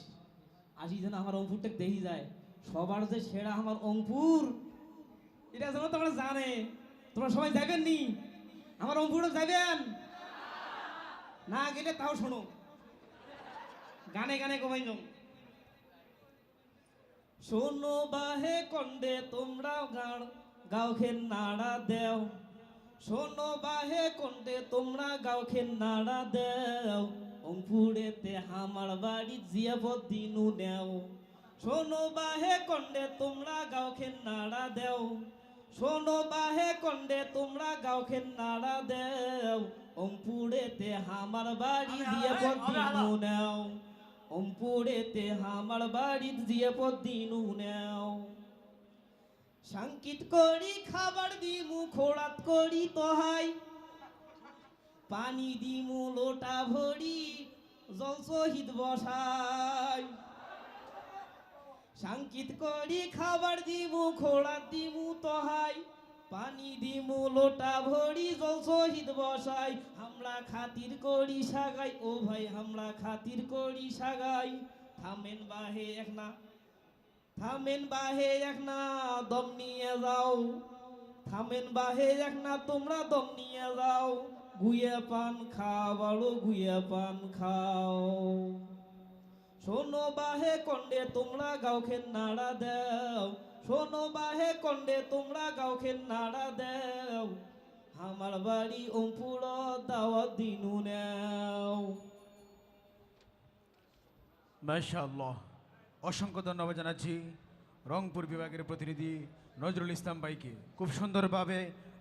আসি যেন আমার অঙ্কুরটা দেখি যায় সবার যে সেরা আমার অঙ্কুর এটা যেন তোমরা জানে তোমরা সবাই যাবেন নি আমার অঙ্কুরও যাবেন না গেলে তাও শোনো গানে গানে কমাই যাও শোনো বাহে কন্ডে তোমরাও গাও খেন নাড়া দেও শোনো বাহে কন্ডে তোমরা গাও খেন নাড়া দেও অঙ্কুরেতে আমার বাড়ি জিয়াবত দিনু নেও শোনো বাহে কন্ডে তোমরা গাও খেন নাড়া দেও শোনো বাহে কন্ডে তোমরা গাও খেন নাড়া দেও অঙ্কুরেতে আমার বাড়ি জিয়াবত দিনু নেও অঙ্কুরেতে আমার বাড়ি জিয়াবত দিনু নেও সাংকিত করি খাবার দিমু খোড়াত করি তোহাই পানি দিমু লোটা ভরি জল সহিত বসাই সাংকিত করি খাবার দিমু খোড়াত দিমু তোহাই পানি দিমু লোটা ভরি জল সহিত বসাই আমরা খাতির করি সাগাই ও ভাই আমরা খাতির করি সাগাই থামেন বাহে এক না থামেন বাহে এক না দম নিয়ে যাও থামেন বাহে এক না তোমরা দম নিয়ে যাও গুয়ে পান খাও বড় গুয়ে পান খাও শোনো বাহে কন্ডে তোমরা গাও খেন নাড়া দেও শোনো বাহে কন্ডে তোমরা গাও খেন নাড়া দেও আমার বাড়ি অম্পুর দাওয়াত দিনু নেও মাশাআল্লাহ অসংখ্য ধন্যবাদ জানাচ্ছি রংপুর বিভাগের প্রতিনিধি নজরুল ইসলাম ভাইকে খুব সুন্দরভাবে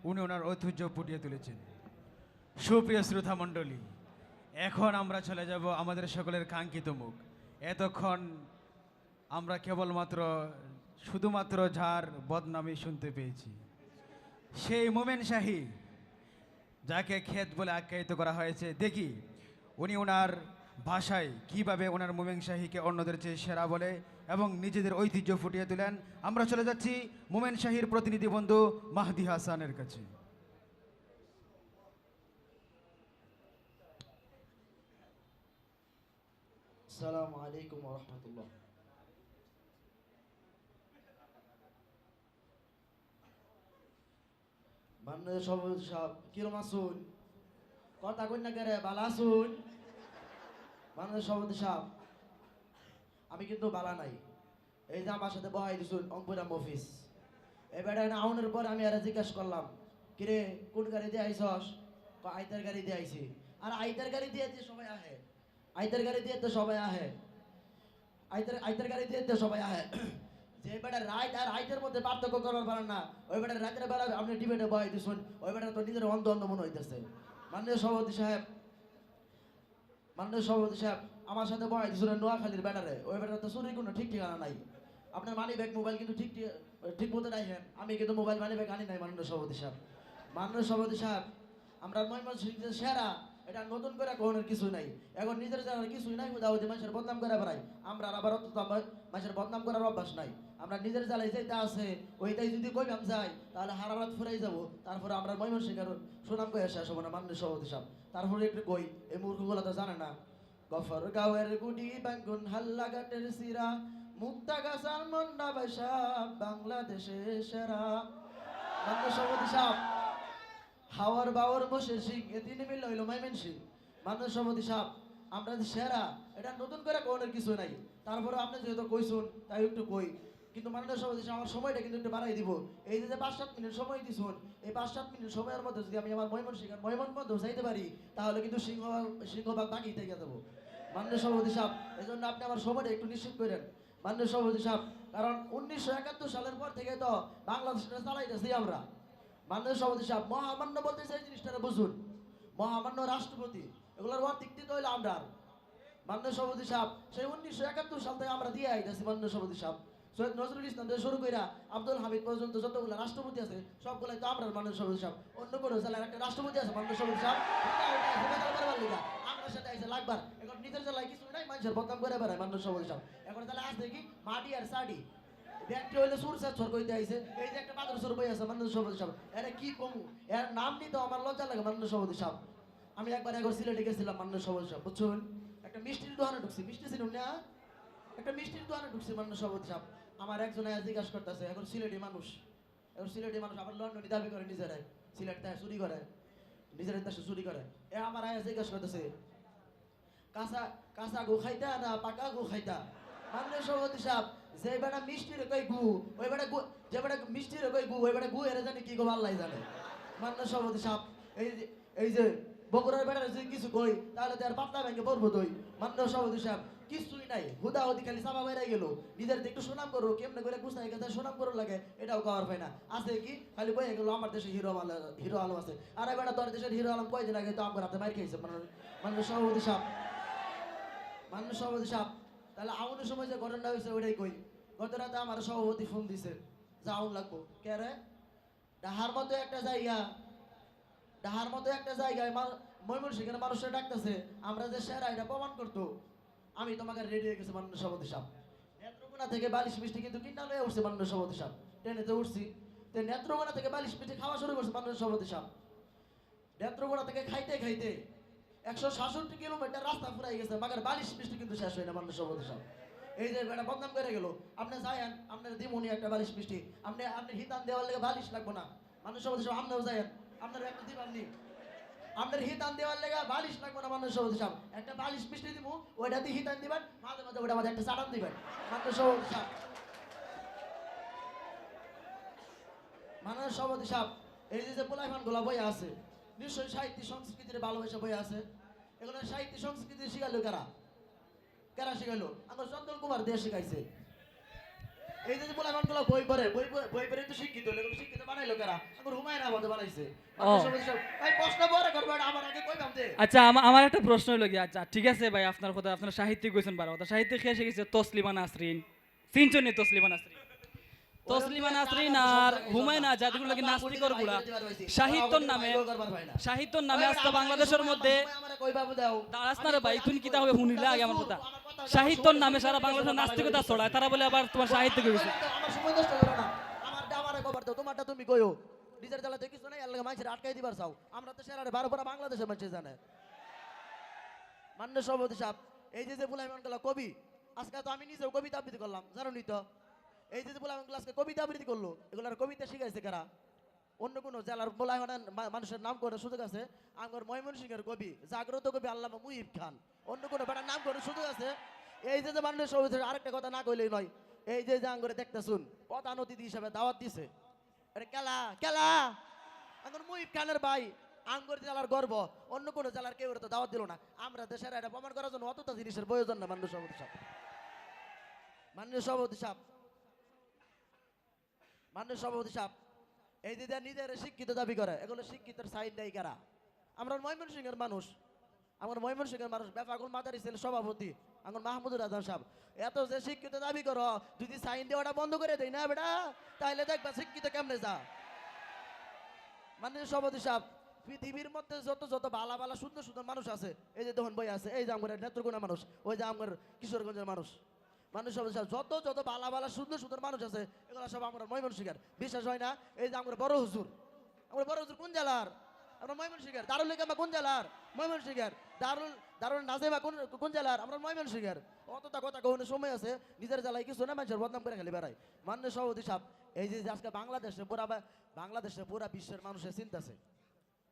উনি ওনার ঐতিহ্য ফুটিয়ে তুলেছেন সুপ্রিয় শ্রোতা মণ্ডলী এখন আমরা চলে যাব আমাদের সকলের কাঙ্ক্ষিত মুখ এতক্ষণ আমরা কেবলমাত্র শুধুমাত্র যার বদনামই শুনতে পেয়েছি সেই মোমেন শাহী যাকে ক্ষেত বলে আখ্যায়িত করা হয়েছে দেখি উনি ওনার ভাষায় কিভাবে ওনার মোমেন শাহীকে অন্যদের চেয়ে সেরা বলে এবং নিজেদের ঐতিহ্য ফুটিয়ে তোলেন আমরা চলে যাচ্ছি মোমেন শাহীর প্রতিনিধি বন্ধু মাহদি হাসানের কাছে আসসালামু আলাইকুম ওয়া রাহমাতুল্লাহ বাংলাদেশ সভাপতি সাহেব কিরম আসুন কথা কই না করে বালা আসুন বাংলাদেশ সভাপতি সাহেব আমি কিন্তু বালা নাই এই যে আমার সাথে বহাই দিছুন অঙ্কুরাম অফিস এবারে আউনের পর আমি আর জিজ্ঞেস করলাম কিরে কোন গাড়ি দিয়ে আইছস আইতার গাড়ি দিয়ে আইছি আর আইতার গাড়ি দিয়ে সবাই আহে আইতার গাড়ি দিয়ে তো সবাই আহে আইতার গাড়ি দিয়ে তো সবাই আহে যে বেটা রাইট আর রাইটের মধ্যে পার্থক্য করার পারেন না ওই বেটা রাতের বেলা আপনি ডিবেটে বহাই দিছুন ওই বেটা তো নিজের অন্ধ অন্ধ মনে হইতেছে মাননীয় সভাপতি সাহেব মাননীয় সভাপতি সাহেব আমার সাথে বয় দিছিল নোয়াখালীর ব্যাটারে, ওই ব্যাটারে তো চুরির কোনো ঠিক ঠিকানা নাই। আপনার মানি ব্যাগ মোবাইল কিন্তু ঠিক মতো রাখেন, আমি কিন্তু মোবাইল মানি ব্যাগ আনি নাই। মাননীয় সভাপতি সাহেব, মাননীয় সভাপতি সাহেব, আমরা ময়মনসিংহ যে সেরা, এটা নতুন করে কোনের কিছু নাই। এখন নিজের জানার কিছুই নাই, উদাহরণ মানুষের বদনাম করে বেড়াই। আমরা আবার মানুষের বদনাম করার অভ্যাস নাই। আমরা নিজের জ্বালাই যেটা আছে ওইটাই যদি কইবাম যাই তাহলে হারা রাত ফুরাই যাবো। তারপরে আমরা ময়মনসিংহের সুনাম কয়ে শেষ হবো না। মাননীয় সভাপতি সাহেব, তারপরে একটু কই, এই মূর্খগুলো তো জানে না। গফর গাঁয়ের গুডি বাঙ্গুন হাল্লা ঘাটের সিরা, মুক্তা গাছার মন্ডা বাইসা বাংলাদেশে সেরা। মাননীয় সভাপতি সাহেব, হাওয়ার বাওয়ার বসে সিং এ তিনি মিল হইল মাইমেন সিং। মাননীয় সভাপতি সাহেব, আমরা যে সেরা, এটা নতুন করে কোনের কিছু নাই। তারপরে আপনি যেহেতু কইছুন তাই একটু কই, কিন্তু মাননীয় সভাপতি সাহেব আমার সময়টা কিন্তু একটু বাড়াই দিব। এই যে 5-7 মিনিট সময় দিছুন, এই 5-7 মিনিট সময়ের মধ্যে যদি আমি আমার ময়মন মধ্যে যাইতে পারি তাহলে কিন্তু সিংহভাগ বাকি থেকে যাবো। মাননীয় সভাপতি সাহেব, এই জন্য আপনি আমার সময়টা একটু নিশ্চিত করেন। মাননীয় সভাপতি সাহেব, কারণ 1971 সালের পর থেকে তো বাংলাদেশটা চালাইতেছি আমরা। মাননীয় সভাপতি সাহেব, মহামান্য বলতে চাই জিনিসটা বুঝুন, মহামান্য রাষ্ট্রপতি এগুলোর অর্থিক দিতে হইলো আমরা। মাননীয় সভাপতি সাহেব, সেই 1971 সাল থেকে আমরা দিয়ে আইতেছি। মাননীয় সভাপতি সাহেব, সৈয়দ নজরুল ইসলাম থেকে শুরু করে আব্দুল হামিদ পর্যন্ত যতগুলো রাষ্ট্রপতি আছে সবগুলাই তো আমরা। মাননীয় সভাপতি সাহেব, অন্য কোনো জেলার একটা রাষ্ট্রপতি আছে মাননীয় সভাপতি সাহেব, আমরা সাথে আইসে লাগবার। এখন নিজের জেলায় কিছু নাই, মানুষের বদনাম করে বেড়ায়। মাননীয় সভাপতি সাহেব, এখন তাহলে আসছে কি মাটি আর সাডি ব্যাগটি হইলে সুর সর কইতে আইছে। এই যে একটা বাদর সুর বই আছে মাননীয় সভাপতি সাহেব, এর কি কমু, এর নাম নিতে আমার লজ্জা লাগে। মাননীয় সভাপতি সাহেব, আমি একবার সিলেটে গেছিলাম মাননীয় সভাপতি সাহেব, বুঝছেন, একটা মিষ্টির দোকানে ঢুকছি, মিষ্টি ছিল না, একটা মিষ্টির দোকানে ঢুকছি। মাননীয় সভাপতি সাহেব, আমার একজন জিজ্ঞাসা করতেছে, এখন সিলেটি মানুষ আবার লন্ডনে দাবি করে নিজেরাই সিলেট তাই চুরি করে, নিজের দেশে চুরি করে। এ আমার জিজ্ঞাসা করতেছে, কাঁচা কাঁচা গু খাইতা না পাকা গু খাইতা? মাননীয় সভাপতি সাহেব, যে বেটা মিষ্টির কই গু, ওই বেটা গু, যে বেটা মিষ্টির কই গু, ওই বেটা গু এর জানি কি গো আল্লাহ জানে। মাননীয় সভাপতি সাহেব, এই যে বগুড়ার বেটার যদি কিছু কই তাহলে তার পাতলা ভেঙে পড়বো দই। মাননীয় সভাপতি সাহেব, কিছুই নাই, হুদা হুদি খালি চাপা বেড়ে গেল। নিজের একটু সুনাম করো, কেমনে করে গুছাই গেছে সুনাম করো লাগে, এটাও কওয়ার পায় না। আছে কি খালি বয়ে গেল আমার দেশে হিরো আলম আছে, আর বেটা তোর দেশের হিরো আলম কয়দিন আগে তো আমার হাতে মার খেয়েছে। মাননীয় সভাপতি সাহেব, মাননীয় সভাপতি সাহেব, তাহলে আউনের সময় যে ঘটনা হয়েছে ওইটাই কই। গত রাতে আমার সভাপতি ফোন দিছে যে আউন লাগবো। কে রে? ডাহার মতো একটা জায়গায় ময়মনসিংহের মানুষের ডাকতেছে, আমরা যে সেরা এটা প্রমাণ করতো। আমি তোমাকে রেডি হয়ে গেছি মাননীয় সভাপতি সাহেব। নেত্রকোনা থেকে 42 মিষ্টি কিন্তু কিনা লয়ে উঠছে মাননীয় সভাপতি সাহেব, ট্রেনেতে উঠছি। তো নেত্রকোনা থেকে 42 মিষ্টি খাওয়া শুরু করছে মাননীয় সভাপতি সাহেব। নেত্রকোনা থেকে খাইতে খাইতে 166 কিলোমিটার রাস্তা ফুরাই গেছে, মাগার 42 মিষ্টি কিন্তু শেষ হয় না মাননীয় সভাপতি সাহেব। এই যে বেটা বদনাম করে গেল, আপনি যায়েন, আপনার দিমুনি একটা 42 মিষ্টি, আপনি হিতান দেওয়ার লেগে 42 লাগবো না। মাননীয় সভাপতি সাহেব, আপনিও যায়েন, আপনার একটা দিবান নি, আপনার হিতান দেওয়ার লেগে 42 লাগবো না। মাননীয় সভাপতি সাহেব, একটা 42 মিষ্টি দিব, ওইটা দিয়ে হিতান দিবেন, মাঝে মাঝে ওটা মাঝে একটা চাটান দিবেন। মাননীয় সভাপতি সাহেব, মাননীয় সভাপতি সাহেব, এই যে পোলাইফান গোলা বই আছে, নিশ্চয়ই সাহিত্য সংস্কৃতির ভালোবাসা বই আছে। এগুলো সাহিত্য সংস্কৃতি শিখাইলো কারা শিখাইলো? আমার চন্দন কুমার দিয়ে শিখাইছে। এই যে পোলাইফান গোলা বই পড়ে তো শিক্ষিত, এগুলো শিক্ষিত বানাইলো কারা? আমার হুমায়ুন আহমদ বানাইছে। প্রশ্ন বড় করবো, আমার আগে কইবাম দে। আচ্ছা, আমার একটা প্রশ্ন হলো গিয়ে, আচ্ছা ঠিক আছে ভাই, আপনার কথা, আপনার সাহিত্যিক কইছেন বারো কথা, সাহিত্যিক খেয়ে শিখেছে তসলিমা নাসরিন, চিনচনি তসলিমা নাসরিন, তসলিমা নাসরিন আর হুমায়ুন আজাদ, এগুলো কি নাস্তিকর গুলা সাহিত্যর নামে আজকে বাংলাদেশের মধ্যে দাঁড়াস না রে ভাই, তুমি কিতা হবে শুনিলে আগে আমার কথা। সাহিত্যর নামে সারা বাংলাদেশের নাস্তিকতা ছড়ায়, তারা বলে আবার তোমার সাহিত্য কইছে। আমার সময় নষ্ট করো না, আমারে কবার দাও, তোমারটা তুমি কইও। নিজের জ্বালাতে কিছু নাই, আল্লাহ মানুষের আটকাই দিবার চাও। আমরা তো সেরারে 12 পড়া বাংলাদেশের মানুষ জানে। মাননীয় সভাপতি সাহেব, এই যে বুলাইমান গুলা কবি, আজকে তো আমি নিজেও কবিতা আবৃত্তি করলাম, জানো নি তো? এই যে বুলাইমান গুলা আজকে কবিতা আবৃত্তি করলো, এগুলার কবিতা শিখাইছে কারা? অন্য কোনো জেলার বুলাইমানের মানুষের নাম করার সুযোগ আছে? আমার ময়মনসিংহের কবি, জাগ্রত কবি আল্লামা মুহিব খান, অন্য কোনো বেটার নাম করার সুযোগ আছে? এই যে মাননীয় সভাপতি, আরেকটা কথা না কইলেই নয়, এই যে আঙ্গরে দেখতে শুন প্রধান অতিথি হিসাবে দাওয়াত দিছে, এটা কেলা এখন মুহিব খানের ভাই, আঙ্গুর জেলার গর্ব, অন্য কোনো জেলার কেউ তো দাওয়াত দিল না। আমরা দেশের এটা প্রমাণ করার জন্য অতটা জিনিসের প্রয়োজন না। মাননীয় সভাপতি সাহেব, মাননীয় সভাপতি সাহেব, মাননীয় সভাপতি সাহেব, এই যে নিজের শিক্ষিত দাবি করে, এগুলো শিক্ষিতের সাইড দেয় কারা? আমরা ময়মনসিংহের মানুষ, আমার ময়মনসিংহের মানুষ বেফাকুল মাদারিসের সভাপতি আমার মাহমুদুর আজম সাহেব এত যে শিক্ষিত দাবি করো যদি সাইন দেওয়াটা বন্ধ করে দেয় না বেটা তাহলে দেখবা শিক্ষিত কেমনে যা মাননীয় সভাপতি সাহেব পৃথিবীর মধ্যে যত যত ভালা ভালা সুন্দর সুন্দর মানুষ আছে এই যে দহন বই আছে এই যে আমার নেত্রকোনা মানুষ ওই যে আমার কিশোরগঞ্জের মানুষ মানুষ সব যত যত ভালা ভালা সুন্দর সুন্দর মানুষ আছে এগুলো সব আমরা ময়মনসিংহের বিশ্বাস হয় না এই যে আমার বড় হুজুর কোন জেলার আমরা ময়মনসিংহের দারুল ইকামা কোন জেলার ময়মনসিংহের দারুল নাজেমা কোন জেলার আমরা ময়মনসিংহের অতটা কথা কখনো সময় আছে নিজের জেলায় কিছু না মানুষের বদনাম করে খালি বেড়ায় মাননীয় সভাপতি সাহেব এই যে আজকে বাংলাদেশে পুরা বিশ্বের মানুষের চিন্তাছে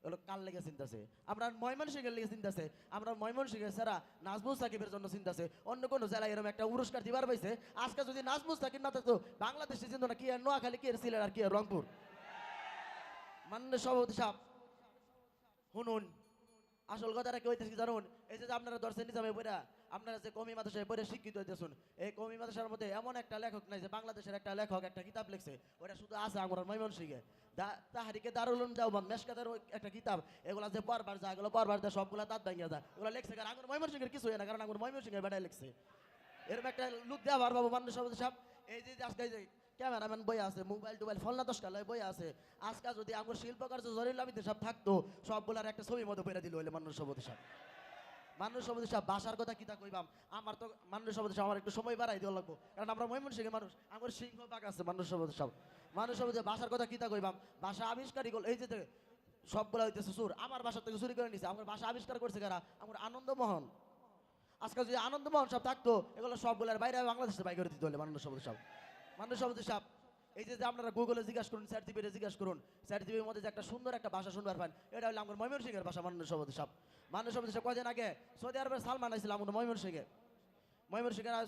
এগুলো কার লেগে চিন্তাছে আমরা ময়মনসিংহের লেগে চিন্তাছে আমরা ময়মনসিংহের ছাড়া নাজমুল সাকিবের জন্য চিন্তাছে অন্য কোনো জেলায় এরকম একটা পুরস্কার দিবার পাইছে আজকে যদি নাজমুল সাকিব না থাকতো বাংলাদেশে চিন্তা না কি আর নোয়াখালী কি আর সিলেট আর কি আর রংপুর মাননীয় সভাপতি সাহেব শুনুন আসল কথাটা কি হইতেছে জানুন এই যে আপনারা ধরছেন নিজামে বইরা আপনারা যে কমি মাদ্রাসায় পড়ে শিক্ষিত হইতেছেন এই কমি মাদ্রাসার মধ্যে এমন একটা লেখক নাই যে বাংলাদেশের একটা লেখক একটা কিতাব লিখছে ওটা শুধু আছে আমার ময়মনসিংহে তাহারিকে দারুল উলুম দেওবন্দ মেশকাতের একটা কিতাব এগুলা যে পড়বার যায় এগুলো পড়বার যায় সবগুলা দাঁত ভাঙিয়া যায় এগুলো লিখছে কারণ আমার ময়মনসিংহের কিছু হয় না কারণ আমার ময়মনসিংহের বেটায় লিখছে এরকম একটা লুক দেওয়া বাবু মাননীয় সভাপতি সাহেব এই যে আজকে যে ক্যামেরাম্যান বই আছে মোবাইল টোবাইল ফলনা দশকালায় বই আছে আজকে যদি আমার শিল্পকার্য জরিল আমিতে সব থাকতো সবগুলার একটা ছবির মধ্যে পেরে দিল হইলে মাননীয় সভাপতি সাহেব মাননীয় সভাপতি সাহেব বাসার কথা কিতা কইবাম আমার তো মাননীয় সভাপতি সাহেব আমার একটু সময় বাড়াই দেওয়া লাগবো কারণ আমরা ময়মনসিংহের মানুষ আমার সিংহ বাঘ আছে মাননীয় সভাপতি সাহেব মাননীয় সভাপতি বাসার কথা কিতা কইবাম বাসা আবিষ্কারই করল এই যে সবগুলা হইতেছে চুর আমার বাসা থেকে চুরি করে নিছে আমার বাসা আবিষ্কার করছে কারা আমার আনন্দমোহন আজকে যদি আনন্দমোহন সব থাকতো এগুলো সবগুলার বাইরে বাংলাদেশের বাইরে করে দিতে হলে মাননীয় সভাপতি সাহেব মাননীয় সভাপতি সাহেব এই যে আপনারা গুগলে জিজ্ঞাসা করুন স্যার টিভিতে জিজ্ঞাসা করুন স্যার টিভির মধ্যে যে একটা সুন্দর একটা ভাষা শুনবার পান এটা হলো আমার ময়মনসিংহের ভাষা মাননীয় সভাপতি সাহেব মাননীয় সভাপতি সাহেব কদিন আগে সৌদি আরবের সালমান আইছিল আমার ময়মনসিংহে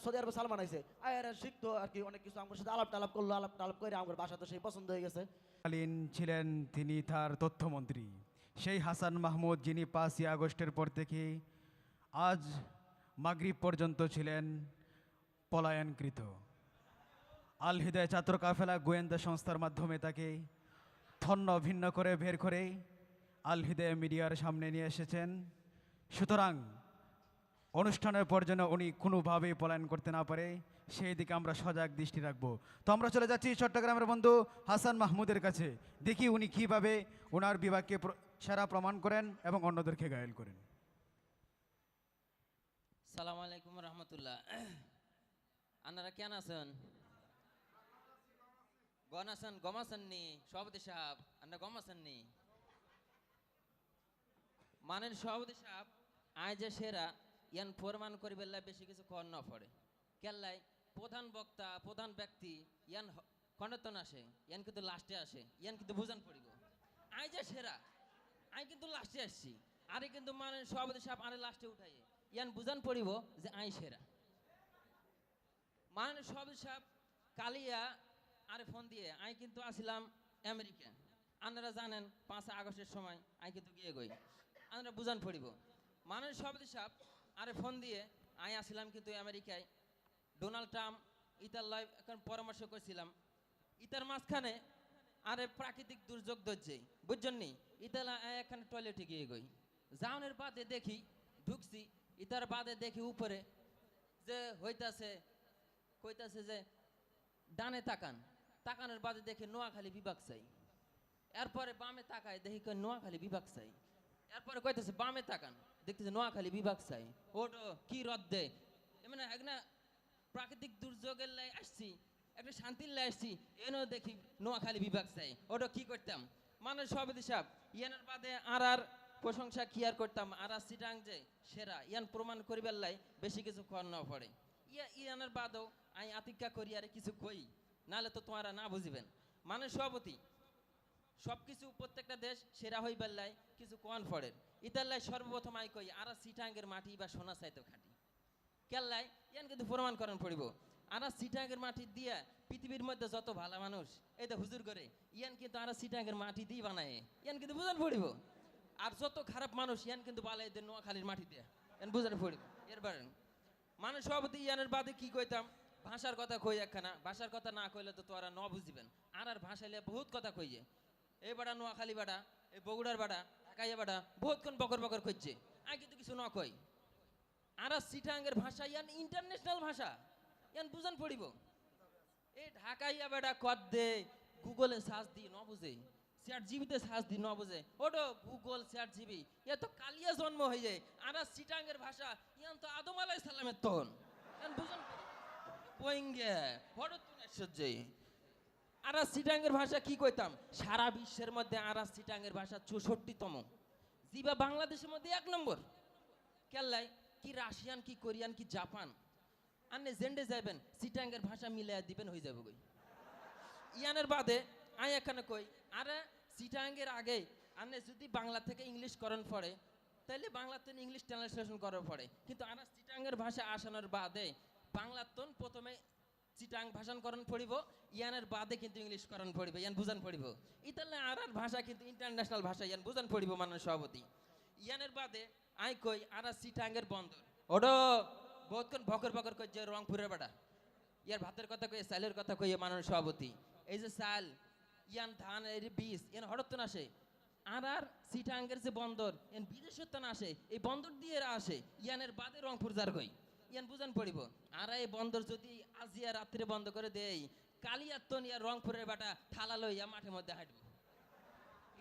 সৌদি আরবে সালমান আইছে আর শিখতো আর কি অনেক কিছু আমার সাথে আলাপ টালাপ করলো আলাপ টালাপ করে আমার ভাষা তো সেই পছন্দ হয়ে গেছে কালীন ছিলেন তিনি তার তথ্যমন্ত্রী সেই হাসান মাহমুদ যিনি 5ই আগস্টের পর থেকে আজ মাগরিব পর্যন্ত ছিলেন পলায়নকৃত আল হিদায় ছাত্র কাফেলা গোয়েন্দা সংস্থার মাধ্যমে তাকে থন্ন ভিন্ন করে বের করে আল হিদায় মিডিয়ার সামনে নিয়ে এসেছেন সুতরাং অনুষ্ঠানের পর যেন উনি কোনোভাবেই পলায়ন করতে না পারে সেই দিকে আমরা সজাগ দৃষ্টি রাখবো তো আমরা চলে যাচ্ছি চট্টগ্রামের বন্ধু হাসান মাহমুদের কাছে দেখি উনি কীভাবে ওনার বিভাগকে সেরা প্রমাণ করেন এবং অন্যদেরকে ঘায়েল করেন সালাম আলাইকুম রহমতুল্লাহ আপনারা কেন আছেন গম আছেননি সভাপতি সাহেব আপনারা গম আছেননি মানের সভাপতি সাহেব আয় যে সেরা ইয়ান প্রমাণ করিবে বেশি কিছু কর না পড়ে কেল্লাই প্রধান বক্তা প্রধান ব্যক্তি ইয়ান খণ্ডতন আসে ইয়ান কিন্তু লাস্টে আসে ইয়ান কিন্তু বুঝান পড়িব আয় যে সেরা আয় কিন্তু লাস্টে আসছি আরে কিন্তু মানের সভাপতি সাহেব আরে লাস্টে উঠাইয়ে ইয়ান বুঝান পড়িব যে আই সেরা মানের সভাপতি সাহেব কালিয়া আরে ফোন দিয়ে আই কিন্তু আসিলাম আমেরিকা আপনারা জানেন 5 আগস্টের সময় আই কিন্তু গিয়ে গই আপনারা বুঝান পড়িব মানের সভাপতি সাহেব আরে ফোন দিয়ে আই আসিলাম কিন্তু আমেরিকায় ডোনাল্ড ট্রাম্প ইতার লয় এখন পরামর্শ করছিলাম ইতার মাঝখানে আরে প্রাকৃতিক দুর্যোগ দজ্জে বুঝছেন নি ইতালা এখানে টয়লেটে গিয়ে গই যাওনের বাদে দেখি ঢুকছি ইতার বাদে দেখি উপরে যে হইতাছে কইতাছে যে ডানে তাকানোর বাদে দেখে নোয়াখালী বিভাগ চাই এরপরে বামে তাকায় দেখি নোয়াখালী বিভাগ চাই এরপরে কইতেছে বামে তাকান দেখতেছে নোয়াখালী বিভাগ চাই ওটো কি রদ দেয় মানে একটা প্রাকৃতিক দুর্যোগের লাই আসছি একটা শান্তির লাই আসছি এনেও দেখি নোয়াখালী বিভাগ চাই ওটা কি করতাম মানে সভাপতি সাহেব ইয়ানের বাদে আর প্রশংসা কি আর করতাম আর সিটাং যে সেরা ইয়ান প্রমাণ করিবার লাই বেশি কিছু কর না পড়ে ইয়ানের বাদেও আমি আতিক্কা করি আরে কিছু কই নাহলে তো তোমারা না বুঝিবেন মানে সভাপতি সব কিছু প্রত্যেকটা দেশ সেরা হইবার লাই কিছু কন পড়ে ইতার লাই সর্বপ্রথম আই কই আর সিটাঙ্গের মাটি বা সোনা চাইতো খাটি কেল্লাই ইয়ান কিন্তু প্রমাণ করেন পড়িব আর সিটাঙ্গের মাটি দিয়া পৃথিবীর মধ্যে যত ভালো মানুষ এই তো হুজুর করে ইয়ান কিন্তু আর সিটাঙ্গের মাটি দিয়ে বানায় ইয়ান কিন্তু বুঝান পড়িব আর যত খারাপ মানুষ ইয়ান কিন্তু বালাই দেন নোয়াখালীর মাটি দিয়ে ইয়ান বুঝান পড়িব এরপরে মানুষ সভাপতি ইয়ানের বাদে কি কইতাম ভাষার কথা কই একখানা ভাষার কথা না কইলে তো তোরা ন বুঝিবেন আর ভাষাইলে বহুত কথা কইয়ে এই বাড়া নোয়াখালী বাড়া এই বগুড়ার বাড়া একাইয়া বাড়া বহুত কোন বকর বকর করছে আই কিন্তু কিছু ন কই আরা সিটাঙ্গের ভাষা ইয়ান ইন্টারন্যাশনাল ভাষা ইয়ান বুঝান পড়িব এই ঢাকাইয়া বেটা কদ দে গুগলে সার্চ দি ন বুঝে চ্যাট জিবিতে সার্চ দি ন বুঝে ওটো গুগল চ্যাট জিবি ইয়া তো কালিয়া জন্ম হয়ে যায় আরা সিটাঙ্গের ভাষা ইয়ান তো আদম আলাইহিস সালামের তন ইয়ান বুঝান পইঙ্গে হঠাৎ আশ্চর্য আরা সিটাঙ্গের ভাষা কি কইতাম সারা বিশ্বের মধ্যে আরা সিটাঙ্গের ভাষা 64তম জিবা বাংলাদেশের মধ্যে 1 নম্বর কেল্লাই কি রাশিয়ান কি কোরিয়ান কি জাপান আনে জেন্ডে যাবেন সিটাঙ্গের ভাষা মিলাইয়া দিবেন হয়ে যাবে কই ইয়ানের বাদে আই এখানে কই আরে সিটাঙ্গের আগে আনে যদি বাংলা থেকে ইংলিশ করণ পড়ে তাইলে বাংলাতে ইংলিশ ট্রান্সলেশন করার পড়ে কিন্তু আরা সিটাঙ্গের ভাষা আসানোর বাদে বাংলাতন প্রথমে চিটাং ভাষান্তকরণ পড়িব ইয়ানের বাদে কিন্তু ইংলিশ করণ পড়িব ইয়ান বুঝান পড়িব ইতালে আর ভাষা কিন্তু ইন্টারন্যাশনাল ভাষা ইয়ান বুঝান পড়িব মানুষ সভাপতি ইয়ানের বাদে আই কই আরা চিটাঙ্গের বন্দর ওডো বহুতক্ষণ ভকর ভকর কই যে রংপুরের বেটা ইয়ার ভাতের কথা কই চালের কথা কই মানুষ সভাপতি এই যে চাল ইয়ান ধান এর বীজ ইয়ান হঠাৎ না আসে আর চিটাঙ্গের যে বন্দর ইয়ান বিদেশের তো না আসে এই বন্দর দিয়ে আসে ইয়ানের বাদে রংপুর যার কই ইয়ান বুঝান পড়িব আর এই বন্দর যদি আজিয়া রাত্রে বন্ধ করে দেই কালিয়াত্তন ইয়া রংপুরের বেটা থালা লইয়া মাঠের মধ্যে হাঁটবো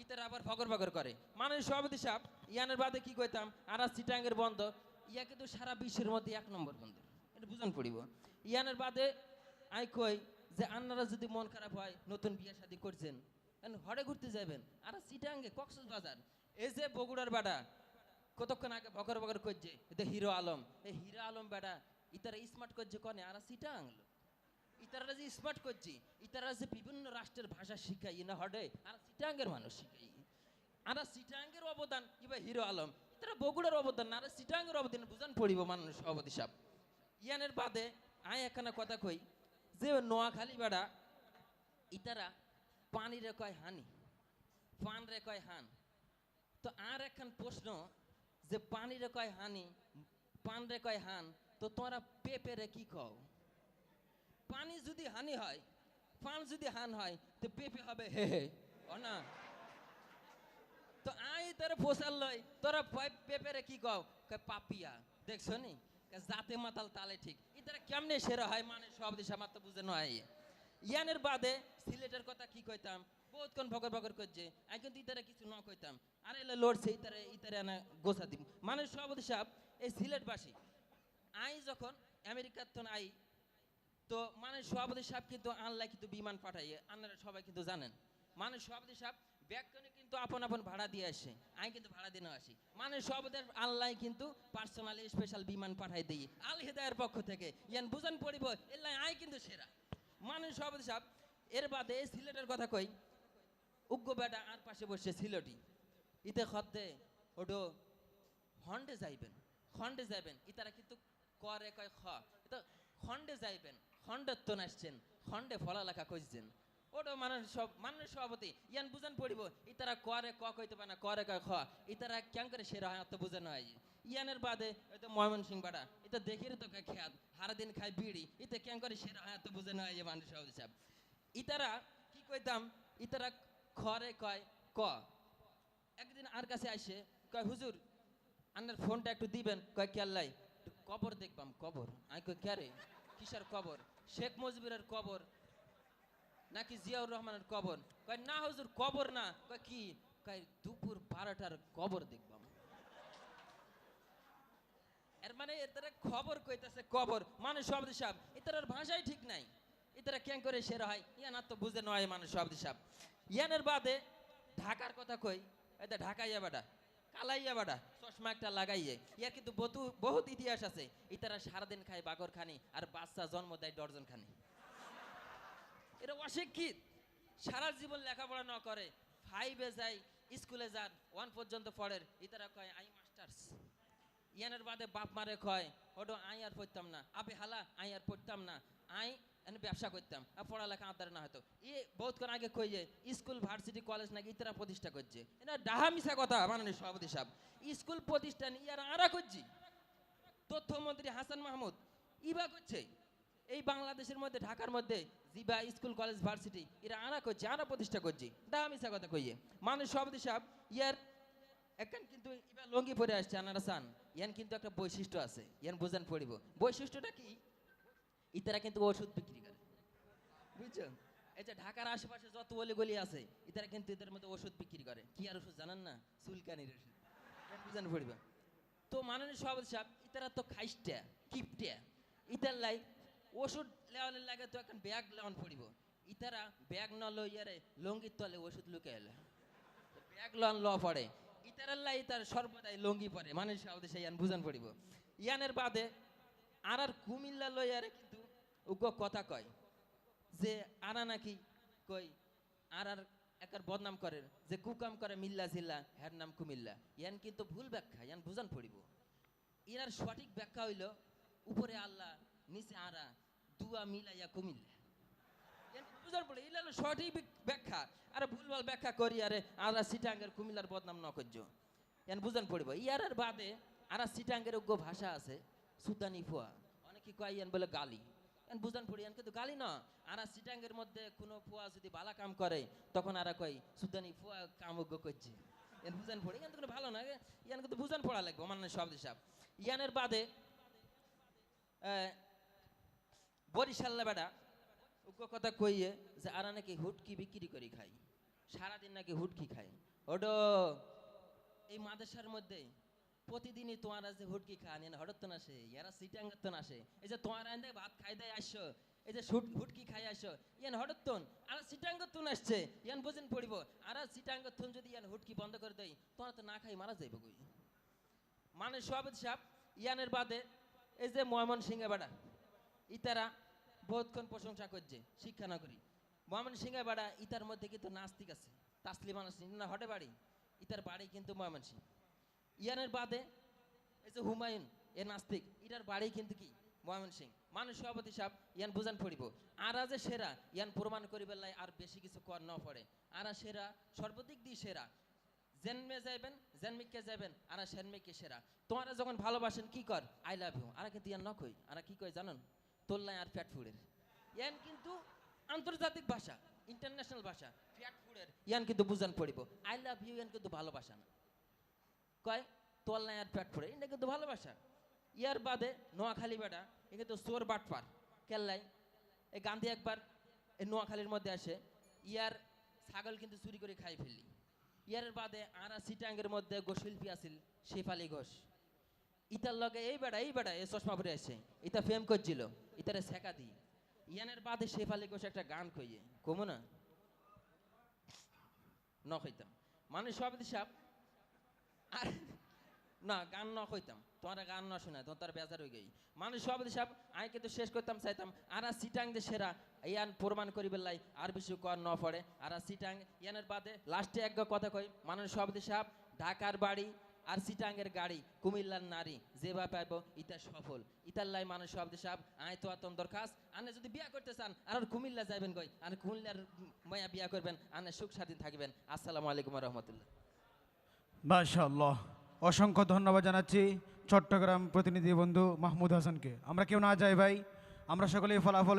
ইতার আবার ফগর ফগর করে মানুষ সভাপতি সাহেব ইয়ানের বাদে কি কইতাম আর চিটাঙ্গের বন্দর ইয়া কিন্তু সারা বিশ্বের মধ্যে 1 নম্বর বন্দর এটা বুঝান পড়িব ইয়ানের বাদে আই কই যে আপনারা যদি মন খারাপ হয় নতুন বিয়ে শাদী করছেন হড়ে ঘুরতে যাবেন আর চিটাঙ্গে কক্সবাজার এই যে বগুড়ার বেটা কতক্ষণ আগে বকর বকর করছে এটা হিরো আলম এই হিরো আলম বেটা ইতারা স্মার্ট করছে কনে আর চিটাং ইতারা যে স্মার্ট করছে ইতারা যে বিভিন্ন রাষ্ট্রের ভাষা শিখাই না হডে আর চিটাঙ্গের মানুষ শিখাই আর চিটাঙ্গের অবদান কিবা হিরো আলম ইতারা বগুড়ার অবদান আর চিটাঙ্গের অবদান বুঝান পড়িব মানুষ সভাপতি সাহেব ইয়ানের বাদে আয় একখানা কথা কই যে নোয়াখালী বেটা ইতারা পানি রে কয় হানি পান রে কয় হান তো আর একখান প্রশ্ন যে পানি রে কয় হানি পান রে কয় হান তো তোরা পেপে রে কি কও পানি যদি হানি হয় পান যদি হান হয় তো পেপে হবে হে হে ও না তো আই তোরা পোষাল লই তোরা পেপে রে কি কও কয় পাপিয়া দেখছো নি জাতে মাতাল তালে ঠিক ইতারা কেমনে সেরা হয় মানে সব দিশা মাত্র বুঝে নয় ইয়ানের বাদে সিলেটের কথা কি কইতাম বহুতক্ষণ ভগর ভগর করছে আমি কিন্তু ইতারা কিছু ন কইতাম আর এলে লড়ছে ইতারে আনা গোছা দিব মানুষ সভাপতি সাহেব এই সিলেটবাসী আই যখন আমেরিকার তো আই তো মানুষ সভাপতি সাহেব কিন্তু আনলাই কিন্তু বিমান পাঠাইয়ে আপনারা সবাই কিন্তু জানেন মানুষ সভাপতি সাহেব ব্যাগকনে কিন্তু আপন আপন ভাড়া দিয়ে আসে আমি কিন্তু ভাড়া দিয়ে আসি মানুষ সভাপতি আল্লাহ কিন্তু পার্সোনালি স্পেশাল বিমান পাঠাই দিই আল হিদায়ের পক্ষ থেকে ইয়ান বুঝান পড়িব এলাই আই কিন্তু সেরা মানুষ সভাপতি সাহেব এর বাদে সিলেটের কথা কই উগ্র বেটা আর পাশে বসে সিলেটি ইতে খদ্দে ওটো খন্ডে যাইবেন ইতারা কিন্তু করে কয় খ তো খন্ডে যাইবেন খন্ডের তো আসছেন খন্ডে ফলালেখা কইছেন ওটো মানুষ সভাপতি ইয়ান বুঝান পড়িব ইতারা করে ক কইতে পারে না করে কয় খ ইতারা কেন করে সেরা হয় তো বুঝানো হয় ইয়ানের বাদে তো ময়মনসিং বাড়া এটা দেখে তো খেয়াল হারা দিন খায় বিড়ি ইতে কেন করে সেরা হয় তো বুঝানো হয় মানুষ সভাপতি সাহেব ইতারা কি কইতাম ইতারা খরে কয় ক একদিন আর কাছে আসে কয় হুজুর আপনার ফোনটা একটু দিবেন কয় কেল্লাই কবর দেখবাম কবর আমি কই ক্যারে কিসের কবর শেখ মুজিবের কবর নাকি জিয়াউর রহমানের কবর কয় না হুজুর কবর না কয় কি কয় দুপুর 12টার কবর দেখবাম এর মানে এটারে খবর কইতাছে কবর মানুষ সভাপতি সাহেব এটার ভাষাই ঠিক নাই এটারা কেন করে সেরা হয় ইয়ান আর তো বুঝে নয় মানুষ সভাপতি সাহেব ইয়ানের বাদে ঢাকার কথা কই এটা ঢাকাইয়া বেটা কালাইয়া বেটা চশমা একটা লাগাইয়ে ইয়ার কিন্তু বহুত ইতিহাস আছে ইতারা সারাদিন খায় বাগর খানি আর বাচ্চা জন্ম দেয় ডর্জন খানি এরা অশিক্ষিত সারা জীবন লেখাপড়া না করে 5 এ যায় স্কুলে যান 1 পর্যন্ত পড়ের ইতারা কয় আই মাস্টার্স ইয়ানের বাদে বাপ মারে কয় ওটো আই আর পড়তাম না আপে হালা আই আর পড়তাম না আই আমি ব্যবসা করতাম আর পড়ালেখা আদার না হতো বহুতক্ষণ আগে কই যে স্কুল ভার্সিটি কলেজ নাকি ইতারা প্রতিষ্ঠা করছে এটা ডাহা মিশা কথা মাননীয় সভাপতি সাহেব স্কুল প্রতিষ্ঠান ইয়ার আরা করছি তথ্যমন্ত্রী হাসান মাহমুদ ইবা করছে এই বাংলাদেশের মধ্যে ঢাকার মধ্যে জিবা স্কুল কলেজ ভার্সিটি এরা আরা করছে আরা প্রতিষ্ঠা করছে ডাহা মিশা কথা কইয়ে মাননীয় সভাপতি সাহেব ইয়ার এখন কিন্তু এবার লঙ্গি পরে আসছে আনারা চান ইয়ান কিন্তু একটা বৈশিষ্ট্য আছে ইয়ান বুঝান পড়িব বৈশিষ্ট্যটা কি ইতারা কিন্তু ওষুধ বিক্রি করে বুঝছো এই যে ঢাকার আশেপাশে যত অলিগলি আছে ইতারা কিন্তু এদের মধ্যে ওষুধ বিক্রি করে কি আর ওষুধ জানেন না চুলকানির ওষুধ ইয়ান বুঝান পড়িব তো মাননীয় সভাপতি সাহেব ইতারা তো খাইস্টা কিপটা ইতার লাই ওষুধ লেওয়ালের লাগে তো এখন ব্যাগ লেওয়ান পড়িব ইতারা ব্যাগ ন লইয়ারে লঙ্গির তলে ওষুধ লুকে এলে ব্যাগ লন ল পড়ে ইতারার লাই তার সর্বদাই লঙ্গি পরে মাননীয় সভাপতি সাহেব ইয়ান বুঝান পড়িব ইয়ানের বাদে আর কুমিল্লা লইয়ারে কিন্তু উগ্র কথা কয় যে আরা নাকি কই আর একার বদনাম করে যে কুকাম করে মিল্লা জিল্লা হের নাম কুমিল্লা ইয়ান কিন্তু ভুল ব্যাখ্যা ইয়ান বুঝান পড়িব ইনার সঠিক ব্যাখ্যা হইল উপরে আল্লাহ নিচে আরা দুয়া মিলাইয়া কুমিল্লা ইয়ান বুঝান পড়ে ইলা সঠিক ব্যাখ্যা আরে ভুলভাল ব্যাখ্যা করি আরে আরা সিটাঙ্গের কুমিল্লার বদনাম ন করছো ইয়ান বুঝান পড়িব ইয়ারের বাদে আরা সিটাঙ্গের উগ্র ভাষা আছে সুদানি ফুয়া অনেকে কয় ইয়ান বলে গালি ইয়ান বুঝান পড়ি ইয়ান কিন্তু গালি না আরা সিটাঙ্গের মধ্যে কোনো ফুয়া যদি বালা কাম করে তখন আরা কয় সুদানি ফুয়া কাম উগ্র করছে ইয়ান বুঝান পড়ি ইয়ান তো কোনো ভালো না ইয়ান কিন্তু বুঝান পড়া লাগবে মাননীয় সভাপতি সাহেব ইয়ানের বাদে বরিশাল্লা বেড়া উগ্র কথা কইয়ে যে আরা নাকি হুটকি বিক্রি করি খাই সারাদিন নাকি হুটকি খাই ওডো এই মাদেশার মধ্যে প্রতিদিনই তোমার যে হুটকি খান এনে হঠাৎ তো আসে ইয়ারা সিটাঙ্গার তো আসে এই যে তোমার আইন ভাত খাই দেয় আসছো এই যে হুটকি খাই আসো ইয়ান হঠাৎ তো আর সিটাঙ্গার তুন আসছে ইয়ান বুঝেন পড়িব আর সিটাঙ্গার তুন যদি ইয়ান হুটকি বন্ধ করে দেয় তোমার তো না খাই মারা যাইব কই মানে সভাপতি সাহেব ইয়ানের বাদে এই যে ময়মন সিংহে বেড়া ইতারা বহুতক্ষণ প্রশংসা করছে শিক্ষা না করি ময়মন সিংহে বেড়া ইতার মধ্যে কিন্তু নাস্তিক আছে তাসলিমা নাসলিম না হটে বাড়ি ইতার বাড়ি কিন্তু ময়মন সিং ইয়ানের বাদে এই যে হুমায়ুন এ নাস্তিক ইটার বাড়ি কিন্তু কি ময়মন সিং মানুষ সভাপতি সাহেব ইয়ান বুঝান পড়িব আরা যে সেরা ইয়ান প্রমাণ করিবার লাই আর বেশি কিছু কর ন পড়ে আরা সেরা সর্বদিক দিয়ে সেরা জেনমে যাইবেন জেনমিককে যাবেন আরা সেনমিককে সেরা তোমারা যখন ভালোবাসেন কি কর আই লাভ ইউ আরা কিন্তু ইয়ান ন কই আরা কি কই জানেন তোল্লাই আর ফ্যাট ফুডের ইয়ান কিন্তু আন্তর্জাতিক ভাষা ইন্টারন্যাশনাল ভাষা ফ্যাট ফুডের ইয়ান কিন্তু বুঝান পড়িব আই লাভ ইউ ইয়ান কিন্তু ভালোবাসা না কয় তোল্লাই আর ফ্যাট ফুডের এটা কিন্তু ভালোবাসা ইয়ার বাদে নোয়াখালী বেটা এ কিন্তু চোর বাটপার কেল্লাই এই গান্ধী একবার এই নোয়াখালীর মধ্যে আসে ইয়ার ছাগল কিন্তু চুরি করে খাই ফেললি ইয়ার বাদে আরা সিটাঙ্গের মধ্যে গোশিল্পী আছিল শেফালি ঘোষ ইতার লগে এই বেড়া এই চশমা পরে আসে ইতা ফেম করছিল ইতারে শেখা দি ইয়ানের বাদে শেফালি ঘোষ একটা গান কইয়ে কমো না ন কইতাম মানে সভাপতি সাহেব আর না গান ন কইতাম তোমার গান না শোনা তোমার বেজার হয়ে গই মানুষ সভাপতি সাহেব আমি কিন্তু শেষ করতাম চাইতাম আরা সিটাং দে সেরা ইয়ান প্রমাণ করিবে লাই আর বেশি কর ন পড়ে আরা সিটাং ইয়ানের বাদে লাস্টে এক কথা কই মানুষ সভাপতি সাহেব ঢাকার বাড়ি আর সিটাঙ্গের গাড়ি কুমিল্লার নারী যেবা পাইব ইতা সফল ইতার লাই মানুষ সভাপতি সাহেব আয় তো আতম দরখাস্ত আনে যদি বিয়া করতে চান আর কুমিল্লা যাবেন কই আর কুমিল্লার মায়া বিয়া করবেন আনে সুখ স্বাধীন থাকবেন আসসালামু আলাইকুম ওয়া রাহমাতুল্লাহ মাশাআল্লাহ অসংখ্য ধন্যবাদ জানাচ্ছি চট্টগ্রাম প্রতিনিধি বন্ধু মাহমুদ হাসানকে আমরা কেউ না যাই ভাই আমরা সকলেই ফলাফল